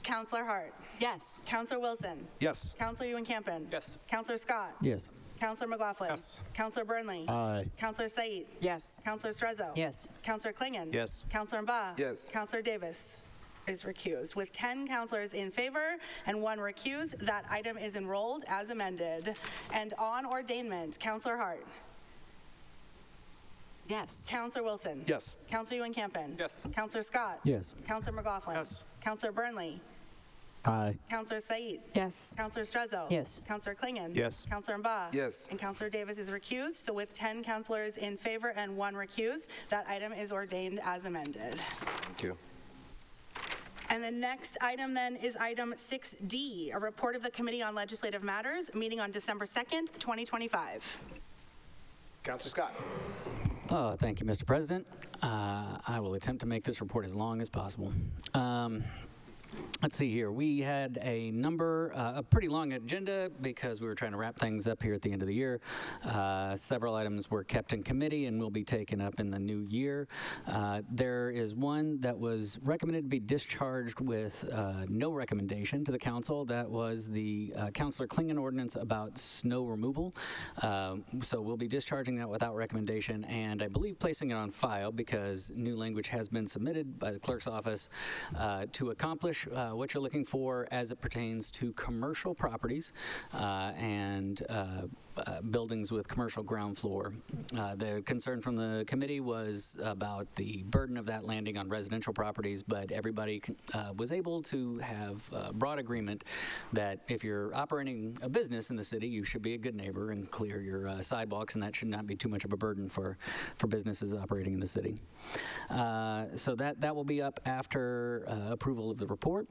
C: Counselor Hart.
X: Yes.
C: Counselor Wilson.
V: Yes.
C: Counselor Ewan Campen.
Q: Yes.
C: Counselor Scott.
E: Yes.
C: Counselor McLaughlin.
V: Yes.
C: Counselor Burnley.
G: Aye.
C: Counselor Said.
X: Yes.
C: Counselor Strezzo.
J: Yes.
C: Counselor Klingon.
G: Yes.
C: Counselor Mba.
D: Yes.
C: Counselor Davis is recused. With 10 counselors in favor and 1 recused, that item is enrolled as amended. And on ordainment, Counselor Hart.
X: Yes.
C: Counselor Wilson.
V: Yes.
C: Counselor Ewan Campen.
Q: Yes.
C: Counselor Scott.
E: Yes.
C: Counselor McLaughlin.
V: Yes.
C: Counselor Burnley.
G: Aye.
C: Counselor Said.
X: Yes.
C: Counselor Strezzo.
J: Yes.
C: Counselor Klingon.
G: Yes.
C: Counselor Mba.
D: Yes.
C: And Counselor Davis is recused. So with 10 counselors in favor and 1 recused, that item is ordained as amended.
D: Thank you.
C: And the next item then is item 6D, a report of the Committee on Legislative Matters, meeting on December 2nd, 2025.
A: Counselor Scott.
E: Oh, thank you, Mr. President. I will attempt to make this report as long as possible. Let's see here. We had a pretty long agenda because we were trying to wrap things up here at the end of the year. Several items were kept in committee and will be taken up in the new year. There is one that was recommended to be discharged with no recommendation to the council. That was the Councilor Klingon ordinance about snow removal. So we'll be discharging that without recommendation, and I believe placing it on file because new language has been submitted by the clerk's office to accomplish what you're looking for as it pertains to commercial properties and buildings with commercial ground floor. The concern from the committee was about the burden of that landing on residential properties, but everybody was able to have broad agreement that if you're operating a business in the city, you should be a good neighbor and clear your sidewalks, and that should not be too much of a burden for businesses operating in the city. So that will be up after approval of the report.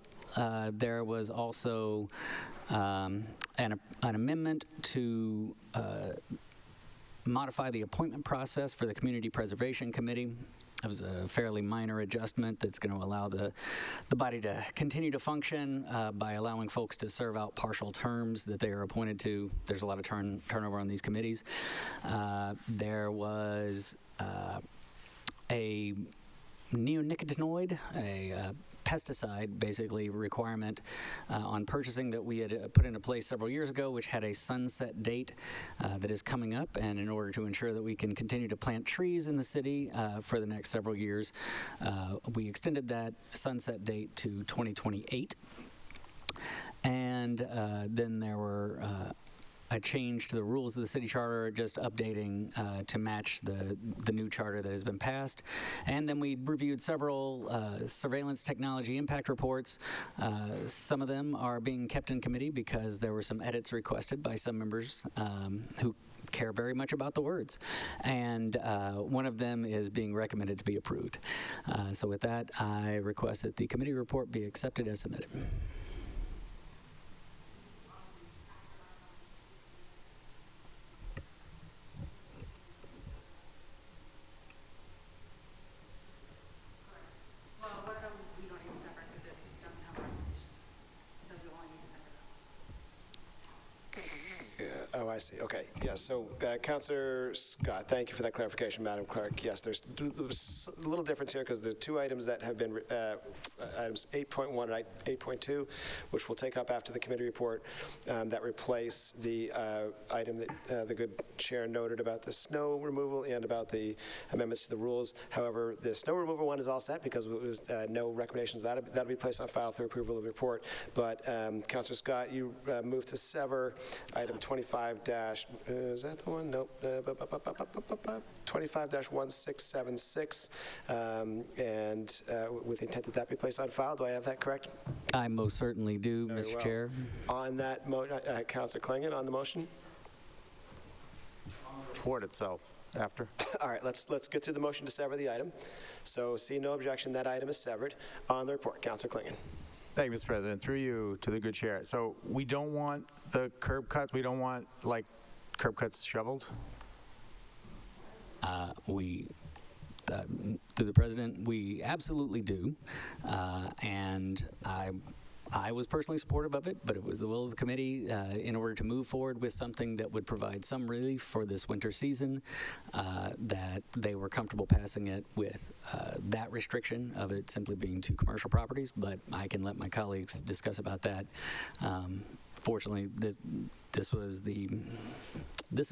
E: There was also an amendment to modify the appointment process for the Community Preservation Committee. It was a fairly minor adjustment that's going to allow the body to continue to function by allowing folks to serve out partial terms that they are appointed to. There's a lot of turnover on these committees. There was a neonicotinoid, a pesticide, basically, requirement on purchasing that we had put into place several years ago, which had a sunset date that is coming up. And in order to ensure that we can continue to plant trees in the city for the next several years, we extended that sunset date to 2028. And then there were a change to the rules of the city charter, just updating to match the new charter that has been passed. And then we reviewed several surveillance technology impact reports. Some of them are being kept in committee because there were some edits requested by some members who care very much about the words. And one of them is being recommended to be approved. So with that, I request that the committee report be accepted as submitted.
A: Oh, I see. Okay. Yeah. So, Councillor Scott, thank you for that clarification, Madam Clerk. Yes, there's a little difference here because there's two items that have been items 8.1 and 8.2, which we'll take up after the committee report, that replace the item that the good chair noted about the snow removal and about the amendments to the rules. However, the snow removal one is all set because it was no recommendations. That'll be placed on file through approval of the report. But Councillor Scott, you moved to sever item 25 is that the one? Nope. 25-1676, and with the intent that that be placed on file. Do I have that correct?
E: I most certainly do,
A: Very
E: Mr.
A: well.
E: Chair.
A: On that motion, Councillor Klingon, on the motion?
G: On the report itself, after.
A: All right, let's get to the motion to sever the item. So, see no objection, that item is severed. On the report, Councillor Klingon.
G: Thank you, Mr. President. Through you to the good chair. So we don't want the curb cuts. We don't want curb cuts shoveled.
E: To the president, we absolutely do, and I was personally supportive of it, but it was the will of the committee in order to move forward with something that would provide some relief for this winter season, that they were comfortable passing it with that restriction of it simply being to commercial properties, but I can let my colleagues discuss about that. Fortunately, this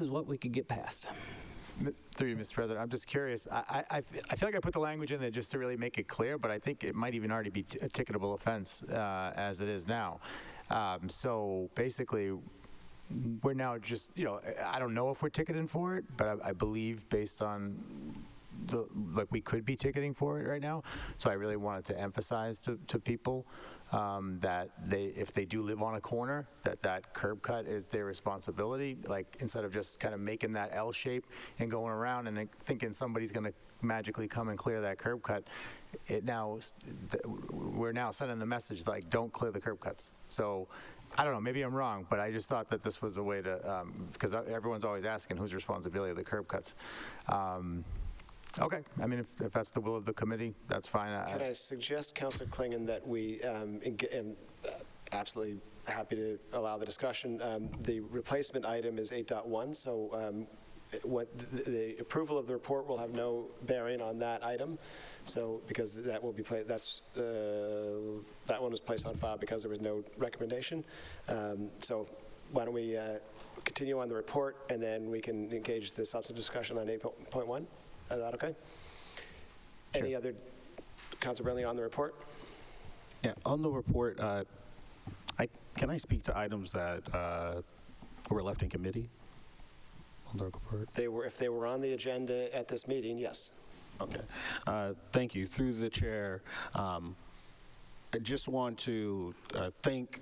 E: is what we could get past.
G: Through you, Mr. President, I'm just curious. I feel like I put the language in there just to really make it clear, but I think it might even already be a ticketable offense as it is now. So basically, we're now just, I don't know if we're ticketing for it, but I believe based on we could be ticketing for it right now. So I really wanted to emphasize to people that if they do live on a corner, that curb cut is their responsibility. Like, instead of just kind of making that L shape and going around and thinking somebody's going to magically come and clear that curb cut, we're now sending the message like, don't clear the curb cuts. So I don't know, maybe I'm wrong, but I just thought that this was a way to, because everyone's always asking whose responsibility are the curb cuts. Okay, I mean, if that's the will of the committee, that's fine.
A: Can I suggest, Councillor Klingon, that we am absolutely happy to allow the discussion. The replacement item is 8.1, so the approval of the report will have no bearing on that item. So, because that will be that one was placed on file because there was no recommendation. So, why don't we continue on the report, and then we can engage the substantive discussion on 8.1. Is that okay? Sure. Any other, Councilor Brenly, on the report?
O: Yeah, on the report, can I speak to items that were left in committee on the report?
A: If they were on the agenda at this meeting, yes.
O: Okay. Thank you. Through the chair, I just want to thank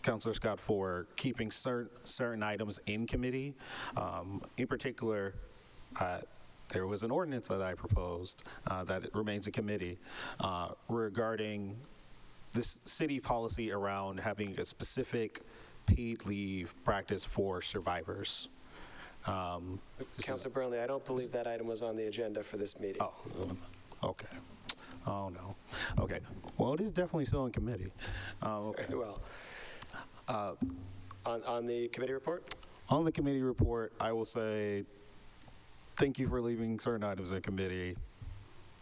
O: Councilor Scott for keeping certain items in committee. In particular, there was an ordinance that I proposed that it remains in committee regarding this city policy around having a specific paid leave practice for survivors.
A: Councilor Burnley, I don't believe that item was on the agenda for this meeting.
O: Oh, okay. Oh, no. Okay. Well, it is definitely still in committee. Okay.
A: Very well. On the committee report?
O: On the committee report, I will say thank you for leaving certain items in committee.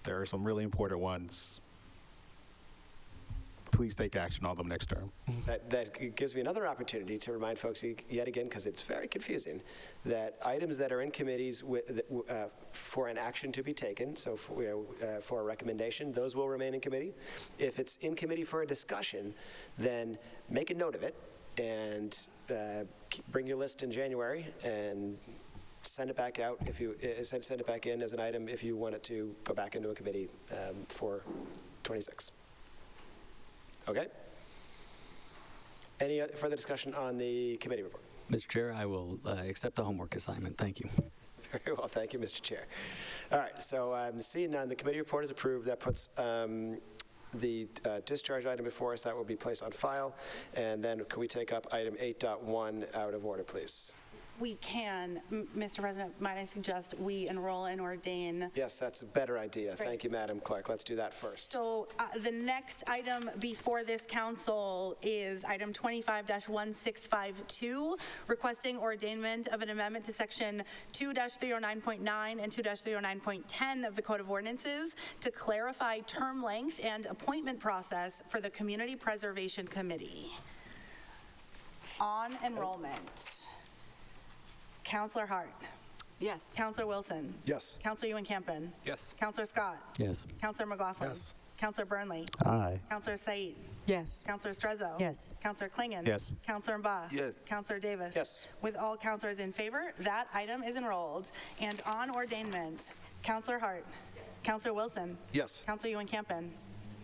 O: There are some really important ones. Please take action on them next term.
A: That gives me another opportunity to remind folks yet again, because it's very confusing, that items that are in committees for an action to be taken, so for a recommendation, those will remain in committee. If it's in committee for a discussion, then make a note of it and bring your list in January and send it back out if you send it back in as an item if you want it to go back into a committee for 26. Okay. Any further discussion on the committee report?
E: Mr. Chair, I will accept the homework assignment. Thank you.
A: Very well, thank you, Mr. Chair. All right, so seeing none, the committee report is approved. That puts the discharge item before us. That will be placed on file. And then can we take up item 8.1 out of order, please?
C: We can, Mr. President, might I suggest we enroll and ordain?
A: Yes, that's a better idea.
C: Great.
A: Thank you, Madam Clerk. Let's do that first.
C: So the next item before this council is item 25-1652, requesting ordainment of an amendment to section 2-309.9 and 2-309.10 of the Code of Ordinances to clarify term length and appointment process for the Community Preservation Committee. On enrollment. Counselor Hart.
W: Yes.
C: Counselor Wilson.
V: Yes.
C: Counselor Ewan-Campen.
Q: Yes.
C: Counselor Scott.
E: Yes.
C: Counselor McLaughlin.
V: Yes.
C: Counselor Burnley.
G: Aye.
C: Counselor Said.
W: Yes.
C: Counselor Strezzo.
J: Yes.
C: Counselor Klingon.
G: Yes.
C: Counselor Mba.
D: Yes.
C: Counselor Davis.
A: Yes.
C: With all counselors in favor, that item is enrolled. And on ordainment, Counselor Hart. Counselor Wilson.
V: Yes.
C: Counselor Ewan-Campen.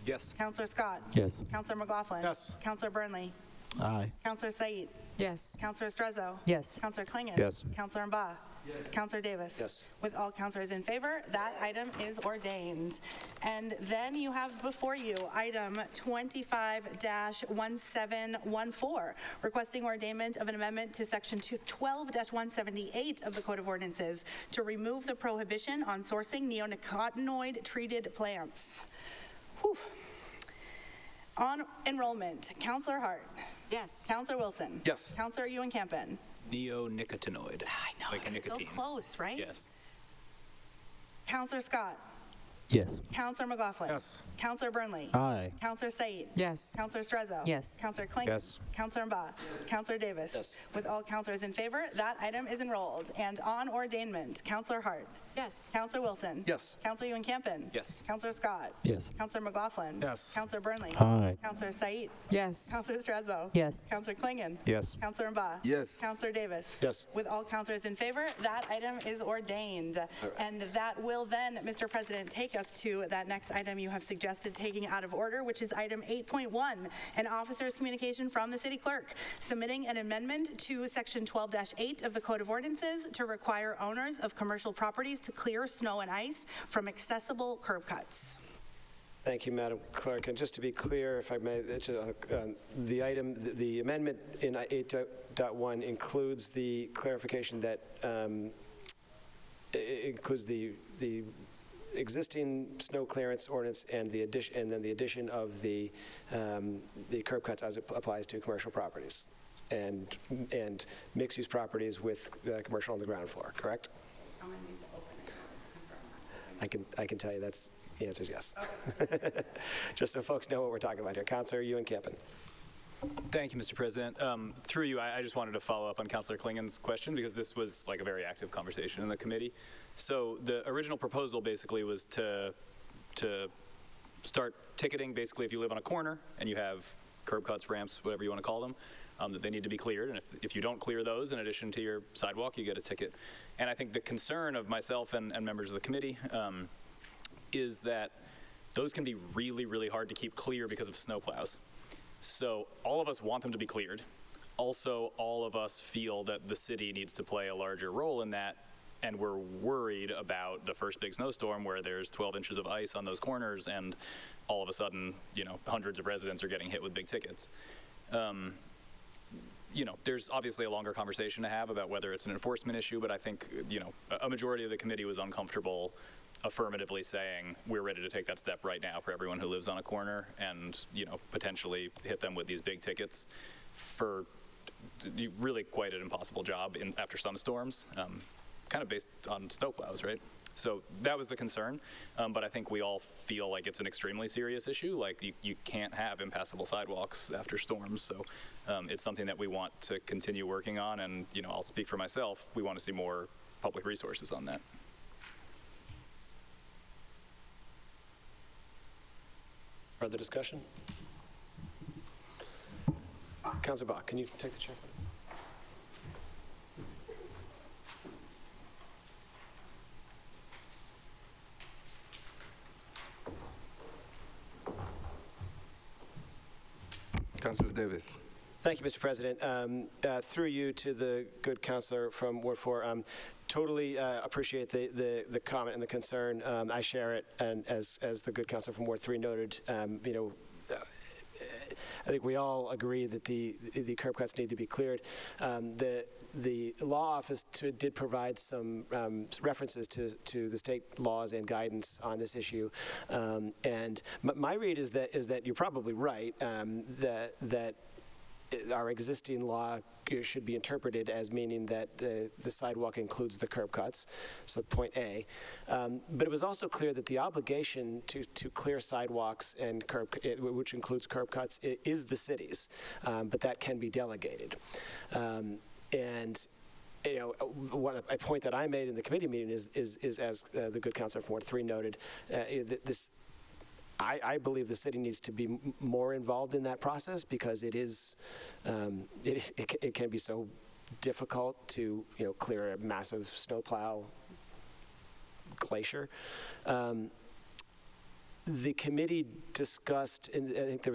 Q: Yes.
C: Counselor Scott.
E: Yes.
C: Counselor McLaughlin.
V: Yes.
C: Counselor Burnley.
G: Aye.
C: Counselor Said.
W: Yes.
C: Counselor Strezzo.
J: Yes.
C: Counselor Klingon.
G: Yes.
C: Counselor Mba. Counselor Davis.
A: Yes.
C: With all counselors in favor, that item is ordained. And then you have before you item 25-1714, requesting ordainment of an amendment to section 12-178 of the Code of Ordinances to remove the prohibition on sourcing neonicotinoid treated plants. Whew. On enrollment, Counselor Hart.
W: Yes.
C: Counselor Wilson.
V: Yes.
C: Counselor Ewan-Campen.
Q: Neonicotinoid.
C: I know,
Q: Like
C: it was so
Q: nicotine.
C: close, right?
Q: Yes.
C: Counselor Scott.
E: Yes.
C: Counselor McLaughlin.
V: Yes.
C: Counselor Burnley.
G: Aye.
C: Counselor Said.
W: Yes.
C: Counselor Strezzo.
J: Yes.
C: Counselor Kling.
G: Yes.
C: Counselor Mba. Counselor Davis.
A: Yes.
C: With all counselors in favor, that item is enrolled. And on ordainment, Counselor Hart.
W: Yes.
C: Counselor Wilson.
V: Yes.
C: Counselor Ewan-Campen.
Q: Yes.
C: Counselor Scott.
E: Yes.
C: Counselor McLaughlin.
V: Yes.
C: Counselor Burnley.
G: Aye.
C: Counselor Said.
W: Yes.
C: Counselor Strezzo.
J: Yes.
C: Counselor Klingon.
G: Yes.
C: Counselor Mba.
D: Yes.
C: Counselor Davis.
A: Yes.
C: With all counselors in favor, that item is ordained. And that will then, Mr. President, take us to that next item you have suggested taking out of order, which is item 8.1, an officer's communication from the city clerk, submitting an amendment to section 12-8 of the Code of Ordinances to require owners of commercial properties to clear snow and ice from accessible curb cuts.
A: Thank you, Madam Clerk. And just to be clear, if I may, the item, the amendment in 8.1 includes the clarification that it includes the existing snow clearance ordinance and the addition, and then the addition of the curb cuts as it applies to commercial properties and mixed-use properties with commercial on the ground floor. Correct? I can tell you that's the answer is yes. Just so folks know what we're talking about here. Councilor Ewan-Campen.
Q: Thank you, Mr. President. Through you, I just wanted to follow up on Councilor Klingon's question because this was like a very active conversation in the committee. So the original proposal basically was to start ticketing basically if you live on a corner and you have curb cuts, ramps, whatever you want to call them, that they need to be cleared. And if you don't clear those in addition to your sidewalk, you get a ticket. And I think the concern of myself and members of the committee is that those can be really, really hard to keep clear because of snowplows. So all of us want them to be cleared. Also, all of us feel that the city needs to play a larger role in that, and we're worried about the first big snowstorm where there's 12 inches of ice on those corners and all of a sudden, hundreds of residents are getting hit with big tickets. There's obviously a longer conversation to have about whether it's an enforcement issue, but I think, a majority of the committee was uncomfortable affirmatively saying we're ready to take that step right now for everyone who lives on a corner and, potentially hit them with these big tickets for really quite an impossible job after some storms, kind of based on snowplows, right? So that was the concern, but I think we all feel like it's an extremely serious issue. Like you can't have impassable sidewalks after storms, so it's something that we want to continue working on, and I'll speak for myself, we want to see more public resources on that.
A: Further discussion? Councilor Bach, can you take the chair?
D: Councilor Davis.
A: Thank you, Mr. President. Through you to the good councilor from Ward 4, totally appreciate the comment and the concern. I share it, and as the good councilor from Ward 3 noted, I think we all agree that the curb cuts need to be cleared. The law office did provide some references to the state laws and guidance on this issue, and my read is that you're probably right, that our existing law should be interpreted as meaning that the sidewalk includes the curb cuts, so point A. But it was also clear that the obligation to clear sidewalks and which includes curb cuts, is the city's, but that can be delegated. And a point that I made in the committee meeting is as the good councilor from Ward 3 noted, I believe the city needs to be more involved in that process because it can be so difficult to clear a massive snowplow glacier. The committee discussed, and I think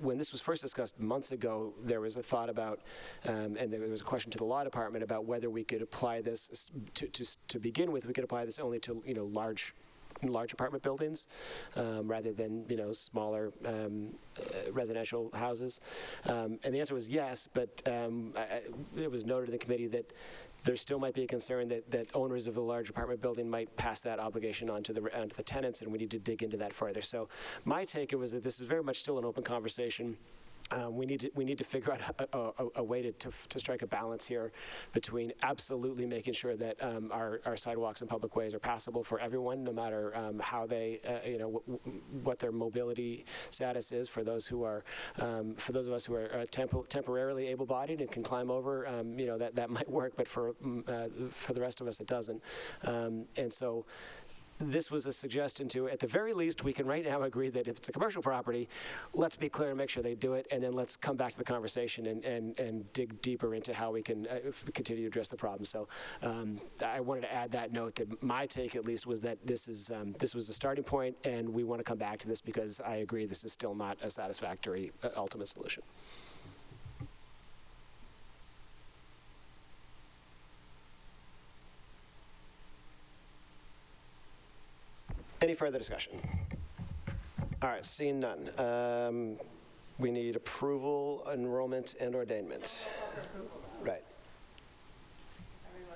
A: when this was first discussed months ago, there was a thought about, and there was a question to the law department about whether we could apply this to begin with. We could apply this only to large apartment buildings rather than smaller residential houses, and the answer was yes. But it was noted in the committee that there still might be a concern that owners of a large apartment building might pass that obligation onto the tenants, and we need to dig into that further. So my take was that this is very much still an open conversation. We need to figure out a way to strike a balance here between absolutely making sure that our sidewalks and public ways are passable for everyone, no matter how they, what their mobility status is. For those who are, for those of us who are temporarily able-bodied and can climb over, that might work, but for the rest of us, it doesn't. And so, this was a suggestion to, at the very least, we can right now agree that if it's a commercial property, let's be clear and make sure they do it, and then let's come back to the conversation and dig deeper into how we can continue to address the problem. So I wanted to add that note that my take, at least, was that this was a starting point, and we want to come back to this because I agree this is still not a satisfactory ultimate solution. Any further discussion? All right, seeing none. We need approval, enrollment, and ordainment. Right.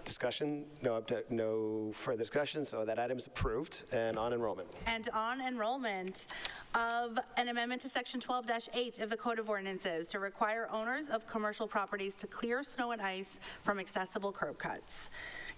A: Discussion? No further discussion, so that item is approved. And on enrollment.
C: And on enrollment of an amendment to Section 12-8 of the Code of Ordinances to require owners of commercial properties to clear snow and ice from accessible curb cuts.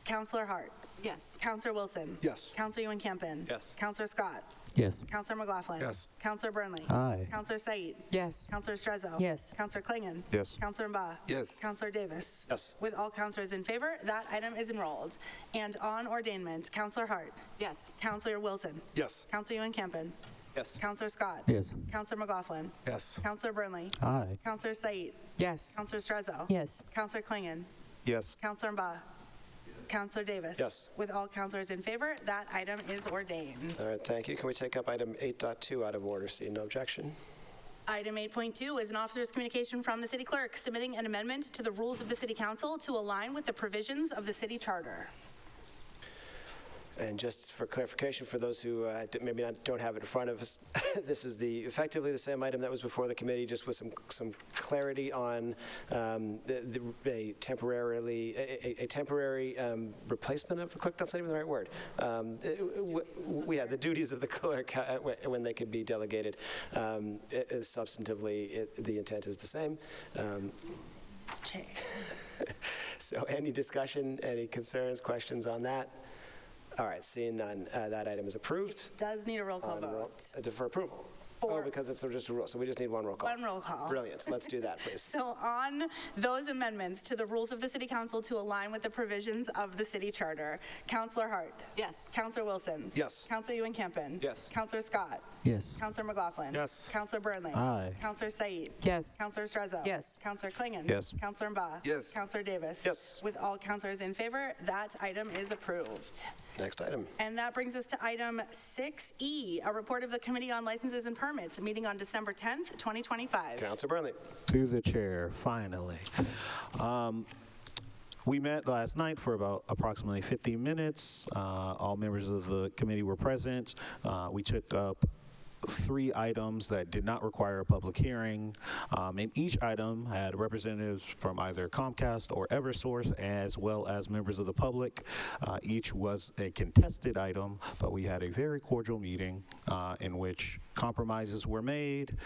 C: Councilor Hart.
W: Yes.
C: Councilor Wilson.
V: Yes.
C: Councilor Ewan-Campen.
Q: Yes.
C: Councilor Scott.
E: Yes.
C: Councilor McLaughlin.
V: Yes.
C: Councilor Burnley.
G: Aye.
C: Councilor Said.
W: Yes.
C: Councilor Strezzo.
J: Yes.
C: Councilor Klingon.
G: Yes.
C: Councilor Mba.
D: Yes.
C: Councilor Davis.
A: Yes.
C: With all councilors in favor, that item is enrolled. And on ordainment, Councilor Hart.
W: Yes.
C: Councilor Wilson.
V: Yes.
C: Councilor Ewan-Campen.
Q: Yes.
C: Councilor Scott.
E: Yes.
C: Councilor McLaughlin.
V: Yes.
C: Councilor Burnley.
G: Aye.
C: Councilor Said.
W: Yes.
C: Councilor Strezzo.
J: Yes.
C: Councilor Klingon.
G: Yes.
C: Councilor Mba. Councilor Davis.
A: Yes.
C: With all councilors in favor, that item is ordained.
A: All right, thank you. Can we take up item 8.2 out of order? Seeing no objection.
C: Item 8.2 is an officer's communication from the city clerk submitting an amendment to the rules of the city council to align with the provisions of the city charter.
A: And just for clarification, for those who maybe don't have it in front of us, this is effectively the same item that was before the committee, just with some clarity on a temporary replacement of the clerk. That's not even the right word. We have the duties of the clerk when they could be delegated. Substantively, the intent is the same. So, any discussion, any concerns, questions on that? All right, seeing none, that item is approved.
C: Does need a roll call vote.
A: For approval. Because it's just a rule, so we just need one roll call.
C: One roll call.
A: Brilliant. Let's do that, please.
C: So on those amendments to the rules of the city council to align with the provisions of the city charter, Councilor Hart.
W: Yes.
C: Councilor Wilson.
V: Yes.
C: Councilor Ewan-Campen.
Q: Yes.
C: Councilor Scott.
E: Yes.
C: Councilor McLaughlin.
V: Yes.
C: Councilor Burnley.
G: Aye.
C: Councilor Said.
W: Yes.
C: Councilor Strezzo.
J: Yes.
C: Councilor Klingon.
G: Yes.
C: Councilor Mba.
D: Yes.
C: Councilor Davis.
A: Yes.
C: With all councilors in favor, that item is approved.
A: Next item.
C: And that brings us to item 6E, a report of the Committee on Licenses and Permits, meeting on December 10th, 2025.
A: Councilor Burnley.
O: To the chair, finally. We met last night for about approximately 50 minutes. All members of the committee were present. We took up 3 items that did not require a public hearing, and each item had representatives from either Comcast or Eversource, as well as members of the public. Each was a contested item, but we had a very cordial meeting in which compromises were made,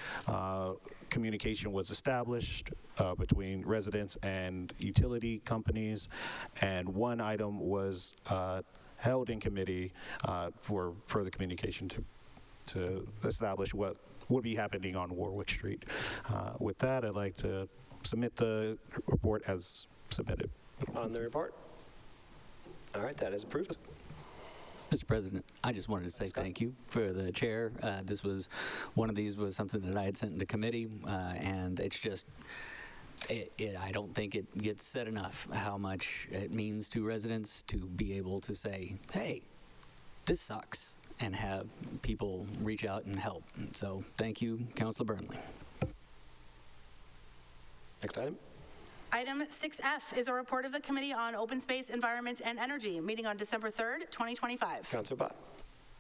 O: communication was established between residents and utility companies, and one item was held in committee for further communication to establish what would be happening on Warwick Street. With that, I'd like to submit the report as submitted.
A: On the report? All right, that is approved.
E: Mr. President, I just wanted to say thank you for the chair. This was, one of these was something that I had sent into committee, and it's just, I don't think it gets said enough how much it means to residents to be able to say, hey, this sucks, and have people reach out and help. And so thank you, Councilor Burnley.
A: Next item.
C: Item 6F is a report of the Committee on Open Space, Environment, and Energy, meeting on December 3rd, 2025.
A: Councilor Bott.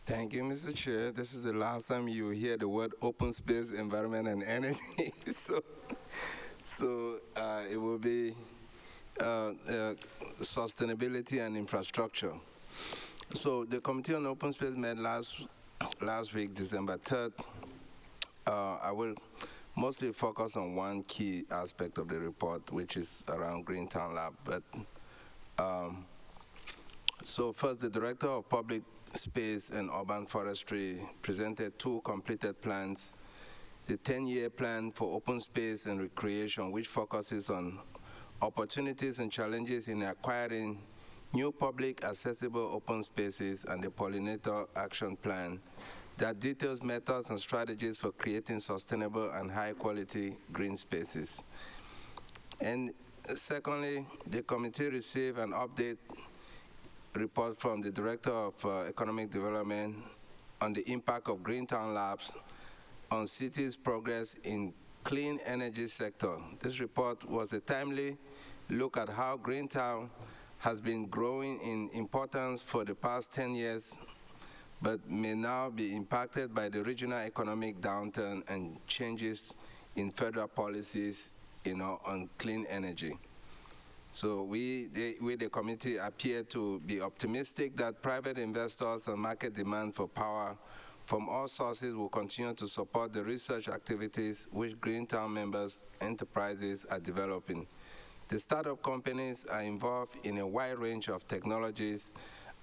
D: Thank you, Mr. Chair. This is the last time you hear the word open space, environment, and energy. so it will be sustainability and infrastructure. So the Committee on Open Space met last week, December 3rd. I will mostly focus on one key aspect of the report, which is around Greentown Lab. But so first, the Director of Public Space and Urban Forestry presented 2 completed plans. The 10-year plan for open space and recreation, which focuses on opportunities and challenges in acquiring new public accessible open spaces, and the Pollinator Action Plan that details methods and strategies for creating sustainable and high-quality green spaces. And secondly, the committee received an update report from the Director of Economic Development on the impact of Greentown Labs on cities' progress in clean energy sector. This report was a timely look at how Greentown has been growing in importance for the past 10 years, but may now be impacted by the regional economic downturn and changes in federal policies, on clean energy. So we, the committee, appear to be optimistic that private investors and market demand for power from all sources will continue to support the research activities which Greentown members enterprises are developing. The startup companies are involved in a wide range of technologies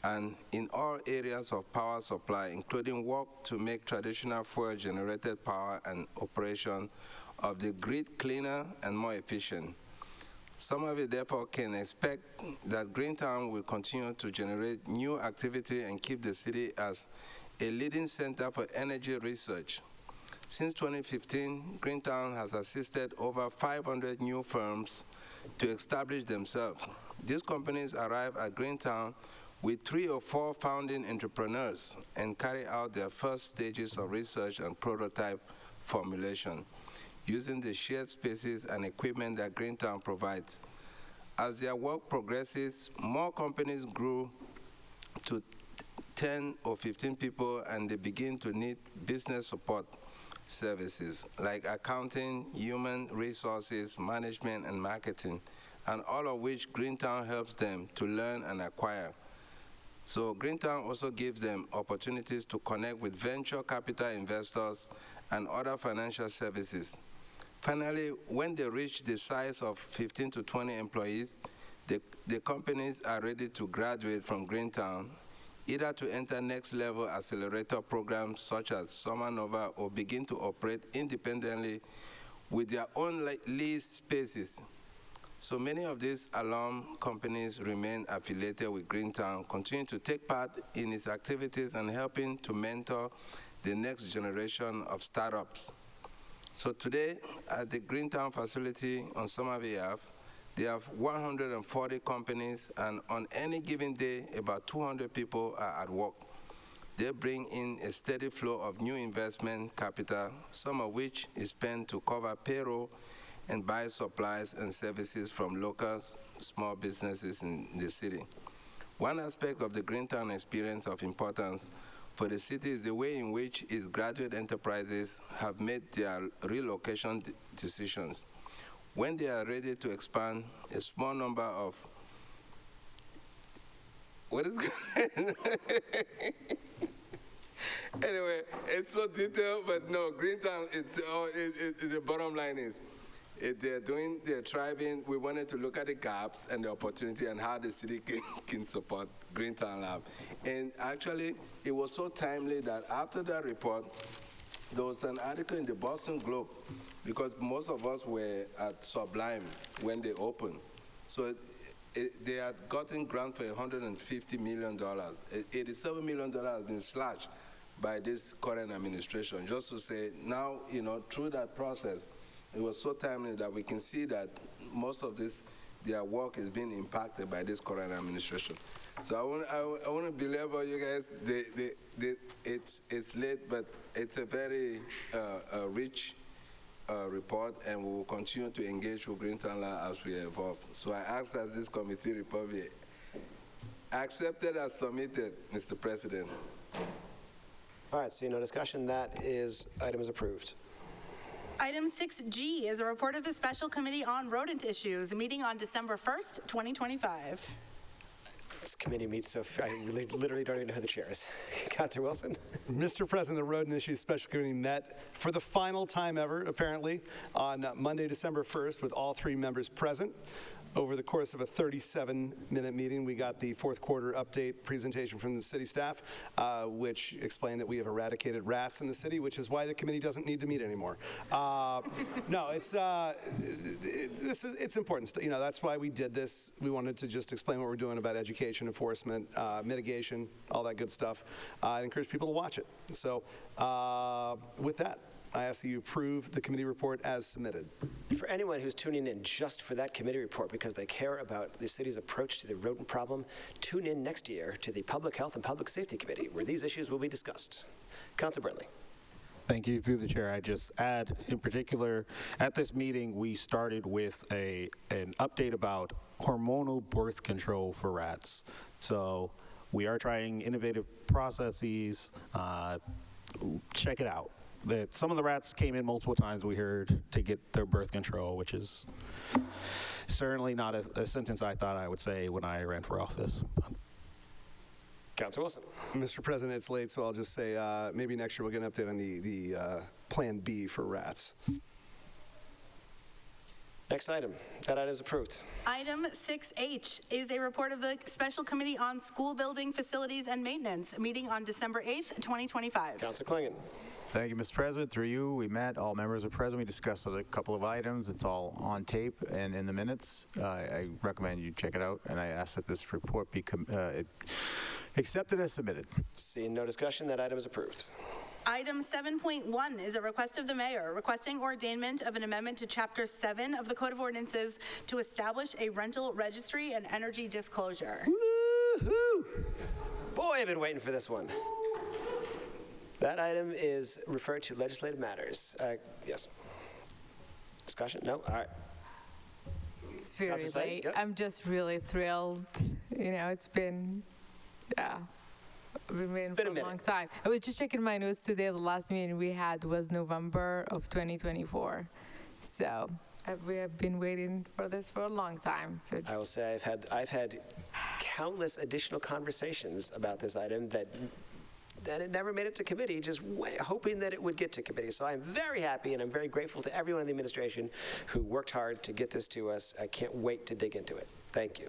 D: and in all areas of power supply, including work to make traditional fuel-generated power and operation of the grid cleaner and more efficient. Some of it, therefore, can expect that Greentown will continue to generate new activity and keep the city as a leading center for energy research. Since 2015, Greentown has assisted over 500 new firms to establish themselves. These companies arrive at Greentown with 3 or 4 founding entrepreneurs and carry out their first stages of research and prototype formulation using the shared spaces and equipment that Greentown provides. As their work progresses, more companies grew to 10 or 15 people, and they begin to need business support services like accounting, human resources, management, and marketing, and all of which Greentown helps them to learn and acquire. So Greentown also gives them opportunities to connect with venture capital investors and other financial services. Finally, when they reach the size of 15 to 20 employees, the companies are ready to graduate from Greentown, either to enter next-level accelerator programs such as SummerNova or begin to operate independently with their own leased spaces. So many of these alum companies remain affiliated with Greentown, continue to take part in its activities and helping to mentor the next generation of startups. So today, at the Greentown facility on Somerville Ave, they have 140 companies, and on any given day, about 200 people are at work. They bring in a steady flow of new investment capital, some of which is spent to cover payroll and buy supplies and services from local small businesses in the city. One aspect of the Greentown experience of importance for the city is the way in which its graduate enterprises have made their relocation decisions. When they are ready to expand, a small number of what is going Anyway, it's so detailed, but no, Greentown, the bottom line is, they're thriving. We wanted to look at the gaps and the opportunity and how the city can support Greentown Lab. And actually, it was so timely that after that report, there was an article in the Boston Globe, because most of us were at Sublime when they opened. So they had gotten grant for $150 million. $87 million has been slashed by this current administration, just to say now, through that process, it was so timely that we can see that most of their work is being impacted by this current administration. So I want to belabor you guys. It's late, but it's a very rich report, and we will continue to engage with Greentown Lab as we evolve. So I ask that this committee report be accepted as submitted, Mr. President.
A: All right, seeing no discussion, item is approved.
C: Item 6G is a report of the Special Committee on Rodent Issues, meeting on December 1st, 2025.
A: This committee meets so I literally don't even know who the chair is. Councilor Wilson.
V: Mr. President, the Rodent Issues Special Committee met for the final time ever, apparently, on Monday, December 1st, with all 3 members present. Over the course of a 37-minute meeting, we got the fourth quarter update presentation from the city staff, which explained that we have eradicated rats in the city, which is why the committee doesn't need to meet anymore. No, it's important. That's why we did this. We wanted to just explain what we're doing about education, enforcement, mitigation, all that good stuff. I encourage people to watch it. So with that, I ask that you approve the committee report as submitted.
A: For anyone who's tuning in just for that committee report because they care about the city's approach to the rodent problem, tune in next year to the Public Health and Public Safety Committee, where these issues will be discussed. Councilor Brentley.
O: Thank you. Through the chair, I just add, in particular, at this meeting, we started with an update about hormonal birth control for rats. So we are trying innovative processes. Check it out. Some of the rats came in multiple times, we heard, to get their birth control, which is certainly not a sentence I thought I would say when I ran for office.
A: Councilor Wilson.
V: Mr. President, it's late, so I'll just say maybe next year we'll get an update on the Plan B for rats.
A: Next item. That item is approved.
C: Item 6H is a report of the Special Committee on School Building Facilities and Maintenance, meeting on December 8th, 2025.
A: Councilor Klingon.
G: Thank you, Mr. President. Through you, we met. All members are present. We discussed a couple of items. It's all on tape and in the minutes. I recommend you check it out, and I ask that this report be accepted as submitted.
A: Seeing no discussion, that item is approved.
C: Item 7.1 is a request of the mayor requesting ordainment of an amendment to Chapter 7 of the Code of Ordinances to establish a rental registry and energy disclosure.
A: Woo-hoo! Boy, I've been waiting for this one. That item is referred to legislative matters. Yes. Discussion? No? All right.
P: It's very late. Yep. I'm just really thrilled. It's been, we've been for a long time. I was just checking my notes today. The last meeting we had was November of 2024. So we have been waiting for this for a long time. So
A: I will say I've had countless additional conversations about this item that it never made it to committee, just hoping that it would get to committee. So I'm very happy, and I'm very grateful to everyone in the administration who worked hard to get this to us. I can't wait to dig into it. Thank you.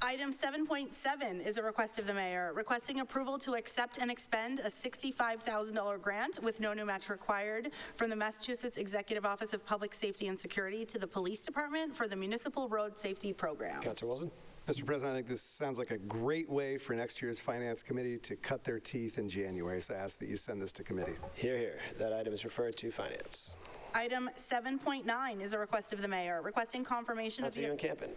C: Item 7.7 is a request of the mayor requesting approval to accept and expend a $65,000 grant with no new match required from the Massachusetts Executive Office of Public Safety and Security to the Police Department for the Municipal Road Safety Program.
A: Councilor Wilson.
V: Mr. President, I think this sounds like a great way for next year's Finance Committee to cut their teeth in January, so I ask that you send this to committee.
A: Hear, hear. That item is referred to Finance.
C: Item 7.9 is a request of the mayor requesting confirmation of the...
A: Councilor Campen.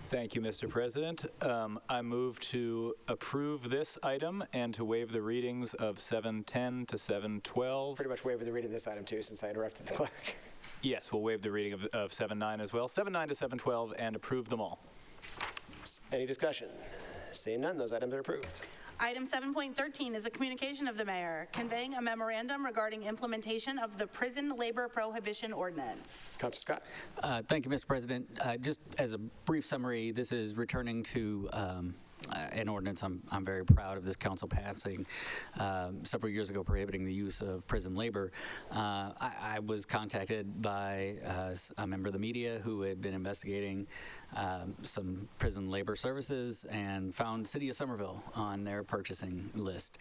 Q: Thank you, Mr. President. I move to approve this item and to waive the readings of 7:10 to 7:12.
A: Pretty much waive the reading of this item, too, since I interrupted the clerk.
Q: Yes, we'll waive the reading of 7:9 as well. 7:9 to 7:12, and approve them all.
A: Any discussion? Seeing none, those items are approved.
C: Item 7.13 is a communication of the mayor conveying a memorandum regarding implementation of the prison labor prohibition ordinance.
A: Councilor Scott.
E: Thank you, Mr. President. Just as a brief summary, this is returning to an ordinance I'm very proud of this council passing several years ago, prohibiting the use of prison labor. I was contacted by a member of the media who had been investigating some prison labor services and found City of Somerville on their purchasing list.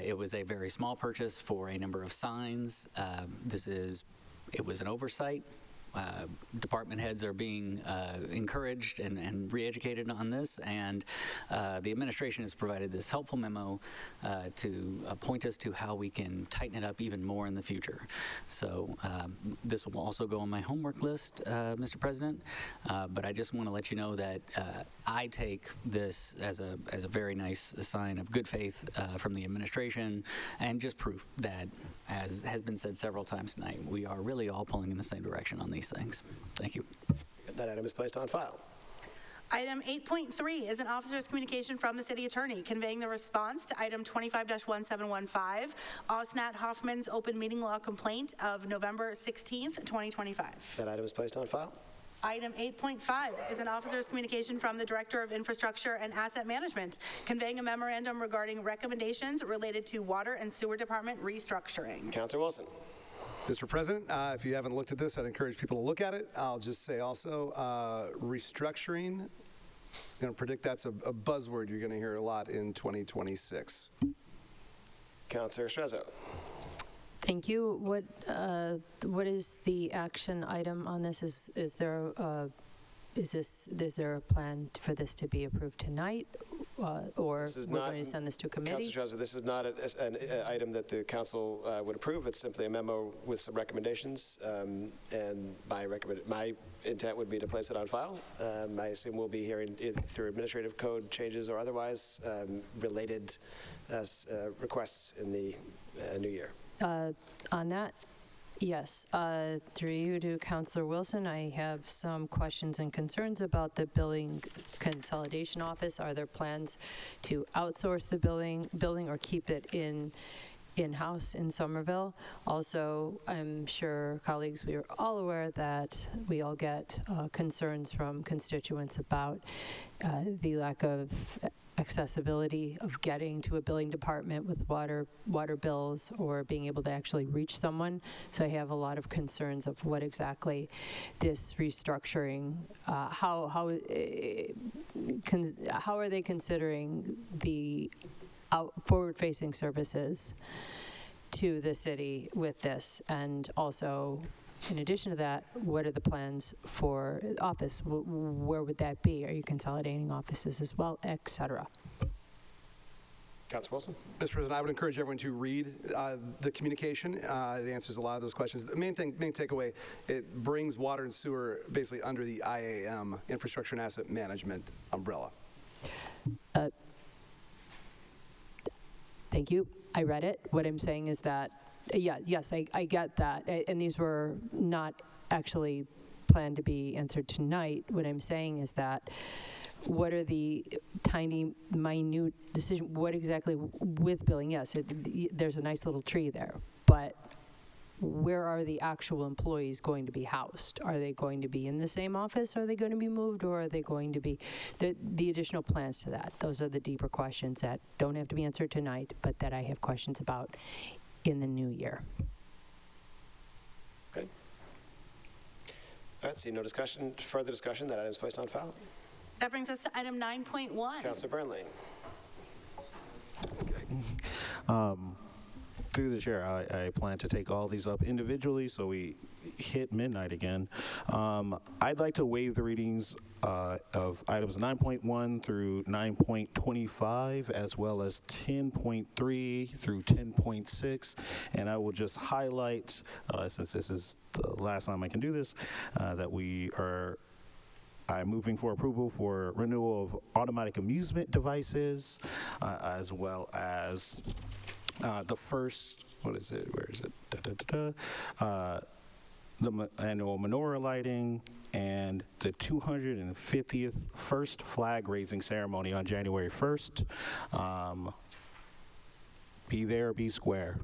E: It was a very small purchase for a number of signs. It was an oversight. Department heads are being encouraged and re-educated on this, and the administration has provided this helpful memo to point us to how we can tighten it up even more in the future. So this will also go on my homework list, Mr. President, but I just want to let you know that I take this as a very nice sign of good faith from the administration, and just proof that, as has been said several times tonight, we are really all pulling in the same direction on these things. Thank you.
A: That item is placed on file.
C: Item 8.3 is an officer's communication from the city attorney conveying the response to item 25-1715, Osnat Hoffman's open meeting law complaint of November 16th, 2025.
A: That item is placed on file.
C: Item 8.5 is an officer's communication from the Director of Infrastructure and Asset Management conveying a memorandum regarding recommendations related to Water and Sewer Department restructuring.
A: Councilor Wilson.
V: Mr. President, if you haven't looked at this, I'd encourage people to look at it. I'll just say also, restructuring, I'm going to predict that's a buzzword you're going to hear a lot in 2026.
A: Councilor Strezzo.
J: Thank you. What is the action item on this? Is there a plan for this to be approved tonight, or we're going to send this to committee?
A: Councilor Strezzo, this is not an item that the council would approve. It's simply a memo with some recommendations, and my intent would be to place it on file. I assume we'll be hearing either through administrative code changes or otherwise related requests in the new year.
J: On that, yes. Through you to Councilor Wilson, I have some questions and concerns about the billing consolidation office. Are there plans to outsource the billing or keep it in-house in Somerville? Also, I'm sure, colleagues, we are all aware that we all get concerns from constituents about the lack of accessibility of getting to a billing department with water bills or being able to actually reach someone. So I have a lot of concerns of what exactly this restructuring, how are they considering the forward-facing services to the city with this? And also, in addition to that, what are the plans for office? Where would that be? Are you consolidating offices as well, et cetera?
A: Councilor Wilson.
V: Mr. President, I would encourage everyone to read the communication. It answers a lot of those questions. The main takeaway, it brings water and sewer basically under the IAM, Infrastructure and Asset Management umbrella.
J: Thank you. I read it. What I'm saying is that, yes, I get that. And these were not actually planned to be answered tonight. What I'm saying is that what are the tiny, minute decisions? What exactly with billing? Yes, there's a nice little tree there, but where are the actual employees going to be housed? Are they going to be in the same office? Are they going to be moved, or are they going to be the additional plans to that? Those are the deeper questions that don't have to be answered tonight, but that I have questions about in the new year.
A: Okay. All right, see no further discussion. That item is placed on file.
C: That brings us to item 9.1.
A: Councilor Burnley.
O: Through the chair, I plan to take all these up individually, so we hit midnight again. I'd like to waive the readings of items 9.1 through 9.25, as well as 10.3 through 10.6, and I will just highlight, since this is the last time I can do this, that I'm moving for approval for renewal of automatic amusement devices, as well as the first, what is it? Where is it? The annual menorah lighting, and the 250th first flag raising ceremony on January 1st. Be there, be square.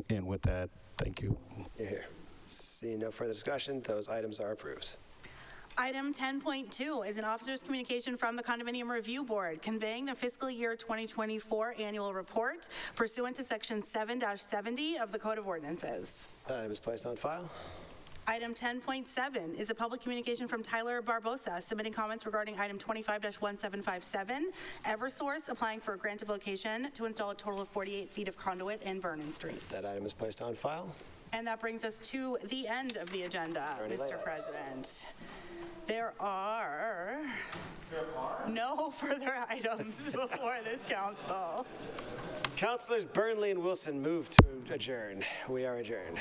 O: And with that, thank you.
A: You're here. Seeing no further discussion, those items are approved.
C: Item 10.2 is an officer's communication from the Condominium Review Board conveying the fiscal year 2024 annual report pursuant to Section 7-70 of the Code of Ordinances.
A: That item is placed on file.
C: Item 10.7 is a public communication from Tyler Barbosa submitting comments regarding item 25-1757, Eversource applying for a grant of location to install a total of 48 feet of conduit in Vernon Street.
A: That item is placed on file.
C: And that brings us to the end of the agenda, Mr. President. There are no further items before this council.
A: Councilors Burnley and Wilson move to adjourn. We are adjourned.